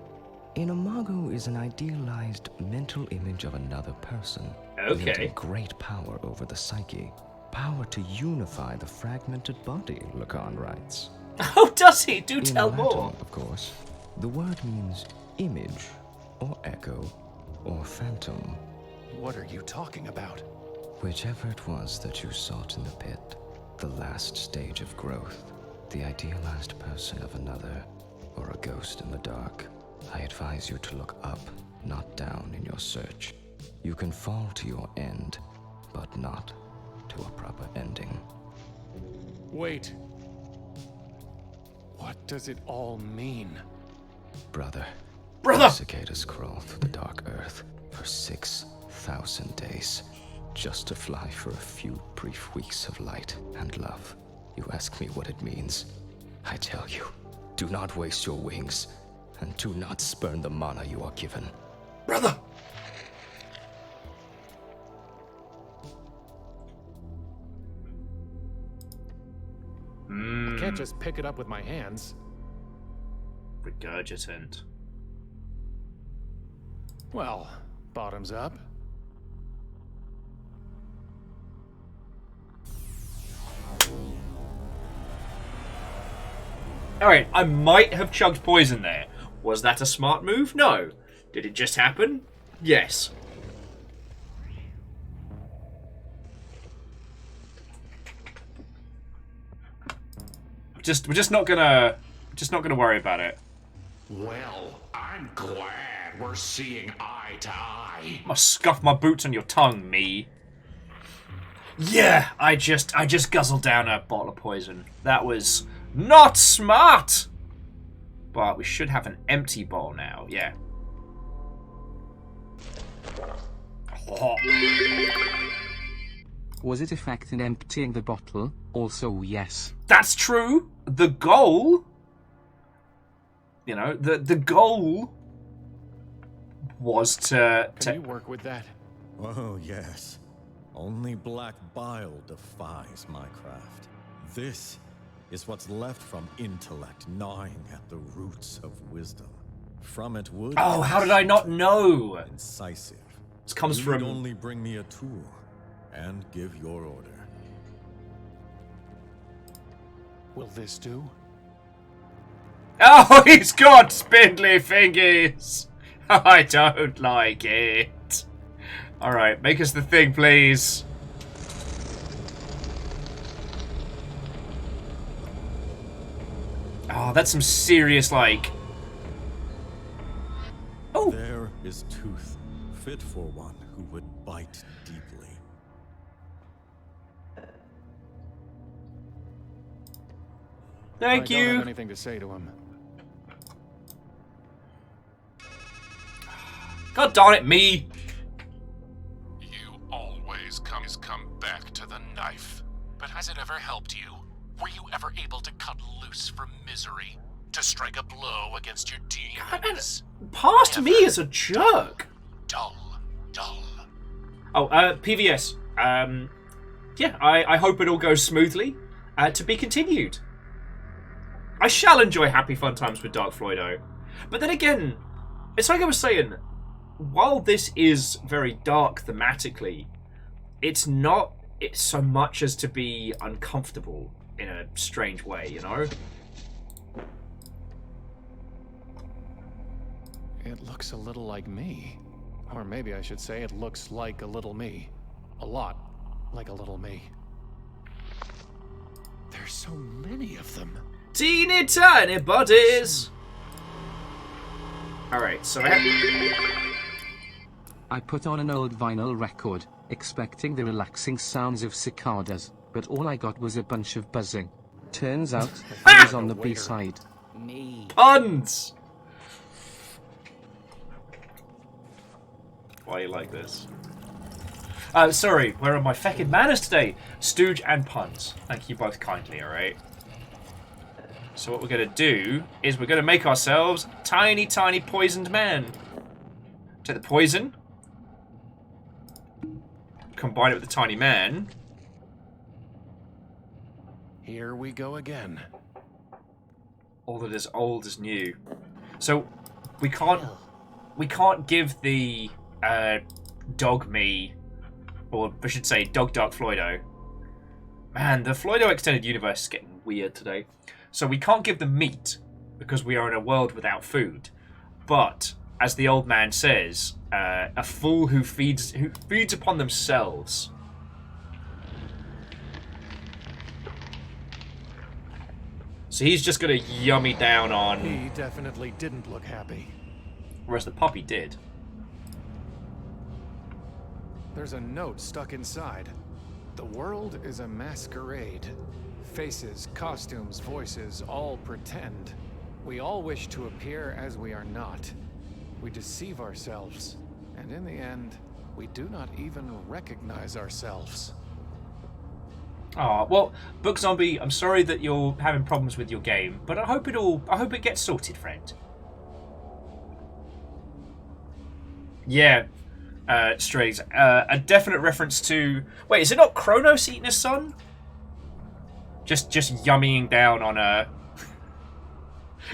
Speaker 13: an imago is an idealized mental image of another person.
Speaker 1: Okay.
Speaker 13: Wielding great power over the psyche. Power to unify the fragmented body, Lacan writes.
Speaker 1: Oh, does he? Do tell
Speaker 13: Latin,
Speaker 1: more.
Speaker 13: Of course, the word means image, or echo, or phantom.
Speaker 7: What are you talking about?
Speaker 13: Whichever it was that you sought in the pit, the last stage of growth, the idealized person of another, or a ghost in the dark, I advise you to look up, not down in your search. You can fall to your end, but not to a proper ending.
Speaker 7: Wait. What does it all mean?
Speaker 13: Brother.
Speaker 1: Brother!
Speaker 13: Cicadas crawl through the dark earth for 6,000 days, just to fly for a few brief weeks of light and love. You ask me what it means. I tell you, do not waste your wings, and do not spurn the mana you are given.
Speaker 1: Brother!
Speaker 7: I can't just pick it up with my hands.
Speaker 1: Regurgitant.
Speaker 7: Well, bottoms up.
Speaker 1: Alright, I might have chugged poison there. Was that a smart move? No. Did it just happen? Yes. We're just not gonna worry about it.
Speaker 8: Well, I'm glad we're seeing eye to eye.
Speaker 1: I'm gonna scuff my boots on your tongue, me. Yeah, I just guzzled down a bottle of poison. That was not smart. But we should have an empty bowl now. Yeah. Oh.
Speaker 2: Was it effect in emptying the bottle? Also, yes.
Speaker 1: That's true. The goal, you know, the goal was to...
Speaker 7: Can you work with that?
Speaker 12: Oh, yes. Only black bile defies my craft. This is what's left from intellect gnawing at the roots of wisdom. From it would...
Speaker 1: Oh, how did I not know?
Speaker 12: Incisive.
Speaker 1: This comes from...
Speaker 12: only bring me a tool and give your order.
Speaker 7: Will this do?
Speaker 1: Oh, he's got spindly fingers. I don't like it. Alright, make us the thing, please. Oh, that's some serious, like... Oh!
Speaker 12: There is tooth, fit for one who would bite deeply.
Speaker 1: Thank
Speaker 7: I don't
Speaker 1: you.
Speaker 7: have anything to say to him.
Speaker 1: God darn it, me.
Speaker 10: You always come back to the knife. But has it ever helped you? Were you ever able to cut loose from misery? To strike a blow against your demons?
Speaker 1: Past me is a jerk.
Speaker 10: Dull.
Speaker 1: Oh, PVS. Yeah, I hope it all goes smoothly. To be continued. I shall enjoy happy fun times with Dark Floydo. But then again, it's like I was saying, while this is very dark thematically, it's not so much as to be uncomfortable. in a strange way, you know?
Speaker 7: It looks a little like me. Or maybe I should say it looks like a little me. A lot like a little me. There's so many of them.
Speaker 1: Teeny tiny bodies! Alright, so
Speaker 2: I put on an old vinyl record, expecting the relaxing sounds of cicadas, but all I got was a bunch of buzzing. Turns out, I was on the B-side.
Speaker 1: Puns! Why are you like this? Sorry, where are my feckin' manners today? Stooge and puns. Thank you both kindly, alright? So what we're going to do is we're going to make ourselves tiny, tiny poisoned man. Take the poison. Combine it with the tiny man.
Speaker 7: Here we go again.
Speaker 1: All that is old is new. So we can't give the dog me, or I should say dog Dark Floido. Man, the Floido Extended Universe is getting weird today. So we can't give them meat because we are in a world without food. But as the old man says, a fool who feeds upon themselves. So he's just gonna yummy down on.
Speaker 7: He definitely didn't look happy.
Speaker 1: Whereas the puppy did.
Speaker 7: There's a note stuck inside. The world is a masquerade. Faces, costumes, voices, all pretend. We all wish to appear as we are not. We deceive ourselves, and in the end, we do not even recognize ourselves.
Speaker 1: Ah, well, Book Zombie, I'm sorry that you're having problems with your game, but I hope it gets sorted, friend. Yeah, Strays, a definite reference to. Wait, is it not Kronos eating his son? Just yummying down on a.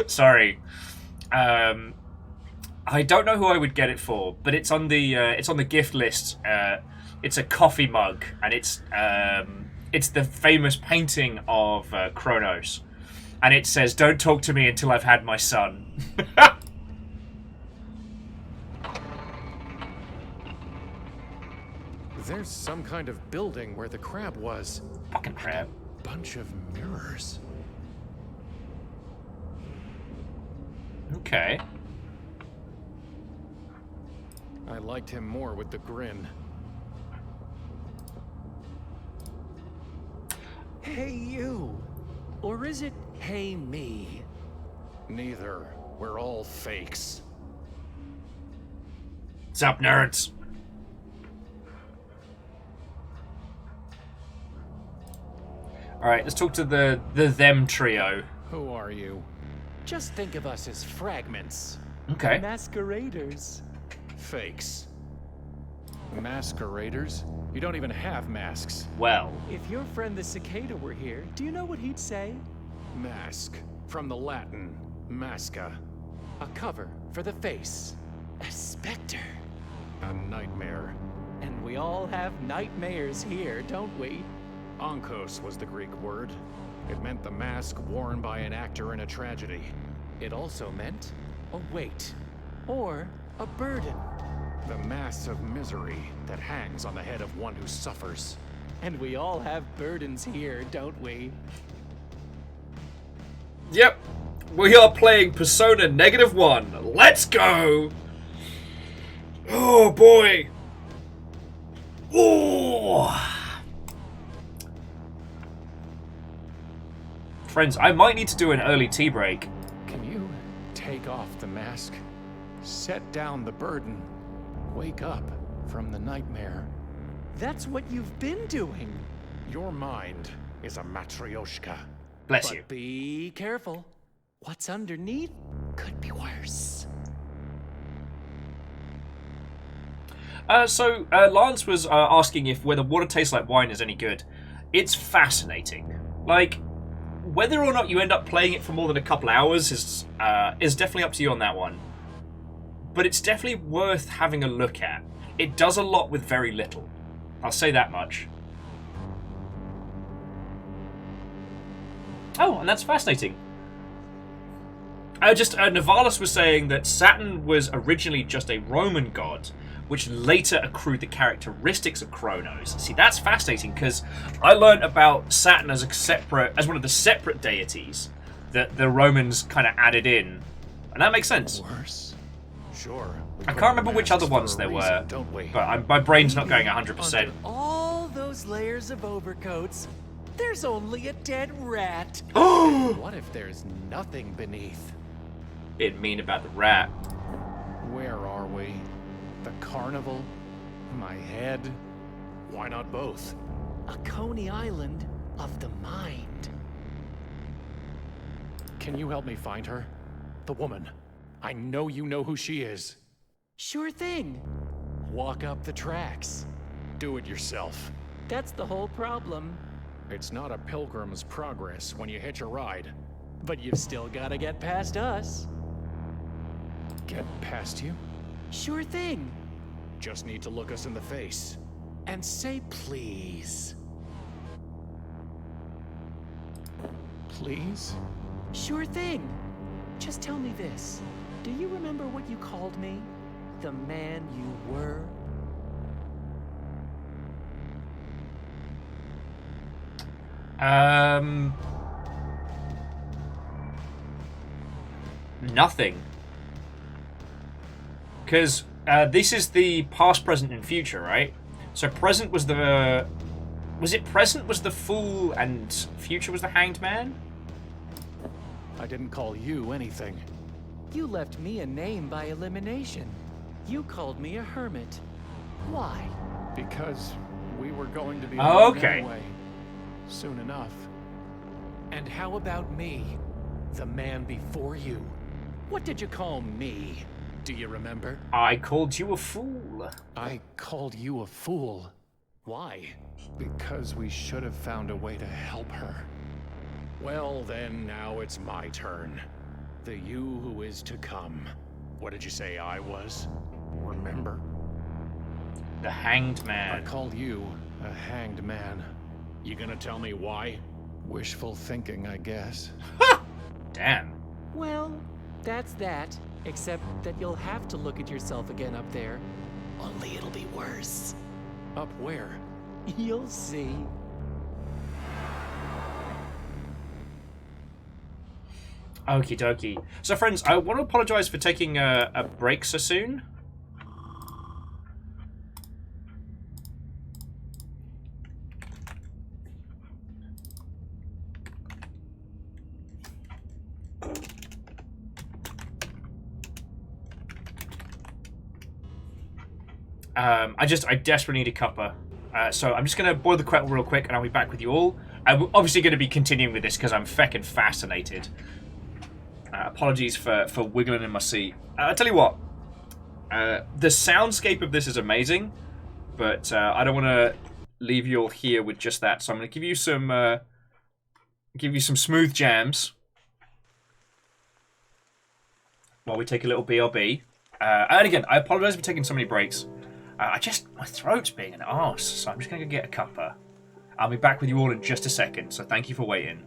Speaker 1: Sorry, I don't know who I would get it for, but it's on the gift list. It's a coffee mug, and it's the famous painting of Kronos, and it says, "Don't talk to me until I've had my son."
Speaker 7: There's some kind of building where the crab was.
Speaker 1: Fucking crab.
Speaker 7: Bunch of mirrors.
Speaker 1: Okay.
Speaker 7: I liked him more with the grin.
Speaker 9: Hey you! Or is it hey me?
Speaker 7: Neither. We're all fakes.
Speaker 1: What's up, nerds? Alright, let's talk to the them trio.
Speaker 7: Who are you?
Speaker 9: Just think of us as fragments.
Speaker 1: Okay.
Speaker 9: Masqueraders.
Speaker 7: Fakes. Masqueraders? You don't even have masks.
Speaker 1: Well.
Speaker 9: If your friend the cicada were here, do you know what he'd say?
Speaker 7: Mask. From the Latin, masca.
Speaker 9: A cover for the face. A specter.
Speaker 7: A nightmare.
Speaker 9: And we all have nightmares here, don't we?
Speaker 7: Onkos was the Greek word. It meant the mask worn by an actor in a tragedy.
Speaker 9: It also meant a weight or a burden.
Speaker 7: The mass of misery that hangs on the head of one who suffers.
Speaker 9: And we all have burdens here, don't we?
Speaker 1: Yep. We are playing Persona -1. Let's go! Oh boy! Oh! Friends, I might need to do an early tea break.
Speaker 7: Can you take off the mask? Set down the burden. Wake up from the nightmare.
Speaker 9: That's what you've been doing.
Speaker 7: Your mind is a matryoshka.
Speaker 1: Bless
Speaker 9: But
Speaker 1: you.
Speaker 9: Be careful. What's underneath could be worse.
Speaker 1: So Lance was asking if whether water tastes like wine is any good. It's fascinating. Like, whether or not you end up playing it for more than a couple hours is definitely up to you on that one. But it's definitely worth having a look at. It does a lot with very little. I'll say that much. Oh, and that's fascinating. Novalis was saying that Saturn was originally just a Roman god, which later accrued the characteristics of Kronos. See, that's fascinating because I learned about Saturn as one of the separate deities that the Romans kind of added in, and that makes sense.
Speaker 7: Worse? Sure.
Speaker 1: I can't remember which other ones there were, but my brain's not going 100%.
Speaker 9: Under all those layers of overcoats, there's only a dead rat.
Speaker 7: What if there's nothing beneath?
Speaker 1: Didn't mean about the rat.
Speaker 7: Where are we? The Carnival? My head? Why not both?
Speaker 9: A Coney Island of the mind.
Speaker 7: Can you help me find her? The woman. I know you know who she is.
Speaker 9: Sure thing.
Speaker 7: Walk up the tracks. Do it yourself.
Speaker 9: That's the whole problem.
Speaker 7: It's not a pilgrim's progress when you hitch a ride.
Speaker 9: But you've still gotta get past us.
Speaker 7: Get past you?
Speaker 9: Sure thing.
Speaker 7: Just need to look us in the face.
Speaker 9: And say please.
Speaker 7: Please?
Speaker 9: Sure thing. Just tell me this. Do you remember what you called me? The man you were?
Speaker 1: Nothing. Because this is the past, present, and future, right? So present was the... Was it present was the fool and future was the hanged man?
Speaker 7: I didn't call you anything.
Speaker 9: You left me a name by elimination. You called me a hermit. Why?
Speaker 7: Because we were going to be
Speaker 1: Oh,
Speaker 7: alone
Speaker 1: okay.
Speaker 7: Anyway. Soon enough.
Speaker 9: And how about me? The man before you. What did you call me? Do you remember?
Speaker 1: I called you a fool.
Speaker 7: I called you a fool.
Speaker 9: Why?
Speaker 7: Because we should have found a way to help her. Well, then, now it's my turn. The you who is to come. What did you say I was? Remember?
Speaker 1: The hanged
Speaker 7: I
Speaker 1: man.
Speaker 7: called you a hanged man. You gonna tell me why? Wishful thinking, I guess.
Speaker 1: Damn.
Speaker 9: Well, that's that. Except that you'll have to look at yourself again up there. Only it'll be worse.
Speaker 7: Up where?
Speaker 9: You'll see.
Speaker 1: Okie dokie. So, friends, I want to apologize for taking a break so soon. I desperately need a cuppa. So I'm just going to boil the kettle real quick and I'll be back with you all. I'm obviously going to be continuing with this because I'm feckin' fascinated. Apologies for wiggling in my seat. I'll tell you what. The soundscape of this is amazing, but I don't want to leave you all here with just that. So I'm going to give you some smooth jams while we take a little BRB. And again, I apologize for taking so many breaks. My throat's being an arse, so I'm just going to go get a cuppa. I'll be back with you all in just a second, so thank you for waiting.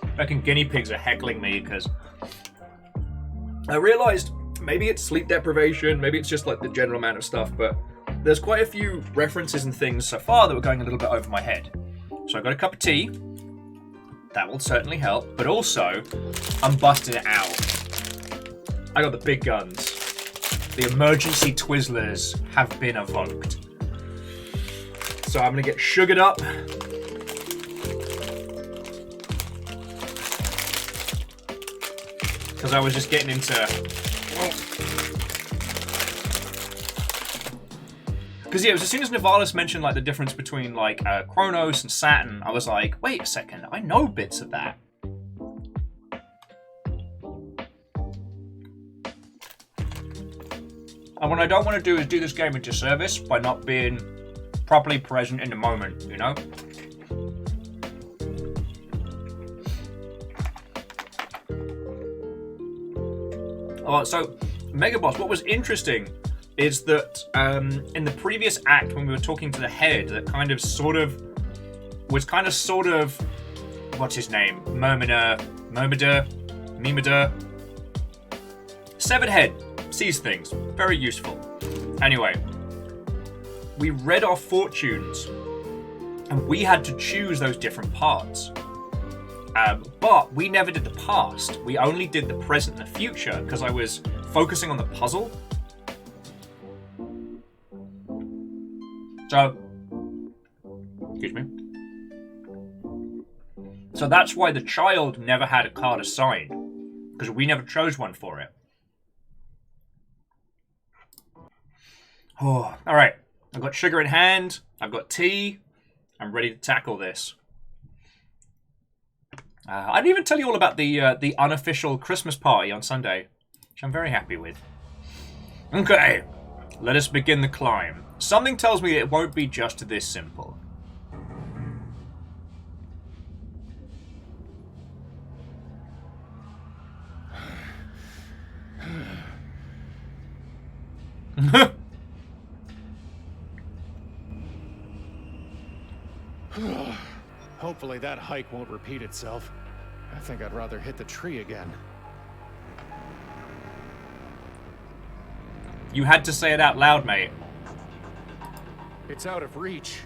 Speaker 1: I reckon guinea pigs are heckling me because I realised maybe it's sleep deprivation, maybe it's just like the general amount of stuff, but there's quite a few references and things so far that were going a little bit over my head. So I got a cup of tea. That will certainly help, but also I'm busting it out. I got the big guns. The emergency Twizzlers have been evoked. So I'm gonna get sugared up. Because I was just getting into... Because yeah, it was as soon as Nivalis mentioned like the difference between like Kronos and Saturn, I was like, wait a second, I know bits of that. And what I don't want to do is do this game a disservice by not being properly present in the moment, you know? Oh, so Megaboss, what was interesting is that in the previous act when we were talking to the head, that kind of sort of what's his name? Myrmidon. Severed head sees things. Very useful. Anyway, we read our fortunes and we had to choose those different parts. But we never did the past. We only did the present and the future because I was focusing on the puzzle. So, excuse me. So that's why the child never had a card assigned, because we never chose one for it. Oh, all right. I've got sugar in hand. I've got tea. I'm ready to tackle this. I didn't even tell you all about the unofficial Christmas party on Sunday, which I'm very happy with. Okay, let us begin the climb. Something tells me it won't be just this simple.
Speaker 7: Hopefully that hike won't repeat itself. I think I'd rather hit the tree again.
Speaker 1: You had to say it out loud, mate.
Speaker 7: It's out of reach.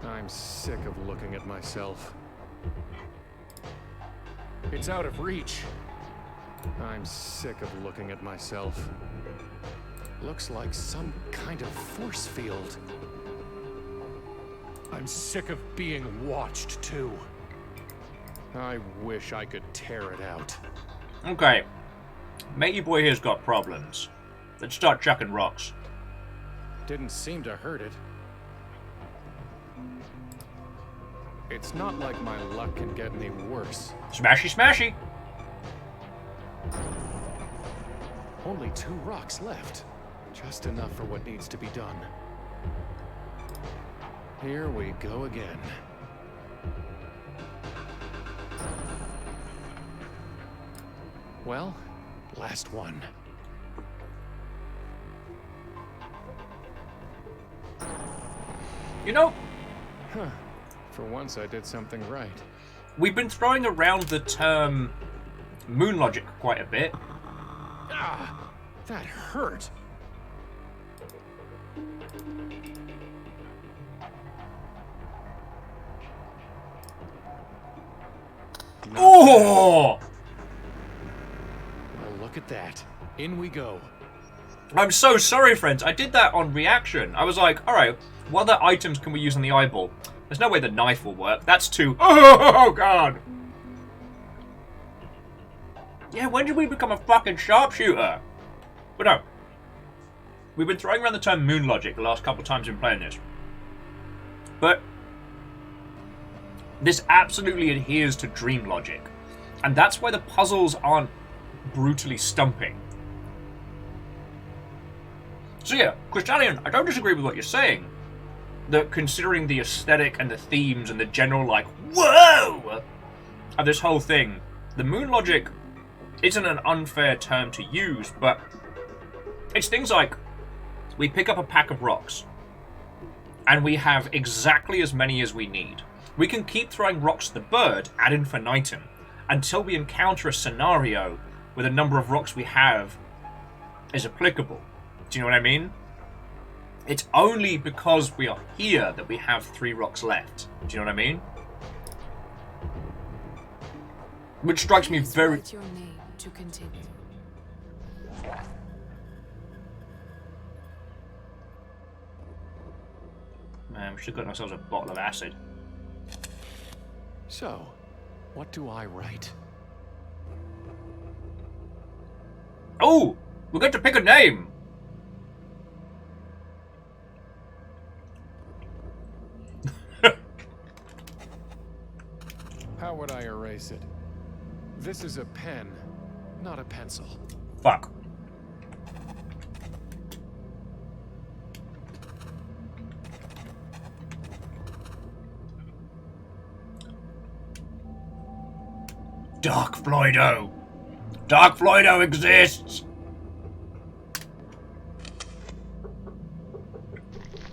Speaker 7: I'm sick of looking at myself. It's out of reach. I'm sick of looking at myself. Looks like some kind of force field. I'm sick of being watched, too. I wish I could tear it out.
Speaker 1: Okay. Matey boy here's got problems. Let's start chucking rocks.
Speaker 7: Didn't seem to hurt it. It's not like my luck can get any worse.
Speaker 1: Smashy, smashy!
Speaker 7: Only 2 rocks left. Just enough for what needs to be done. Here we go again. Well, last one.
Speaker 1: You know,
Speaker 7: Huh. For once I did something right.
Speaker 1: we've been throwing around the term moon logic quite a bit.
Speaker 7: Ah, that hurt.
Speaker 1: Oh!
Speaker 7: Well, look at that. In we go.
Speaker 1: I'm so sorry, friends. I did that on reaction. I was like, alright, what other items can we use on the eyeball? There's no way the knife will work. That's too... Oh, God! Yeah, when did we become a fucking sharpshooter? But no. We've been throwing around the term moon logic the last couple of times in playing this. But this absolutely adheres to dream logic. And that's why the puzzles aren't brutally stumping. So yeah, Crystallion, I don't disagree with what you're saying. That considering the aesthetic and the themes and the general, like, whoa! Of this whole thing, the moon logic isn't an unfair term to use, but it's things like, we pick up a pack of rocks, and we have exactly as many as we need. We can keep throwing rocks to the bird ad infinitum until we encounter a scenario where the number of rocks we have is applicable. Do you know what I mean? It's only because we are here that we have 3 rocks left. Do you know what I mean? Which strikes me very...
Speaker 14: Write your name to continue.
Speaker 1: Man, we should have gotten ourselves a bottle of acid.
Speaker 7: So, what do I write?
Speaker 1: Oh! We get to pick a name!
Speaker 7: How would I erase it? This is a pen, not a pencil.
Speaker 1: Fuck. Dark Floydo! Dark Floydo exists!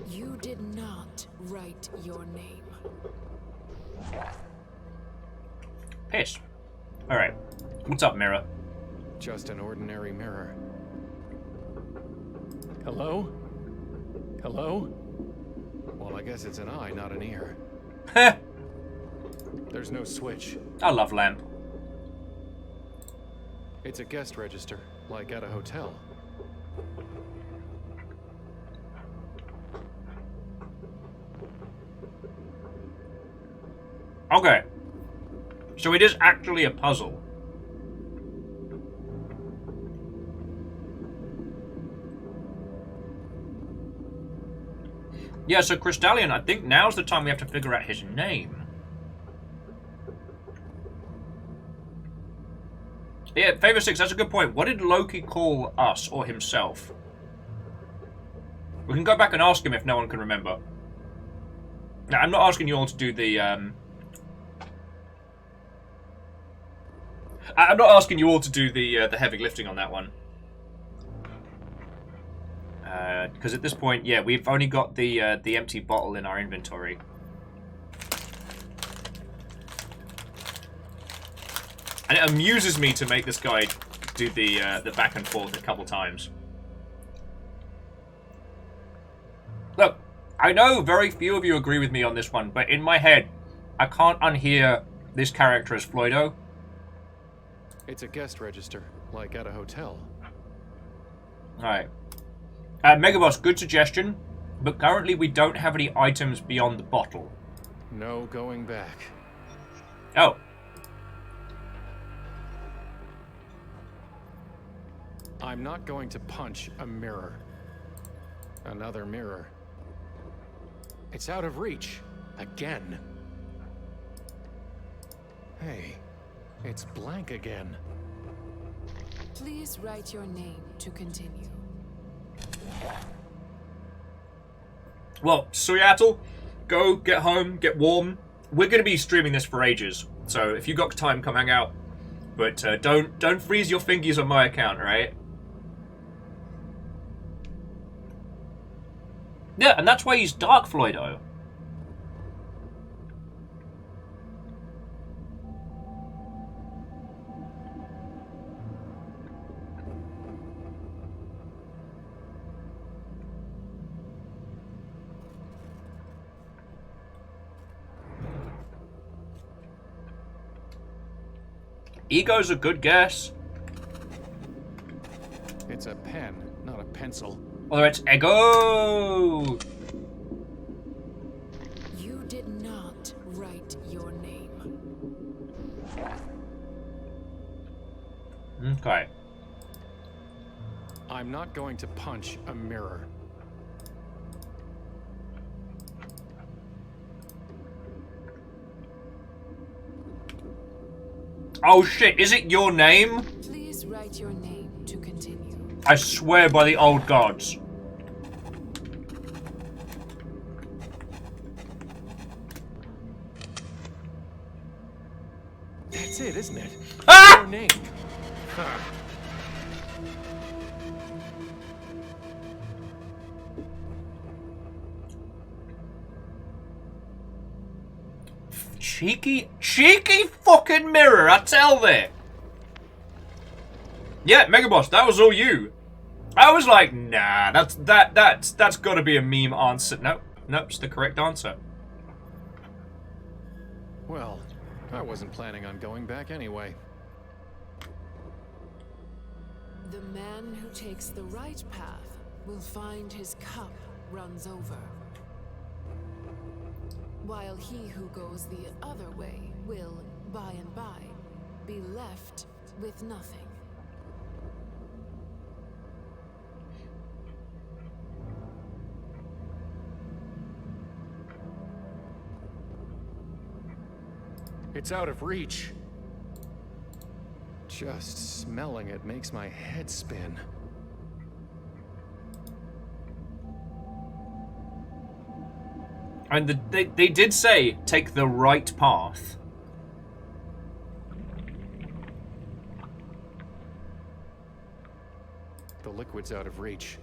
Speaker 14: You did not write your name.
Speaker 1: Piss. Alright. What's up, mirror?
Speaker 7: Just an ordinary mirror. Hello? Hello? Well, I guess it's an eye, not an ear.
Speaker 1: Heh!
Speaker 7: There's no switch.
Speaker 1: I love lamp.
Speaker 7: It's a guest register, like at a hotel.
Speaker 1: Okay. So it is actually a puzzle. Yeah, so Crystallion, I think now's the time we have to figure out his name. Yeah, Favor 6, that's a good point. What did Loki call us or himself? We can go back and ask him if no one can remember. Now, I'm not asking you all to do the, I'm not asking you all to do the heavy lifting on that one. Because at this point, yeah, we've only got the empty bottle in our inventory. And it amuses me to make this guy do the back and forth a couple times. Look, I know very few of you agree with me on this one, but in my head, I can't unhear this character as Floydo.
Speaker 7: It's a guest register, like at a hotel.
Speaker 1: Alright. Megaboss, good suggestion, but currently we don't have any items beyond the bottle.
Speaker 7: No going back.
Speaker 1: Oh.
Speaker 7: I'm not going to punch a mirror. Another mirror. It's out of reach. Again. Hey, it's blank again.
Speaker 14: Please write your name to continue.
Speaker 1: Well, Seattle, go get home, get warm. We're going to be streaming this for ages, so if you got time, come hang out. But don't freeze your fingies on my account, right? Yeah, and that's why he's Dark Floydo. Ego's a good guess.
Speaker 7: It's a pen, not a pencil.
Speaker 1: Or it's ego.
Speaker 14: You did not write your name.
Speaker 1: Okay.
Speaker 7: I'm not going to punch a mirror.
Speaker 1: Oh shit, is it your name?
Speaker 14: Please write your name to continue.
Speaker 1: I swear by the old gods.
Speaker 7: That's it, isn't it?
Speaker 1: Ah!
Speaker 7: Your name. Huh.
Speaker 1: Cheeky fucking mirror, I tell thee. Yeah, Mega Boss, that was all you. I was like, nah, that's gotta be a meme answer. Nope, it's the correct answer.
Speaker 7: Well, I wasn't planning on going back anyway.
Speaker 14: The man who takes the right path will find his cup runs over, while he who goes the other way will, by and by, be left with nothing.
Speaker 7: It's out of reach. Just smelling it makes my head spin.
Speaker 1: And they did say, take the right path.
Speaker 7: The liquid's out of reach.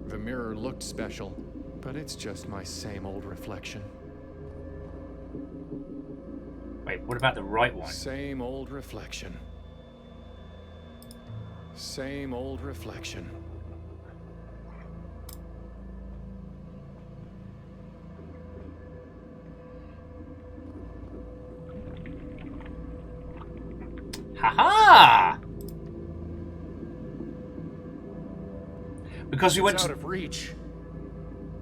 Speaker 7: The mirror looked special, but it's just my same old reflection.
Speaker 1: Wait, what about the right one?
Speaker 7: Same old reflection. Same old reflection.
Speaker 1: Haha! Because we went
Speaker 7: out of reach.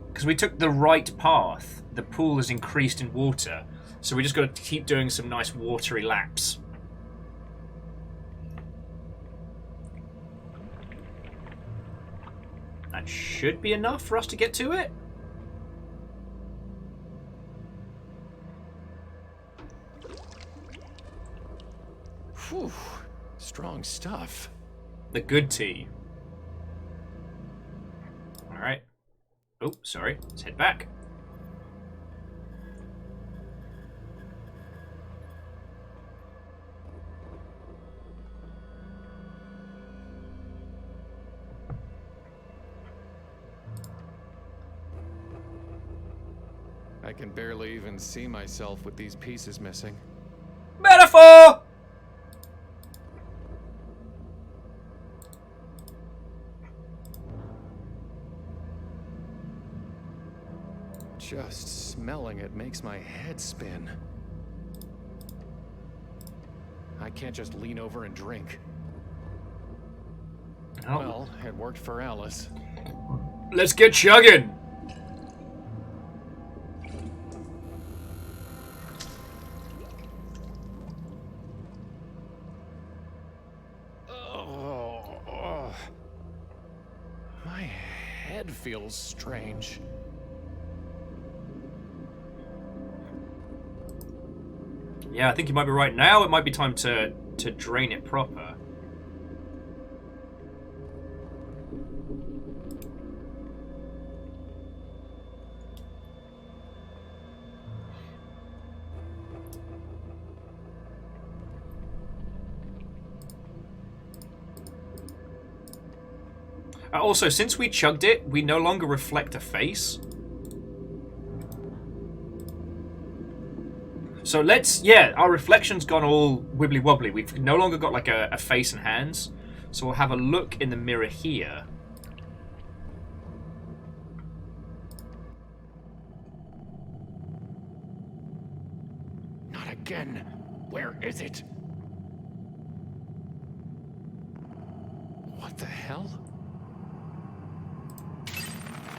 Speaker 1: Because we took the right path, the pool has increased in water, so we just got to keep doing some nice watery laps. That should be enough for us to get to it.
Speaker 7: Whew, strong stuff.
Speaker 1: The good tea. Alright. Oh, sorry. Let's head back.
Speaker 7: I can barely even see myself with these pieces missing.
Speaker 1: Metaphor!
Speaker 7: Just smelling it makes my head spin. I can't just lean over and drink.
Speaker 1: Oh.
Speaker 7: Well, it worked for Alice.
Speaker 1: Let's get chugging!
Speaker 7: My head feels strange.
Speaker 1: Yeah, I think you might be right. Now it might be time to drain it proper. Also, since we chugged it, we no longer reflect a face. So yeah, our reflection's gone all wibbly wobbly. We've no longer got like a face and hands. So we'll have a look in the mirror here.
Speaker 7: again. Where is it? What the hell?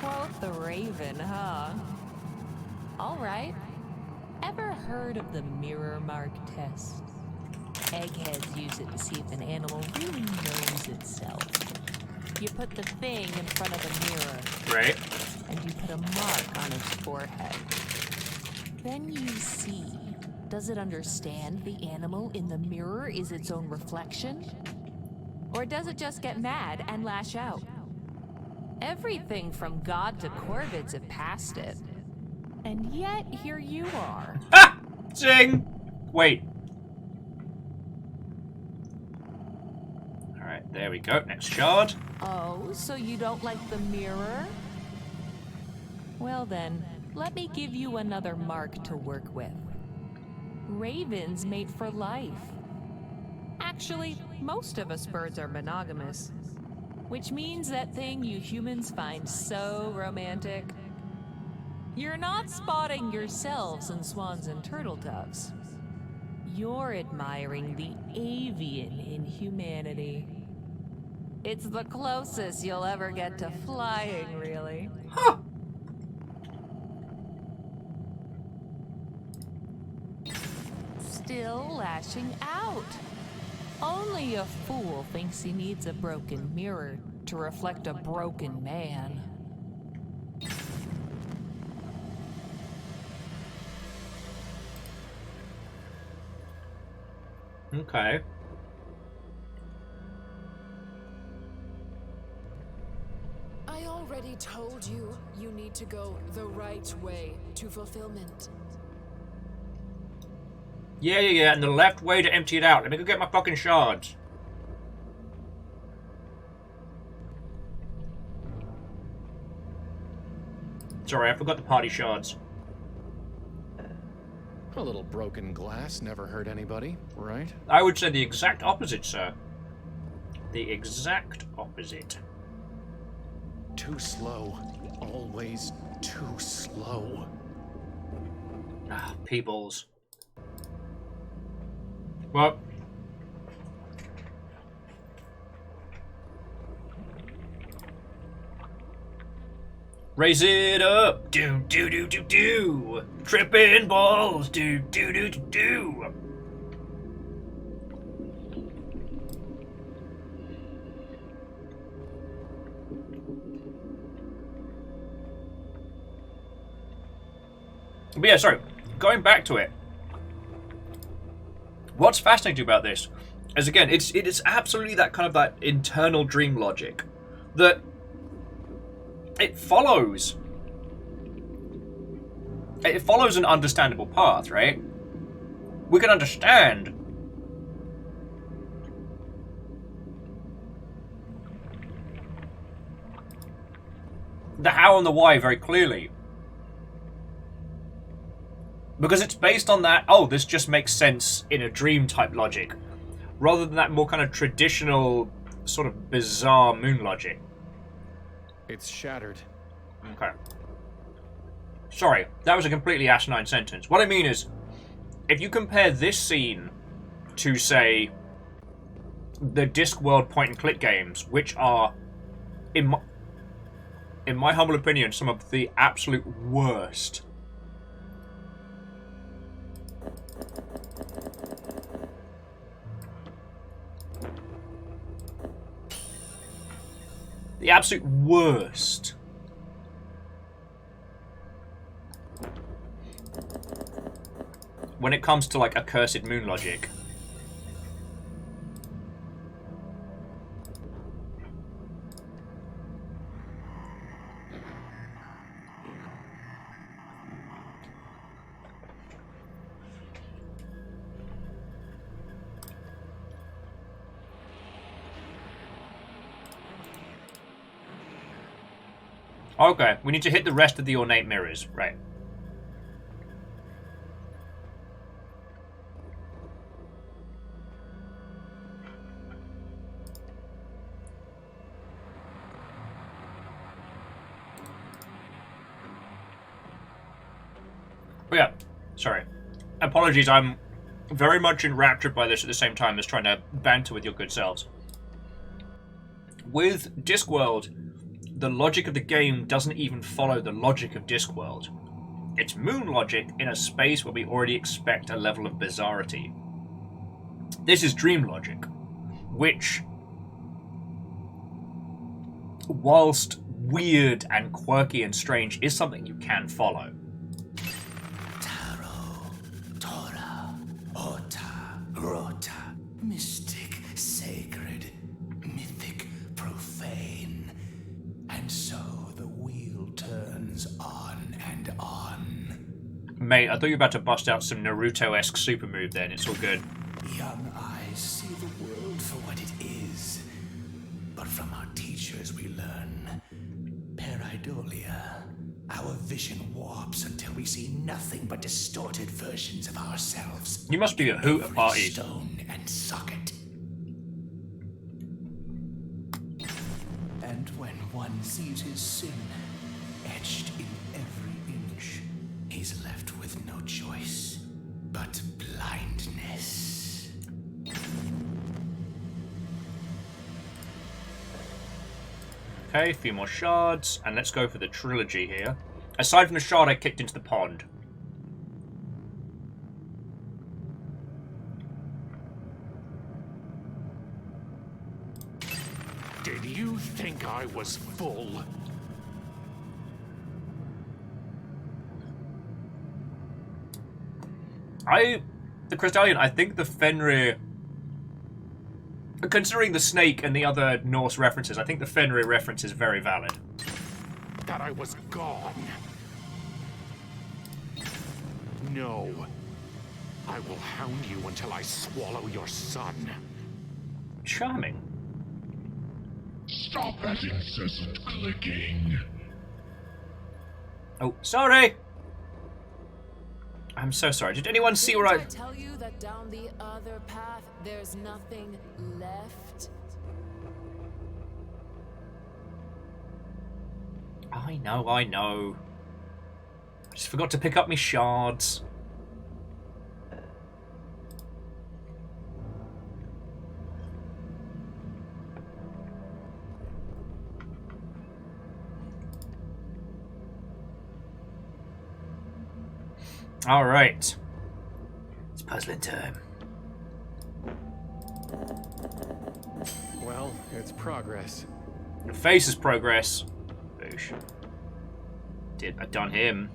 Speaker 15: Quote the Raven, huh? All right. Ever heard of the mirror mark test? Eggheads use it to see if an animal really knows itself. You put the thing in front of a mirror.
Speaker 1: Right.
Speaker 15: And you put a mark on its forehead. Then you see, does it understand the animal in the mirror is its own reflection? Or does it just get mad and lash out? Everything from God to Corvids have passed it. And yet, here you are.
Speaker 1: Ah! Zing! Wait. Alright, there we go. Next shard.
Speaker 15: Oh, so you don't like the mirror? Well then, let me give you another mark to work with. Ravens mate for life. Actually, most of us birds are monogamous. Which means that thing you humans find so romantic. You're not spotting yourselves in swans and turtle doves. You're admiring the avian in humanity. It's the closest you'll ever get to flying, really.
Speaker 1: Huh.
Speaker 15: Still lashing out. Only a fool thinks he needs a broken mirror to reflect a broken man.
Speaker 1: Okay.
Speaker 14: I already told you, you need to go the right way to fulfillment.
Speaker 1: Yeah, and the left way to empty it out. Let me go get my fucking shards. Sorry, I forgot the party shards.
Speaker 7: A little broken glass never hurt anybody, right?
Speaker 1: I would say the exact opposite, sir. The exact opposite.
Speaker 7: Too slow. Always too slow.
Speaker 1: Ah, peoples. Well. Raise it up, do do do do do. Tripping balls, do do do do do. But yeah, sorry. Going back to it. What's fascinating about this is, again, it is absolutely that kind of that internal dream logic that it follows an understandable path, right? We can understand the how and the why very clearly. Because it's based on that, oh, this just makes sense in a dream type logic, rather than that more kind of traditional, sort of bizarre moon logic.
Speaker 7: It's shattered.
Speaker 1: Okay. Sorry, that was a completely asinine sentence. What I mean is, if you compare this scene to, say, the Discworld point-and-click games, which are, in my humble opinion, some of the absolute worst. The absolute worst. When it comes to, like, accursed moon logic. Okay, we need to hit the rest of the ornate mirrors, right. Oh yeah, sorry. Apologies, I'm very much enraptured by this at the same time as trying to banter with your good selves. With Discworld, the logic of the game doesn't even follow the logic of Discworld. It's moon logic in a space where we already expect a level of bizarrity. This is dream logic, which, whilst weird and quirky and strange, is something you can follow.
Speaker 4: Taro, Tora, Ota, Rota, mystic, sacred, mythic, profane. And so the wheel turns on and on.
Speaker 1: Mate, I thought you were about to bust out some Naruto-esque super move then. It's all good.
Speaker 4: Young eyes see the world for what it is. But from our teachers we learn pareidolia. Our vision warps until we see nothing but distorted versions of ourselves.
Speaker 1: You must be a hoot at parties.
Speaker 4: Stone and socket. And when one sees his sin etched in every inch, he's left with no choice but blindness.
Speaker 1: Okay, a few more shards, and let's go for the trilogy here. Aside from the shard I kicked into the pond.
Speaker 8: Did you think I was full?
Speaker 1: The Crystallion, I think the Fenrir, considering the snake and the other Norse references, I think the Fenrir reference is very valid.
Speaker 8: That I was gone. No. I will hound you until I swallow your son.
Speaker 1: Charming.
Speaker 10: Stop that incessant clicking.
Speaker 1: Oh, sorry! I'm so sorry. Did anyone see where
Speaker 14: Didn't I tell you that down the other path there's nothing left?
Speaker 1: I know. I just forgot to pick up my shards. Alright. It's puzzling time.
Speaker 7: Well, it's progress.
Speaker 1: The face is progress. Boosh. I done him.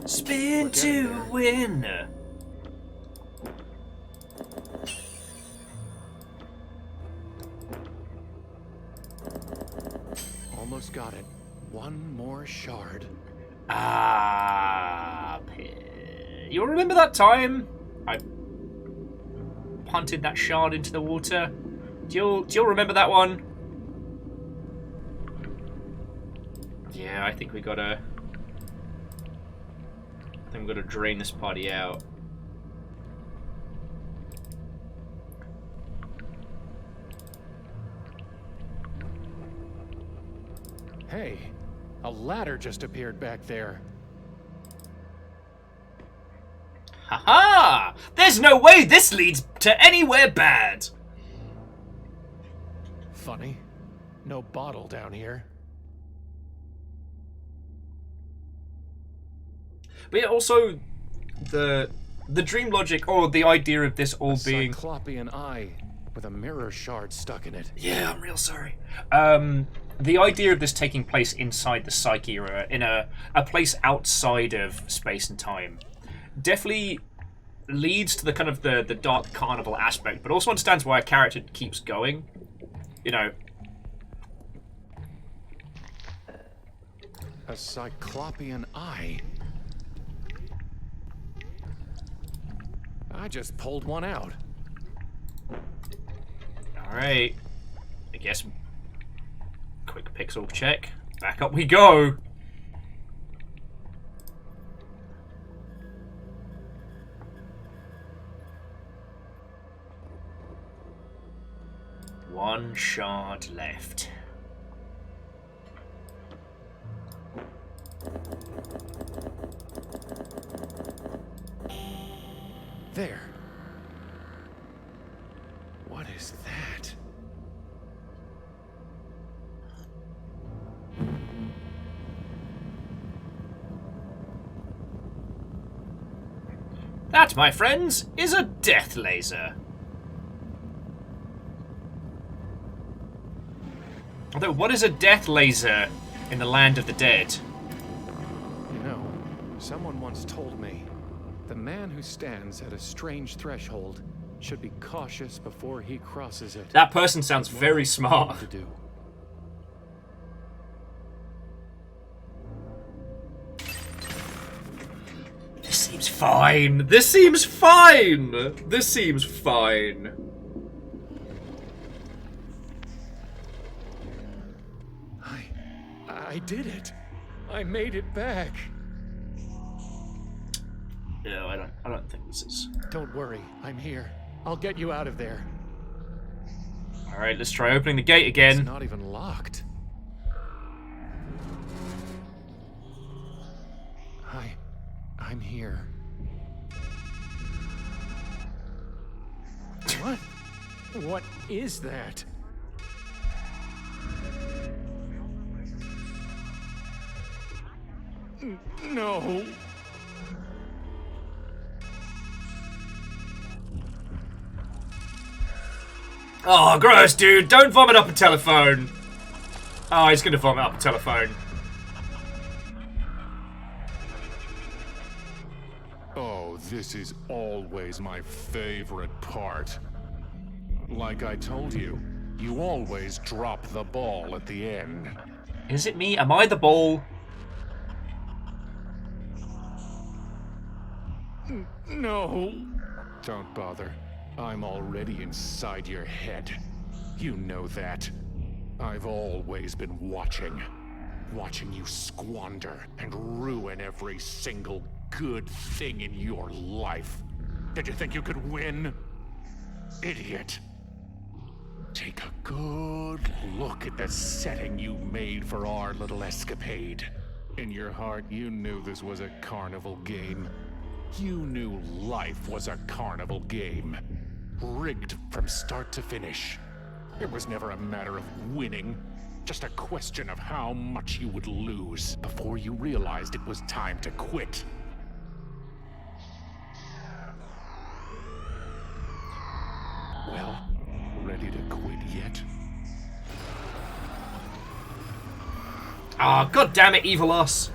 Speaker 1: Spin to win.
Speaker 7: Almost got it. One more shard.
Speaker 1: You remember that time I punted that shard into the water? Do you remember that one? Yeah, I think we gotta drain this party out.
Speaker 7: Hey, a ladder just appeared back there.
Speaker 1: Haha! There's no way this leads to anywhere bad!
Speaker 7: Funny. No bottle down here.
Speaker 1: But yeah, also the dream logic, or the idea of this all being
Speaker 7: Cyclopean eye with a mirror shard stuck in it.
Speaker 1: Yeah, I'm real sorry. The idea of this taking place inside the psyche, or in a place outside of space and time, definitely leads to the kind of the dark carnival aspect, but also understands why a character keeps going. You know.
Speaker 7: A Cyclopean eye. I just pulled one out.
Speaker 1: Alright. I guess quick pixel check. Back up we go. One shard left.
Speaker 7: There. What is that?
Speaker 1: That, my friends, is a death laser. Although, what is a death laser in the land of the dead?
Speaker 7: You know, someone once told me, the man who stands at a strange threshold should be cautious before he crosses it.
Speaker 1: That person sounds very smart.
Speaker 7: To do.
Speaker 1: This seems fine. This seems fine. This seems fine.
Speaker 7: I did it. I made it back.
Speaker 1: No, I don't think this is.
Speaker 7: Don't worry, I'm here. I'll get you out of there.
Speaker 1: All right, let's try opening the gate again.
Speaker 7: It's not even locked. I'm here. What? What is that? No.
Speaker 1: Oh, gross, dude. Don't vomit up a telephone. Oh, he's going to vomit up a telephone.
Speaker 8: Oh, this is always my favorite part. Like I told you, you always drop the ball at the end.
Speaker 1: Is it me? Am I the ball?
Speaker 7: No.
Speaker 8: Don't bother. I'm already inside your head. You know that. I've always been watching. Watching you squander and ruin every single good thing in your life. Did you think you could win? Idiot. Take a good look at the setting you made for our little escapade. In your heart, you knew this was a carnival game. You knew life was a carnival game. Rigged from start to finish. It was never a matter of winning. Just a question of how much you would lose before you realized it was time to quit. Well, ready to quit yet?
Speaker 1: Ah, god damn it, evil us.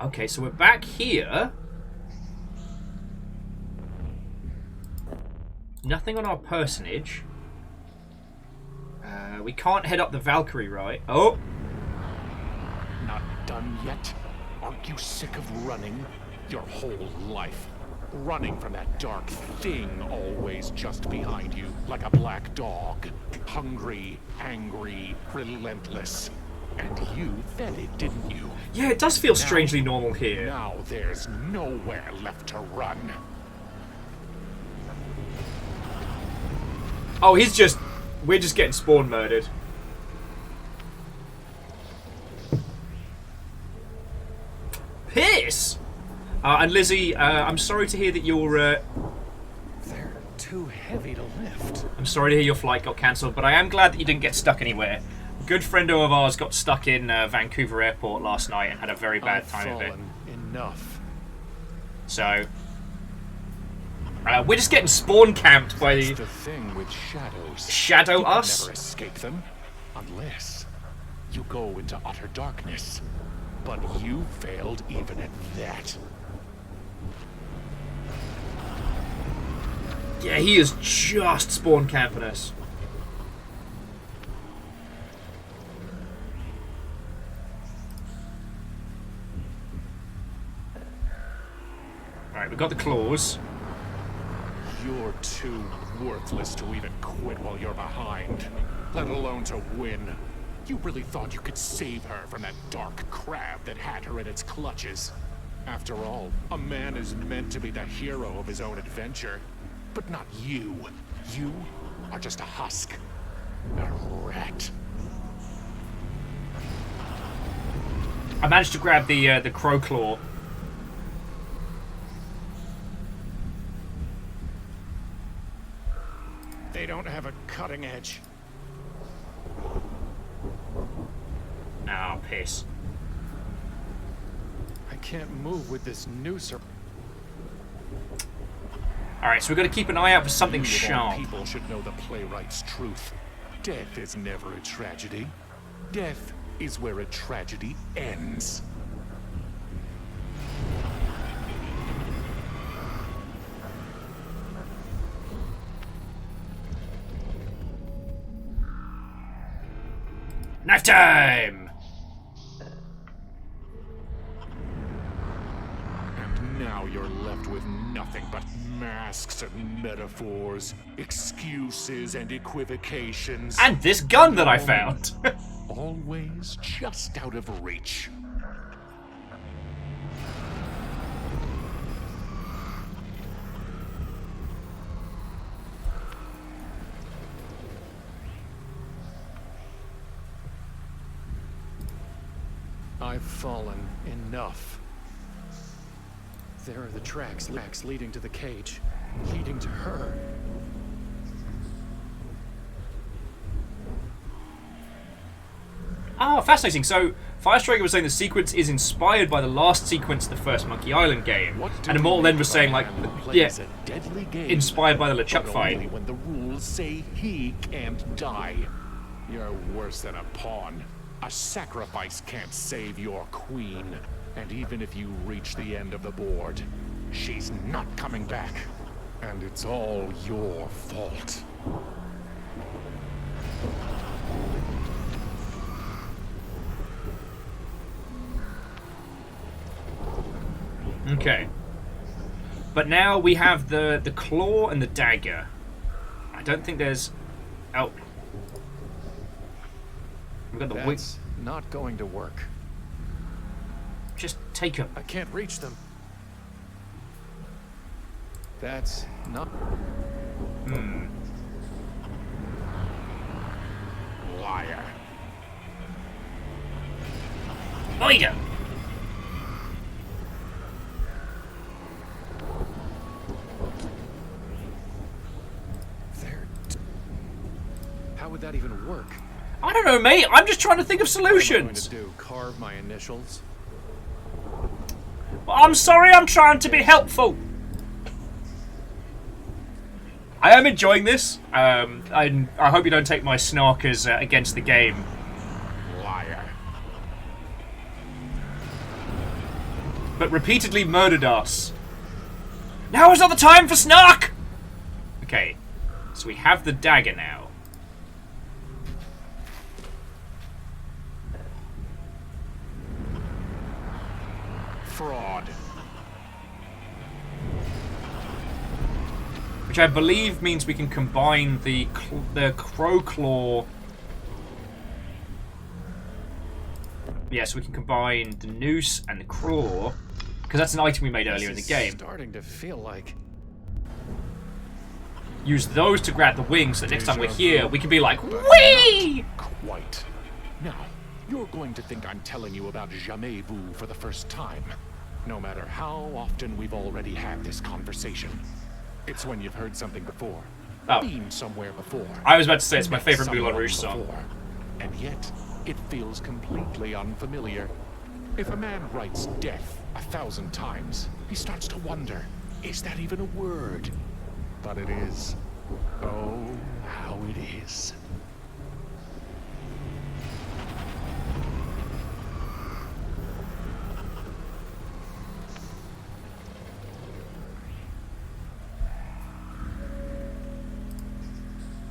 Speaker 1: Okay, so we're back here. Nothing on our personage. We can't head up the Valkyrie, right? Oh!
Speaker 8: Not done yet? Aren't you sick of running? Your whole life. Running from that dark thing always just behind you, like a black dog. Hungry, angry, relentless. And you fed it, didn't you?
Speaker 1: Yeah, it does feel strangely normal here.
Speaker 8: Now there's nowhere left to run.
Speaker 1: Oh, we're just getting spawn murdered. Piss! And Lizzie, I'm sorry to hear that
Speaker 7: They're too heavy to lift.
Speaker 1: I'm sorry to hear your flight got cancelled, but I am glad that you didn't get stuck anywhere. A good friend of ours got stuck in Vancouver Airport last night and had a very bad time of it.
Speaker 7: Enough.
Speaker 1: So, we're just getting spawn camped by
Speaker 8: the thing with shadows.
Speaker 1: Shadow
Speaker 8: you
Speaker 1: us?
Speaker 8: Never escape them, unless you go into utter darkness. But you failed even at that.
Speaker 1: Yeah, he is just spawn camping us. Alright, we've got the claws.
Speaker 8: You're too worthless to even quit while you're behind, let alone to win. You really thought you could save her from that dark crab that had her in its clutches. After all, a man is meant to be the hero of his own adventure. But not you. You are just a husk. A rat.
Speaker 1: I managed to grab the crow claw.
Speaker 8: They don't have a cutting edge.
Speaker 1: Oh, piss.
Speaker 7: I can't move with this noose.
Speaker 1: Alright, so we've got to keep an eye out for something
Speaker 8: You of all
Speaker 1: sharp.
Speaker 8: people should know the playwright's truth. Death is never a tragedy. Death is where a tragedy ends.
Speaker 1: Knife time!
Speaker 8: And now you're left with nothing but masks and metaphors, excuses and equivocations.
Speaker 1: And this gun that I found!
Speaker 8: Always just out of reach.
Speaker 7: I've fallen enough. There are the tracks leading to the cage, leading to her.
Speaker 1: Ah, fascinating. So, Firestriker was saying the sequence is inspired by the last sequence of the first Monkey Island game. And Immortal End was saying, like, yeah, inspired by the LeChuck fight.
Speaker 8: Only when the rules say he can't die. You're worse than a pawn. A sacrifice can't save your queen. And even if you reach the end of the board, she's not coming back. And it's all your fault.
Speaker 1: Okay. But now we have the claw and the dagger. I don't think there's... Oh. We've got the wing.
Speaker 7: That's not going to work.
Speaker 1: Just take them.
Speaker 7: I can't reach them. That's not...
Speaker 8: Liar.
Speaker 1: Oida!
Speaker 7: How would that even work?
Speaker 1: I don't know, mate. I'm just trying to think of solutions.
Speaker 7: What am I going to do? Carve my initials?
Speaker 1: Well, I'm sorry, I'm trying to be helpful. I am enjoying this. I hope you don't take my snark as against the game.
Speaker 8: Liar.
Speaker 1: But repeatedly murdered us. Now is not the time for snark! Okay, so we have the dagger now.
Speaker 8: Fraud.
Speaker 1: Which I believe means we can combine the crow claw. Yeah, so we can combine the noose and the claw, because that's an item we made earlier in the game.
Speaker 7: Starting to feel like...
Speaker 1: Use those to grab the wings, so next time we're here, we can be like, whee!
Speaker 8: Quite. Now, you're going to think I'm telling you about Jamais Vu for the first time. No matter how often we've already had this conversation. It's when you've heard something before. Been somewhere before.
Speaker 1: I was about to say it's my favorite Moulin Rouge song.
Speaker 8: Before. And yet, it feels completely unfamiliar. If a man writes death 1,000 times, he starts to wonder, is that even a word? But it is. Oh, how it is.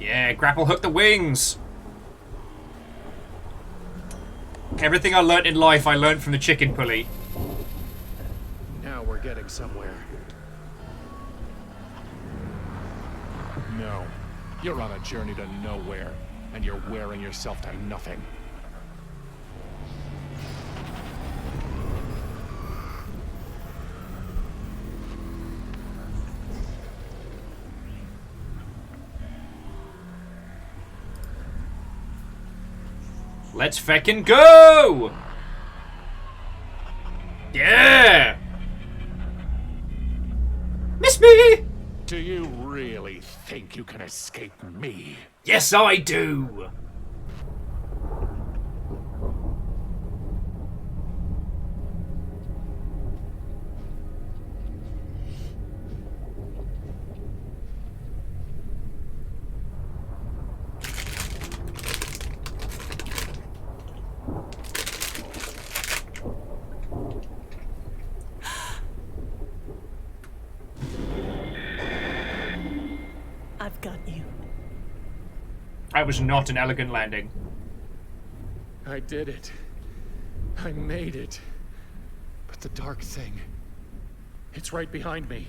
Speaker 1: Yeah, grapple hook the wings. Everything I learnt in life, I learnt from the chicken pulley.
Speaker 7: Now we're getting somewhere.
Speaker 8: No. You're on a journey to nowhere, and you're wearing yourself to nothing.
Speaker 1: Let's feckin' go! Yeah! Miss me!
Speaker 8: Do you really think you can escape me?
Speaker 1: Yes, I do!
Speaker 16: I've got you.
Speaker 1: That was not an elegant landing.
Speaker 7: I did it. I made it. But the dark thing, it's right behind me.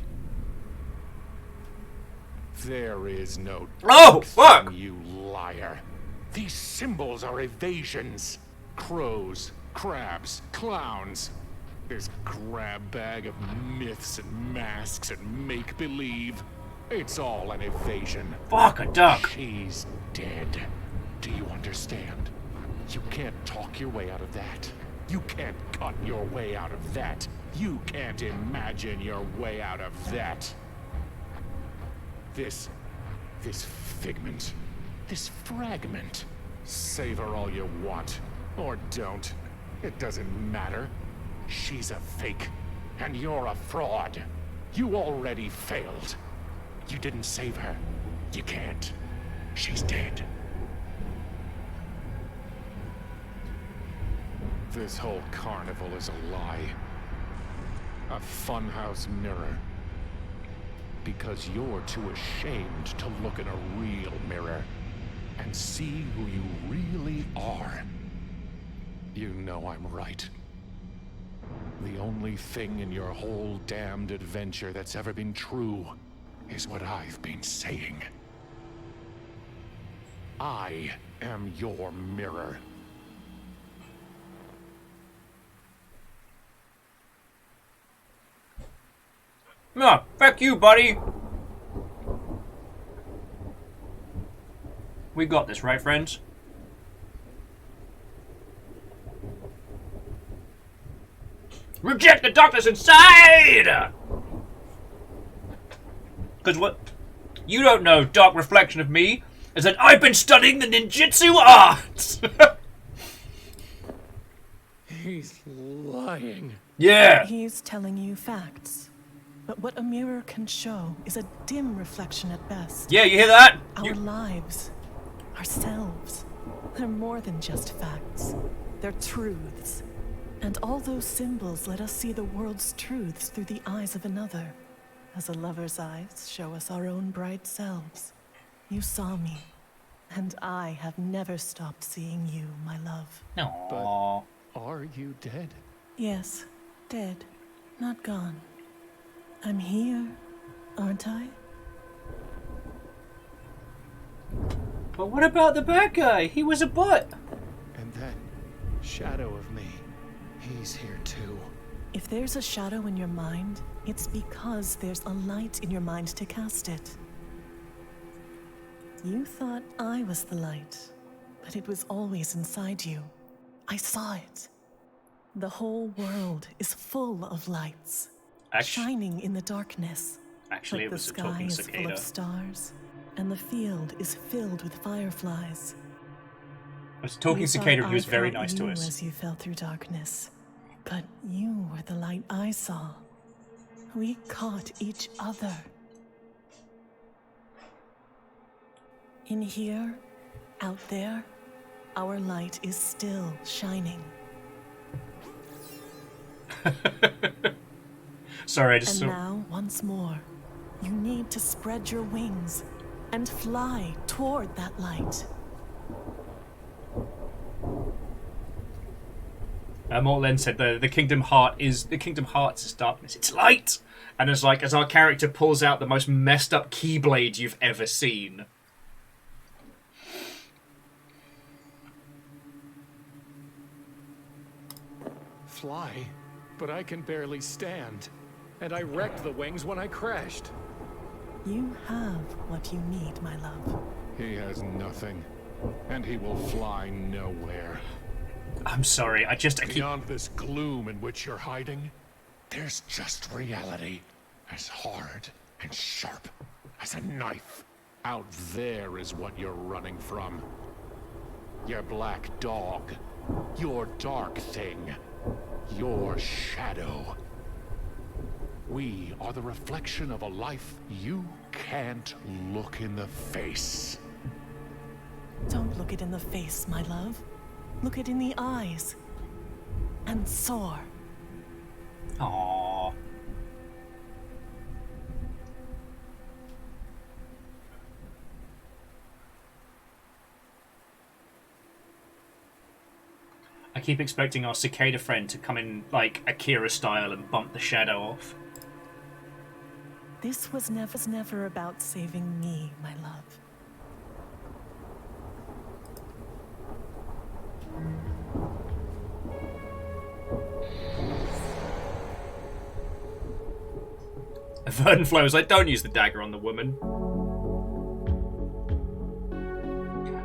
Speaker 8: There is no
Speaker 1: Oh, fuck!
Speaker 8: thing, you liar. These symbols are evasions. Crows, crabs, clowns. This grab bag of myths and masks and make-believe. It's all an evasion.
Speaker 1: Fuck a duck.
Speaker 8: She's dead. Do you understand? You can't talk your way out of that. You can't cut your way out of that. You can't imagine your way out of that. This figment, this fragment. Savor all you want, or don't. It doesn't matter. She's a fake, and you're a fraud. You already failed. You didn't save her. You can't. She's dead. This whole carnival is a lie. A funhouse mirror. Because you're too ashamed to look in a real mirror and see who you really are. You know I'm right. The only thing in your whole damned adventure that's ever been true is what I've been saying. I am your mirror.
Speaker 1: No, fuck you, buddy. We got this, right, friends? Reject the darkness inside! Because what you don't know, dark reflection of me, is that I've been studying the ninjutsu arts!
Speaker 7: He's lying.
Speaker 1: Yeah.
Speaker 16: He's telling you facts. But what a mirror can show is a dim reflection at best.
Speaker 1: Yeah, you hear that?
Speaker 16: Our lives, ourselves, they're more than just facts. They're truths. And all those symbols let us see the world's truths through the eyes of another, as a lover's eyes show us our own bright selves. You saw me, and I have never stopped seeing you, my love.
Speaker 1: No.
Speaker 7: But are you dead?
Speaker 16: Yes, dead, not gone. I'm here, aren't I?
Speaker 1: But what about the bad guy? He was a butt.
Speaker 7: And that shadow of me, he's here too.
Speaker 16: If there's a shadow in your mind, it's because there's a light in your mind to cast it. You thought I was the light, but it was always inside you. I saw it. The whole world is full of lights, shining in the darkness.
Speaker 1: Actually,
Speaker 16: like
Speaker 1: it was
Speaker 16: the
Speaker 1: a
Speaker 16: sky
Speaker 1: talking
Speaker 16: is full
Speaker 1: cicada.
Speaker 16: of stars, and the field is filled with fireflies.
Speaker 1: It was a talking
Speaker 16: You
Speaker 1: cicada,
Speaker 16: thought
Speaker 1: and he was
Speaker 16: I
Speaker 1: very
Speaker 16: felt
Speaker 1: nice to
Speaker 16: you
Speaker 1: us.
Speaker 16: as you fell through darkness, but you were the light I saw. We caught each other. In here, out there, our light is still shining.
Speaker 1: Sorry, I just
Speaker 16: And now, once more, you need to spread your wings and fly toward that light.
Speaker 1: Mortlen said the Kingdom Hearts is darkness. It's light, and it's like as our character pulls out the most messed up keyblade you've ever seen.
Speaker 7: Fly? But I can barely stand. And I wrecked the wings when I crashed.
Speaker 16: You have what you need, my love.
Speaker 8: He has nothing. and he will fly nowhere.
Speaker 1: I'm sorry, I keep...
Speaker 8: Beyond this gloom in which you're hiding, there's just reality, as hard and sharp as a knife. Out there is what you're running from. Your black dog, your dark thing, your shadow. We are the reflection of a life you can't look in the face.
Speaker 16: Don't look it in the face, my love. Look it in the eyes. And soar.
Speaker 1: Aww. I keep expecting our cicada friend to come in like Akira style and bump the shadow off.
Speaker 16: This was never about saving me, my love.
Speaker 1: Vernon Flo was like, don't use the dagger on the woman.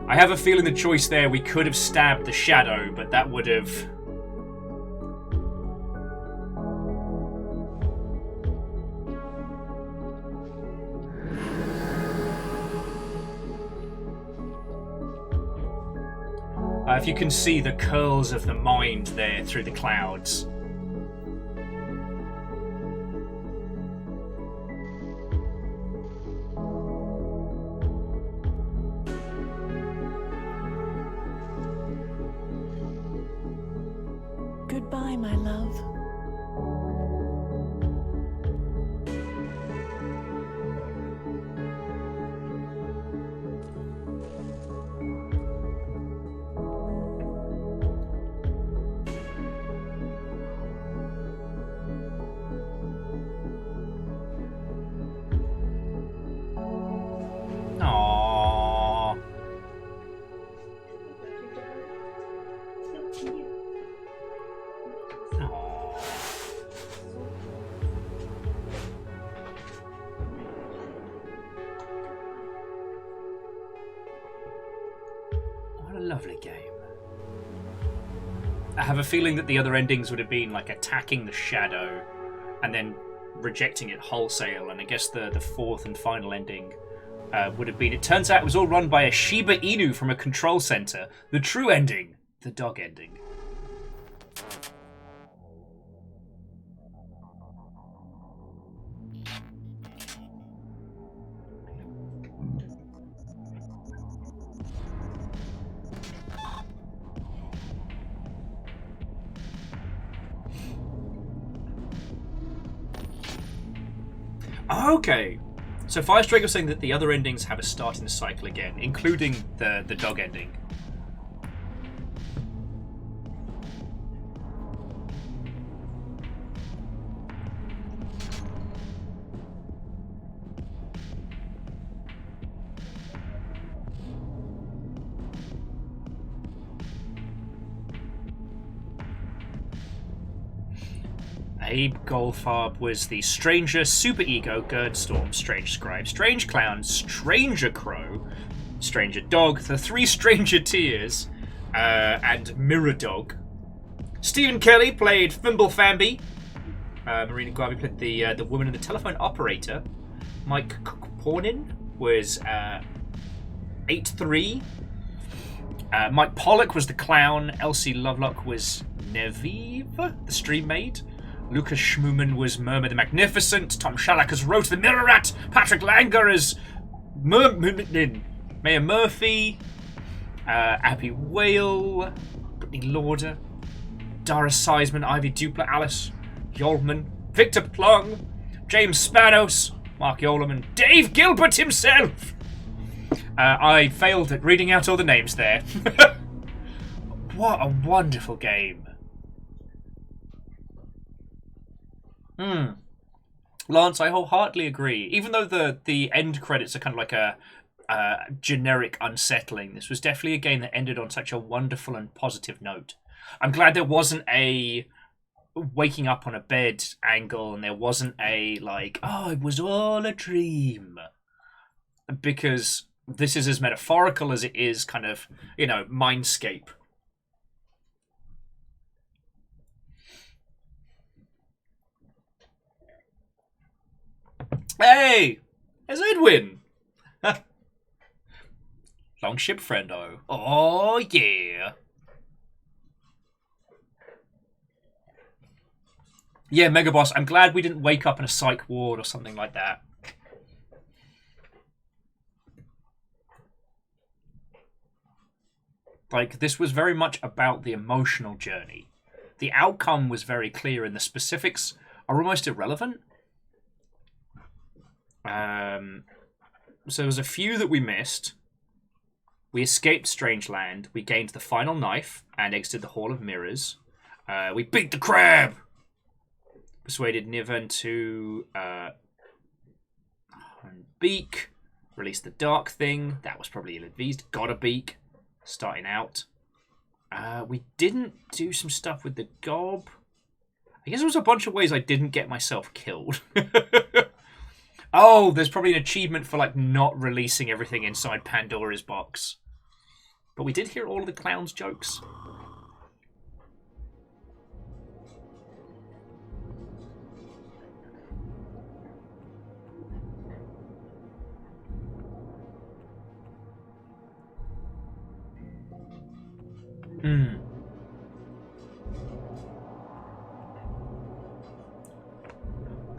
Speaker 1: I have a feeling the choice there, we could have stabbed the shadow, but that would have... if you can see the curls of the mind there through the clouds.
Speaker 16: Goodbye, my love. Lovely game. I have a feeling that the other endings would have been like attacking the shadow and then rejecting it wholesale, and I guess the fourth and final ending would have been, it turns out it was all run by a Shiba Inu from a control center. The true ending, the dog ending. Okay, so Firestrike was saying that the other endings have a start in the cycle again, including the dog ending. Abe Goldfarb was the Stranger, Super Ego, Gerdstorm, Strange Scribe, Strange Clown, Stranger Crow, Stranger Dog, The Three Stranger Tears, and Mirror Dog. Stephen Kelly played Fimble Famby. Marina Guavi played the woman and the telephone operator. Mike Pornin was 8-3. Mike Pollock was the clown. Elsie Lovelock was Nevive, the stream maid. Lucas Schmumann was Murmur the Magnificent. Tom Shalak as Rota the Mirror Rat. Patrick Langer as Mayor Murphy. Abby Whale. Brittany Lauder. Dara Seisman. Ivy Dupla. Alice Yolman. Victor Plung. James Spanos. Mark Yolam. And Dave Gilbert himself. I failed at reading out all the names there. What a wonderful game. Lance, I wholeheartedly agree. Even though the end credits are kind of like a generic unsettling, this was definitely a game that ended on such a wonderful and positive note. I'm glad there wasn't a waking up on a bed angle, and there wasn't a like, oh, it was all a dream. Because
Speaker 1: this is as metaphorical as it is kind of, you know, mindscape. Hey! There's Edwin! Longship friendo. Oh, yeah. Yeah, Mega Boss, I'm glad we didn't wake up in a psych ward or something like that. Like, this was very much about the emotional journey. The outcome was very clear, and the specifics are almost irrelevant. So there was a few that we missed. We escaped Strangeland. We gained the final knife and exited the Hall of Mirrors. We beat the crab! Persuaded Niven to beak. Released the dark thing. That was probably ill-advised. Got a beak. Starting out. We didn't do some stuff with the gob. I guess there was a bunch of ways I didn't get myself killed. Oh, there's probably an achievement for like not releasing everything inside Pandora's box. But we did hear all of the clown's jokes.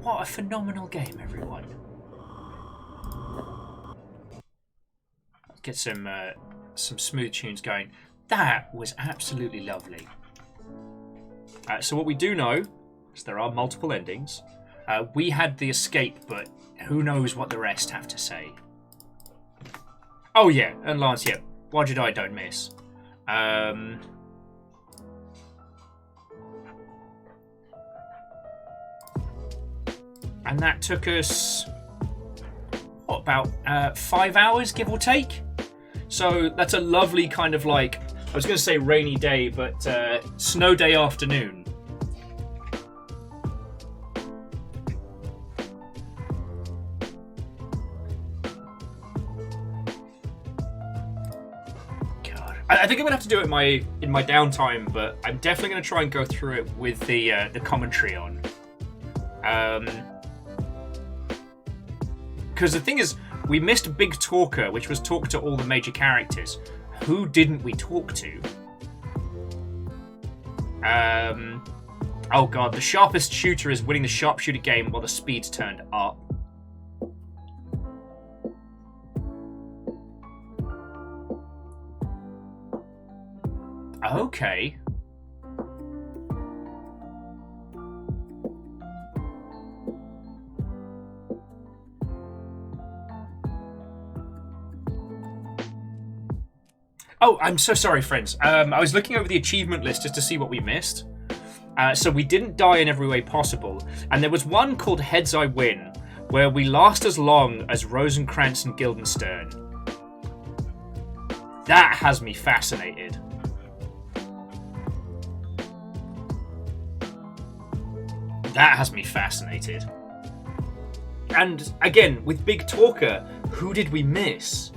Speaker 1: What a phenomenal game, everyone. Get some smooth tunes going. That was absolutely lovely. So what we do know is there are multiple endings. We had the escape, but who knows what the rest have to say. Oh yeah, and Lance, yeah, why did I don't miss? And that took us, what, about 5 hours, give or take? So that's a lovely kind of like, I was going to say rainy day, but snow day afternoon. God, I think I'm gonna have to do it in my downtime, but I'm definitely gonna try and go through it with the commentary on. Because the thing is, we missed Big Talker, which was talk to all the major characters. Who didn't we talk to? Oh god, the sharpest shooter is winning the sharpshooter game while the speed's turned up. Okay. Oh, I'm so sorry, friends. I was looking over the achievement list just to see what we missed. So we didn't die in every way possible. And there was one called Heads I Win, where we last as long as Rosencrantz and Guildenstern. That has me fascinated. That has me fascinated. And again, with Big Talker, who did we miss?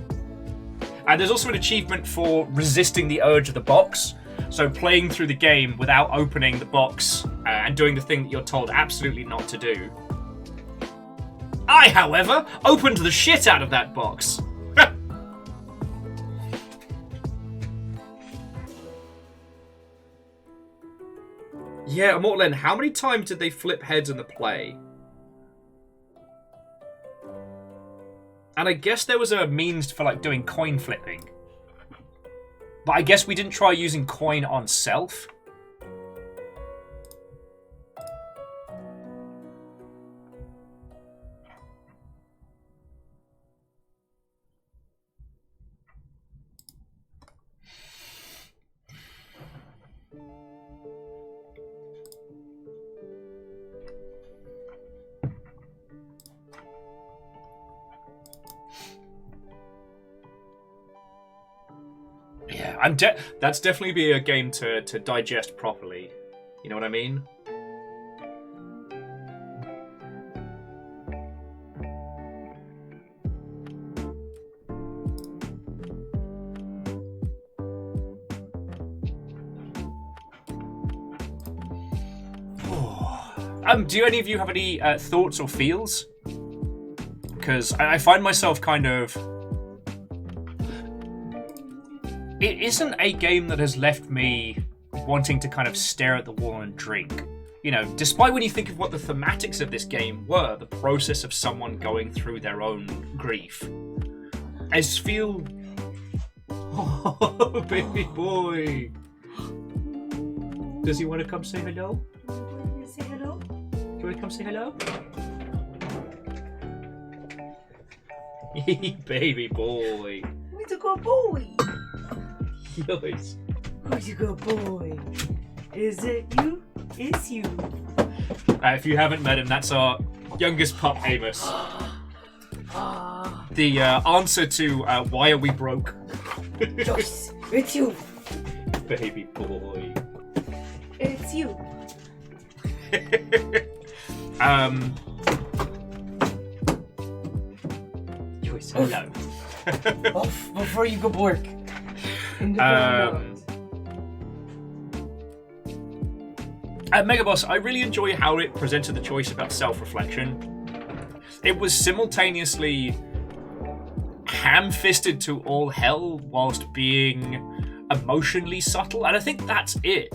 Speaker 1: And there's also an achievement for resisting the urge of the box. So playing through the game without opening the box and doing the thing that you're told absolutely not to do. I, however, opened the shit out of that box. Yeah, Mortland, how many times did they flip heads in the play? And I guess there was a means for like doing coin flipping. But I guess we didn't try using coin on self. Yeah, that's definitely be a game to digest properly. You know what I mean? Do any of you have any thoughts or feels? Because I find myself kind of... It isn't a game that has left me wanting to kind of stare at the wall and drink. You know, despite when you think of what the thematics of this game were, the process of someone going through their own grief. I just feel... Oh, baby boy. Does he want to come say hello? Say hello? Do you want to come say hello? Baby boy.
Speaker 17: Who's a good boy?
Speaker 1: Yes.
Speaker 17: Who's a good boy? Is it you? It's you.
Speaker 1: If you haven't met him, that's our youngest pup, Amos. The answer to why are we broke?
Speaker 17: Yes, it's you.
Speaker 1: Baby boy.
Speaker 17: It's you.
Speaker 1: Joyce, hello.
Speaker 17: Off before you go work.
Speaker 1: At Megaboss, I really enjoy how it presented the choice about self-reflection. It was simultaneously ham-fisted to all hell whilst being emotionally subtle, and I think that's it.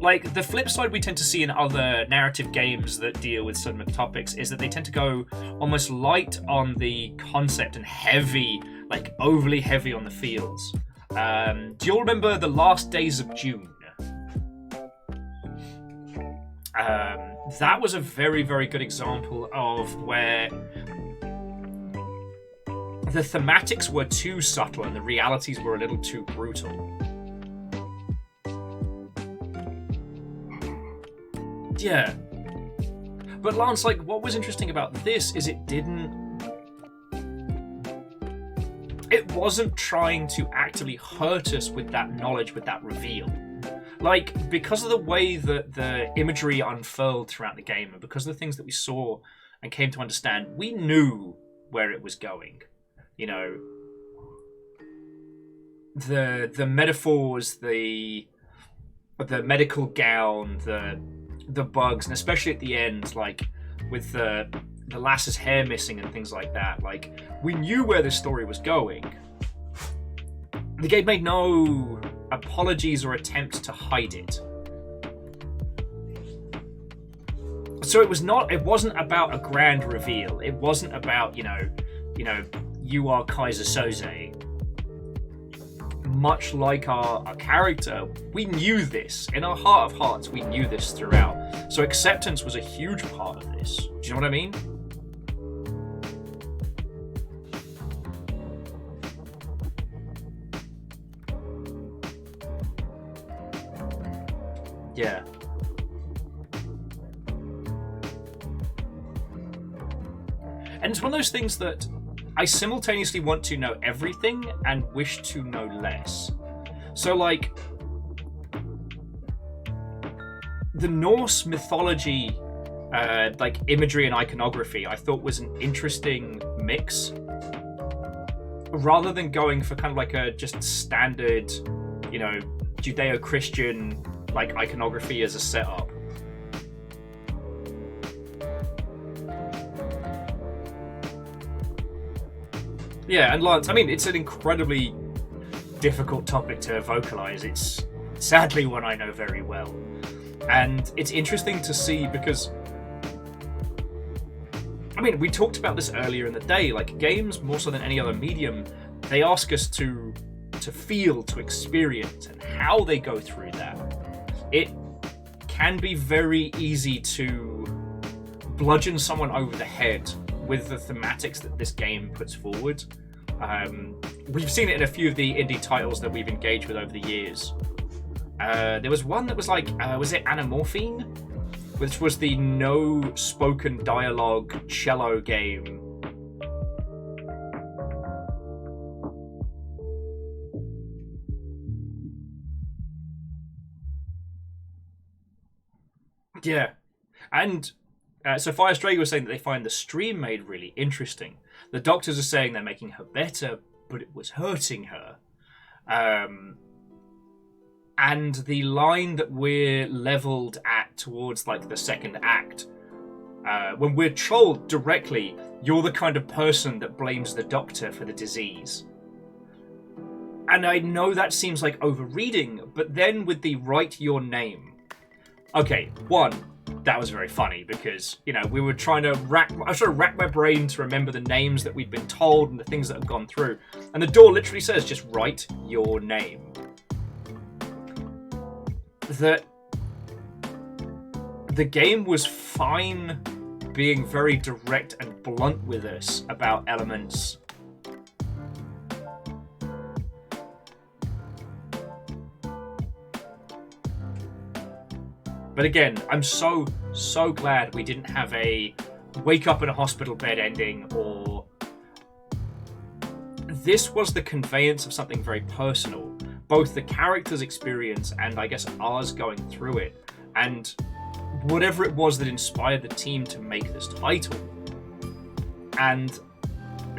Speaker 1: Like, the flip side we tend to see in other narrative games that deal with similar topics is that they tend to go almost light on the concept and heavy, like overly heavy on the feels. Do you all remember The Last Days of June? That was a very, very good example of where the thematics were too subtle and the realities were a little too brutal. Yeah. But Lance, like, what was interesting about this is it wasn't trying to actively hurt us with that knowledge, with that reveal. Like, because of the way that the imagery unfurled throughout the game, and because of the things that we saw and came to understand, we knew where it was going. You know, the metaphors, the medical gown, the bugs, and especially at the end, like with the lass's hair missing and things like that. Like, we knew where this story was going. The game made no apologies or attempts to hide it. So it wasn't about a grand reveal. It wasn't about, you know, you are Kaiser Soze. Much like our character, we knew this. In our heart of hearts, we knew this throughout. So acceptance was a huge part of this. Do you know what I mean? Yeah. And it's one of those things that I simultaneously want to know everything and wish to know less. So, like, the Norse mythology, like imagery and iconography, I thought was an interesting mix. Rather than going for kind of like a just standard, you know, Judeo-Christian like iconography as a setup. Yeah, and Lance, I mean, it's an incredibly difficult topic to vocalize. It's sadly one I know very well. And it's interesting to see because, I mean, we talked about this earlier in the day, like games, more so than any other medium, they ask us to feel, to experience, and how they go through that. It can be very easy to bludgeon someone over the head with the thematics that this game puts forward. We've seen it in a few of the indie titles that we've engaged with over the years. There was one that was like, was it Anamorphine? Which was the no spoken dialogue cello game. Yeah. And so Firestrager was saying that they find the stream made really interesting. The doctors are saying they're making her better, but it was hurting her. And the line that we're leveled at towards like the second act when we're told directly, you're the kind of person that blames the doctor for the disease. And I know that seems like overreading, but then with the write your name. Okay, one, that was very funny because, you know, we were trying to rack my brain to remember the names that we'd been told and the things that had gone through. And the door literally says, just write your name. That the game was fine being very direct and blunt with us about elements. But again, I'm so glad we didn't have a wake up in a hospital bed ending, or this was the conveyance of something very personal. Both the character's experience and I guess ours going through it, and whatever it was that inspired the team to make this title. And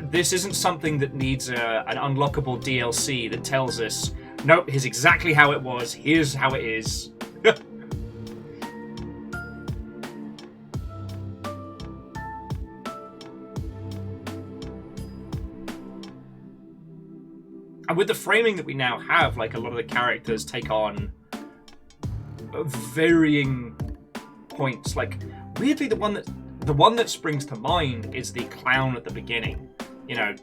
Speaker 1: this isn't something that needs an unlockable DLC that tells us, nope, here's exactly how it was, here's how it is. And with the framing that we now have, like, a lot of the characters take on varying points. Like, weirdly, the one that springs to mind is the clown at the beginning. You know,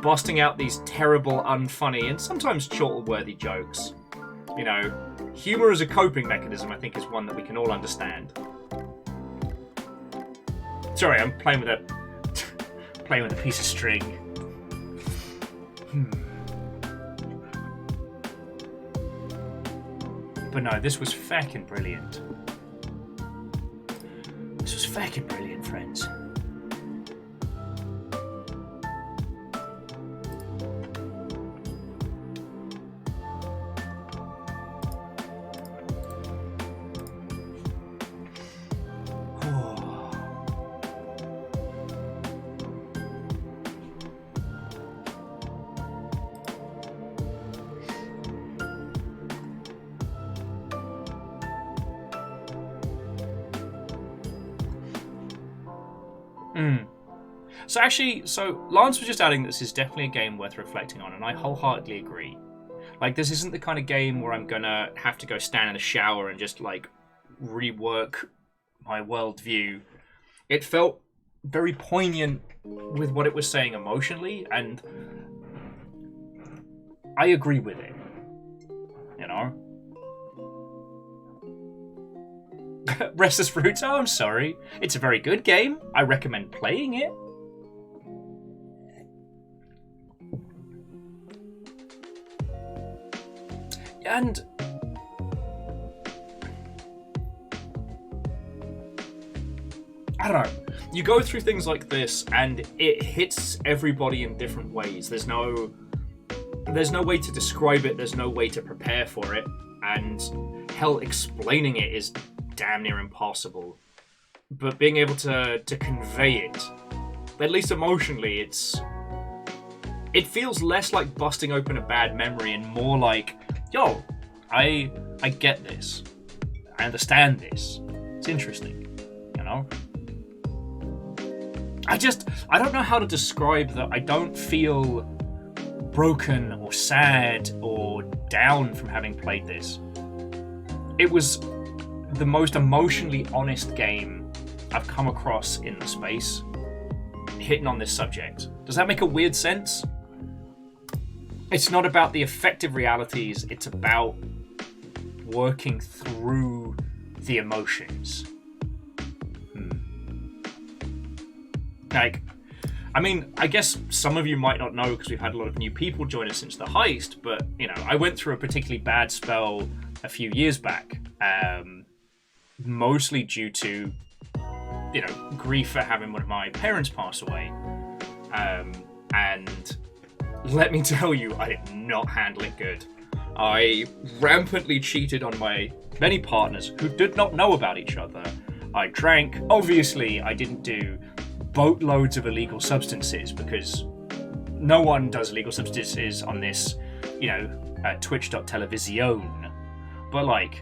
Speaker 1: busting out these terrible, unfunny, and sometimes chortle-worthy jokes. You know, humor as a coping mechanism, I think, is one that we can all understand. Sorry, I'm playing with a piece of string. But no, this was feckin' brilliant. This was feckin' brilliant, friends. So Lance was just adding this is definitely a game worth reflecting on, and I wholeheartedly agree. Like, this isn't the kind of game where I'm gonna have to go stand in the shower and just, like, rework my worldview. It felt very poignant with what it was saying emotionally, and I agree with it. You know? Restless Fruits, oh, I'm sorry. It's a very good game. I recommend playing it. And I don't know. You go through things like this, and it hits everybody in different ways. There's no way to describe it. There's no way to prepare for it, and hell, explaining it is damn near impossible. But being able to convey it, at least emotionally, it feels less like busting open a bad memory and more like, yo, I get this. I understand this. It's interesting, you know? I don't know how to describe that. I don't feel broken or sad or down from having played this. It was the most emotionally honest game I've come across in the space, hitting on this subject. Does that make a weird sense? It's not about the effective realities, it's about working through the emotions. Like, I mean, I guess some of you might not know because we've had a lot of new people join us since the heist, but, you know, I went through a particularly bad spell a few years back, mostly due to, you know, grief for having one of my parents pass away. And let me tell you, I did not handle it good. I rampantly cheated on my many partners who did not know about each other. I drank. Obviously, I didn't do boatloads of illegal substances because no one does illegal substances on this, you know, twitch.television. But, like,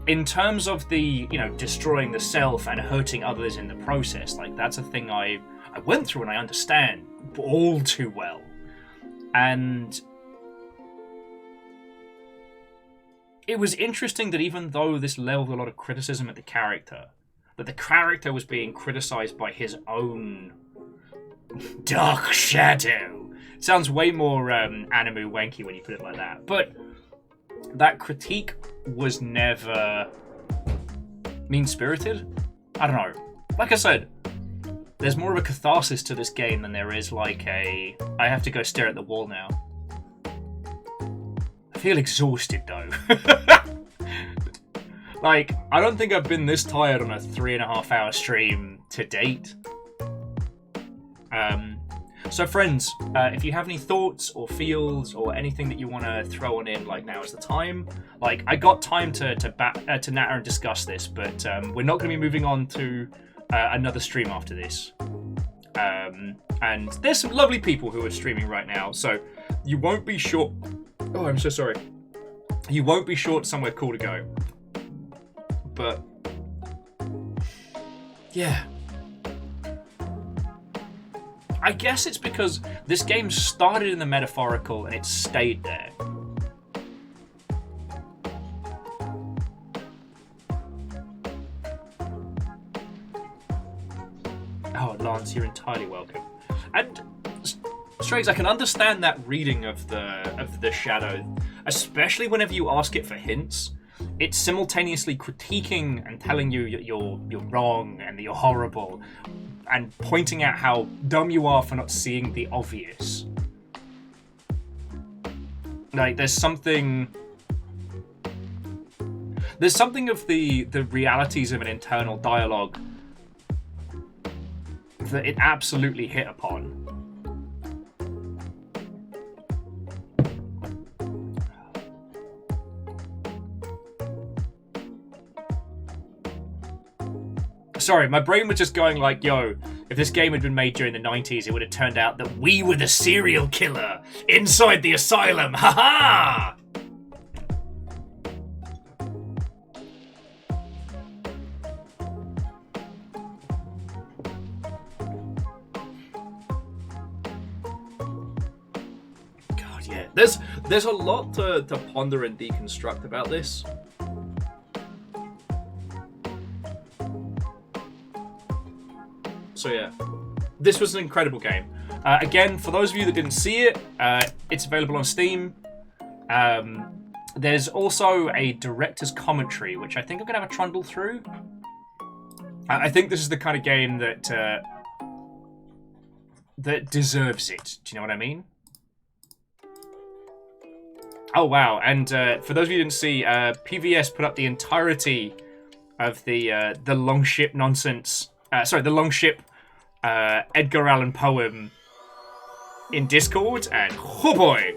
Speaker 1: in terms of the, destroying the self and hurting others in the process, like, that's a thing I went through and I understand all too well. And it was interesting that even though this leveled a lot of criticism at the character, that the character was being criticized by his own dark shadow. It sounds way more anime wanky when you put it like that. But that critique was never mean-spirited. I don't know. Like I said, there's more of a catharsis to this game than there is like I have to go stare at the wall now. I feel exhausted though. Like, I don't think I've been this tired on a 3.5 hour stream to date. So friends, if you have any thoughts or feels or anything that you want to throw on in, like, now is the time. Like, I got time to natter and discuss this, but we're not going to be moving on to another stream after this. And there's some lovely people who are streaming right now, so you won't be short. Oh, I'm so sorry. You won't be short somewhere cool to go. But yeah. I guess it's because this game started in the metaphorical and it stayed there. Oh, Lance, you're entirely welcome. And Strays, I can understand that reading of the shadow, especially whenever you ask it for hints. It's simultaneously critiquing and telling you you're wrong and that you're horrible, and pointing out how dumb you are for not seeing the obvious. Like, there's something of the realities of an internal dialogue that it absolutely hit upon. Sorry, my brain was just going like, yo, if this game had been made during the 90s, it would have turned out that we were the serial killer inside the asylum. Ha ha! God, yeah. There's a lot to ponder and deconstruct about this. So yeah, this was an incredible game. Again, for those of you that didn't see it, it's available on Steam. There's also a director's commentary, which I think I'm going to have a trundle through. I think this is the kind of game that deserves it. Do you know what I mean? Oh wow, and for those of you who didn't see, PVS put up the entirety of the Longship nonsense. The Longship Edgar Allan Poe in Discord, and oh boy!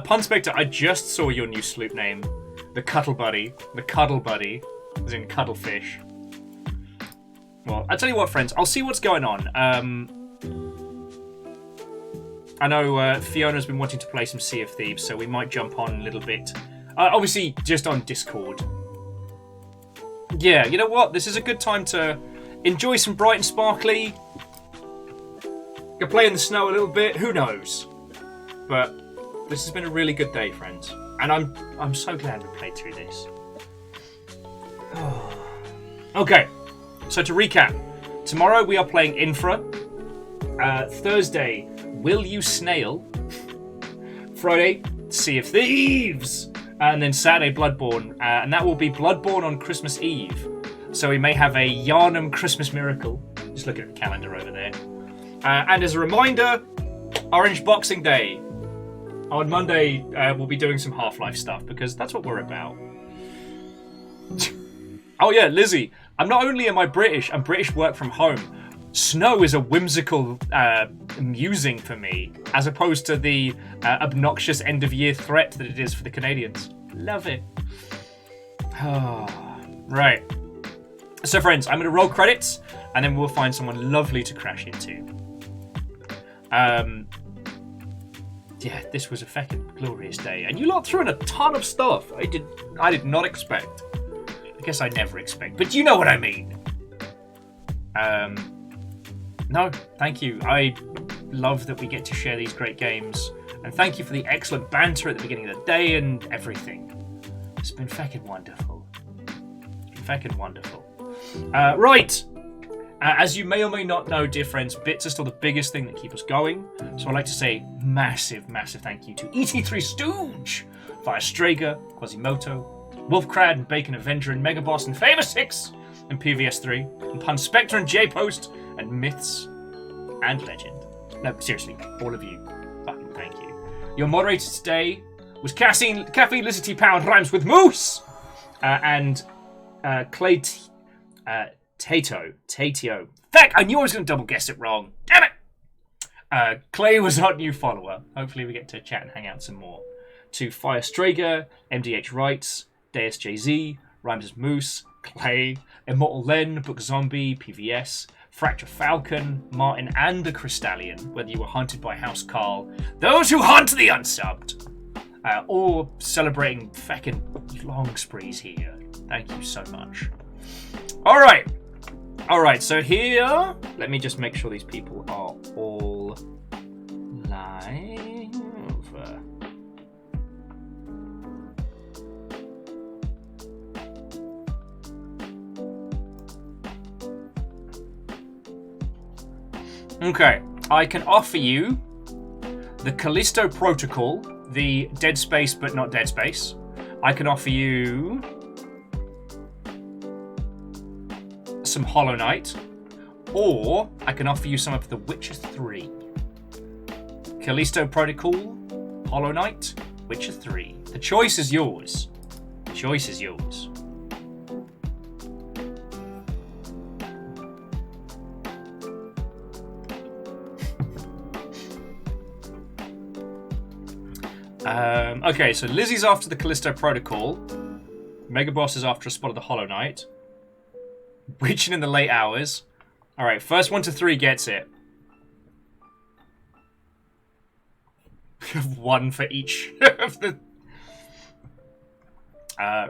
Speaker 1: Pun Spectre, I just saw your new sloop name. The Cuddle Buddy. The Cuddle Buddy. As in Cuddlefish. Well, I'll tell you what, friends. I'll see what's going on. I know Fiona's been wanting to play some Sea of Thieves, so we might jump on a little bit. Obviously, just on Discord. Yeah, you know what? This is a good time to enjoy some bright and sparkly. Go play in the snow a little bit. Who knows? But this has been a really good day, friends. And I'm so glad we played through this. Okay, so to recap, tomorrow we are playing Infra. Thursday, Will You Snail? Friday, Sea of Thieves! And then Saturday, Bloodborne. And that will be Bloodborne on Christmas Eve. So we may have a Yarnum Christmas Miracle. Just look at the calendar over there. And as a reminder, Orange Boxing Day. On Monday, we'll be doing some Half-Life stuff, because that's what we're about. Oh yeah, Lizzie. Not only am I British, I'm British work from home. Snow is a whimsical musing for me, as opposed to the obnoxious end-of-year threat that it is for the Canadians. Love it. Right. So, friends, I'm going to roll credits, and then we'll find someone lovely to crash into. Yeah, this was a fucking glorious day, and you lot threw in a ton of stuff. I did not expect. I guess I never expect, but you know what I mean. No, thank you. I love that we get to share these great games, and thank you for the excellent banter at the beginning of the day and everything. It's been fucking wonderful. It's been fucking wonderful. Right. As you may or may not know, dear friends, bits are still the biggest thing that keep us going. So I'd like to say massive, massive thank you to ET3 Stooge, Fire Strager, Quasimoto, Wolfcrad and Bacon Avenger and Megaboss and Famous 6 and PVS3 and Pun Spectre and J-Post and Myths and Legend. No, seriously, all of you, fucking thank you. Your moderator today was Caffeine Lizzy Pound Rhymes with Moose and Clay Tatio. Feck, I knew I was going to double guess it wrong. Damn it! Clay was our new follower. Hopefully we get to chat and hang out some more. To Fire Strager, MDH Wrights, Deus JZ, Rhymes as Moose, Clay, Immortal Len, Book Zombie, PVS, Fracture Falcon, Martin and the Crystallian, whether you were hunted by House Carl, those who hunt the unsubbed, or celebrating feckin' long sprees here. Thank you so much. Alright, so here, let me just make sure these people are all live. Okay, I can offer you the Callisto Protocol, the Dead Space but not Dead Space. I can offer you some Hollow Knight, or I can offer you some of The Witcher 3. Callisto Protocol, Hollow Knight, Witcher 3. The choice is yours. The choice is yours. Okay, so Lizzie's after the Callisto Protocol. Megaboss is after a spot of the Hollow Knight. Witching in the late hours. Alright, first 1 to 3 gets it. One for each of the...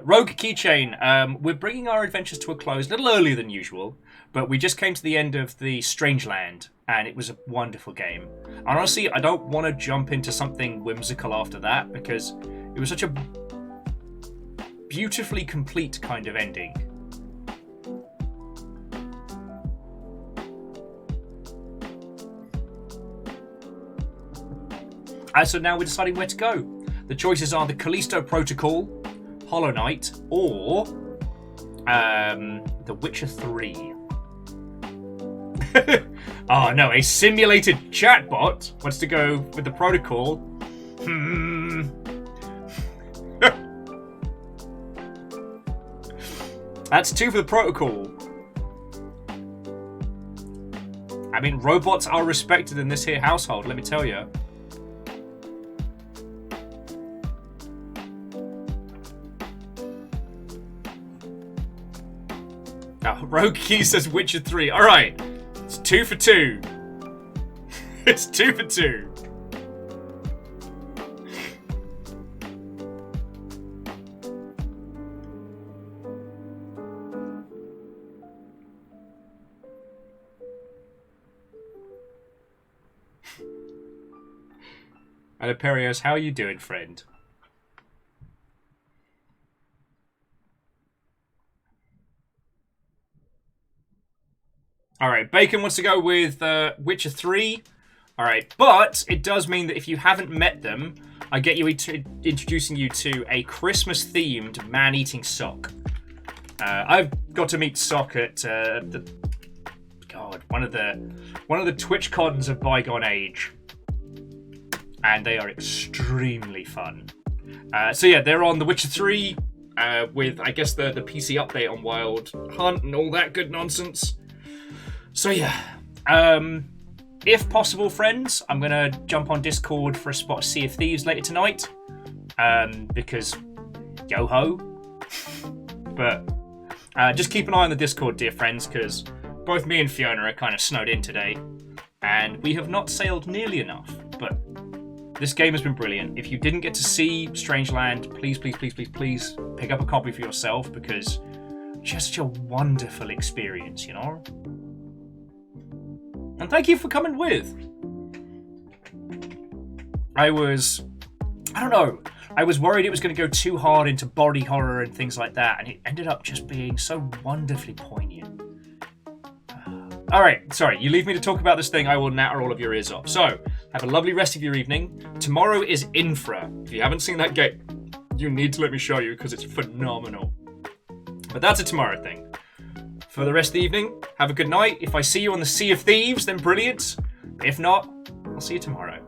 Speaker 1: Rogue Keychain. We're bringing our adventures to a close a little earlier than usual, but we just came to the end of the Strangeland, and it was a wonderful game. And honestly, I don't want to jump into something whimsical after that, because it was such a beautifully complete kind of ending. So now we're deciding where to go. The choices are the Callisto Protocol, Hollow Knight, or The Witcher 3. Oh no, a simulated chatbot wants to go with the Protocol. That's 2 for the Protocol. I mean, robots are respected in this here household, let me tell you. Rogue Key says Witcher 3. Alright. It's 2 for 2. It's 2 for 2. Hello, Perios. How are you doing, friend? Alright, Bacon wants to go with Witcher 3. Alright, but it does mean that if you haven't met them, I get you introducing you to a Christmas-themed man-eating sock. I've got to meet Sock at one of the Twitch cons of bygone age, and they are extremely fun. So yeah, they're on The Witcher 3 with, I guess, the PC update on Wild Hunt and all that good nonsense. So yeah, If possible, friends, I'm going to jump on Discord for a spot of Sea of Thieves later tonight. Because yo-ho. But just keep an eye on the Discord, dear friends, because both me and Fiona are kind of snowed in today. And we have not sailed nearly enough. But this game has been brilliant. If you didn't get to see Strangeland, please, please, please, please, please pick up a copy for yourself, because it's just such a wonderful experience, you know? And thank you for coming with. I don't know. I was worried it was going to go too hard into body horror and things like that, and it ended up just being so wonderfully poignant. Alright, sorry, you leave me to talk about this thing, I will natter all of your ears off. So, have a lovely rest of your evening. Tomorrow is Infra. If you haven't seen that game, you need to let me show you, because it's phenomenal. But that's a tomorrow thing. For the rest of the evening, have a good night. If I see you on the Sea of Thieves, then brilliant. If not, I'll see you tomorrow.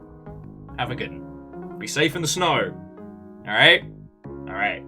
Speaker 1: Have a good one. Be safe in the snow. Alright? Alright.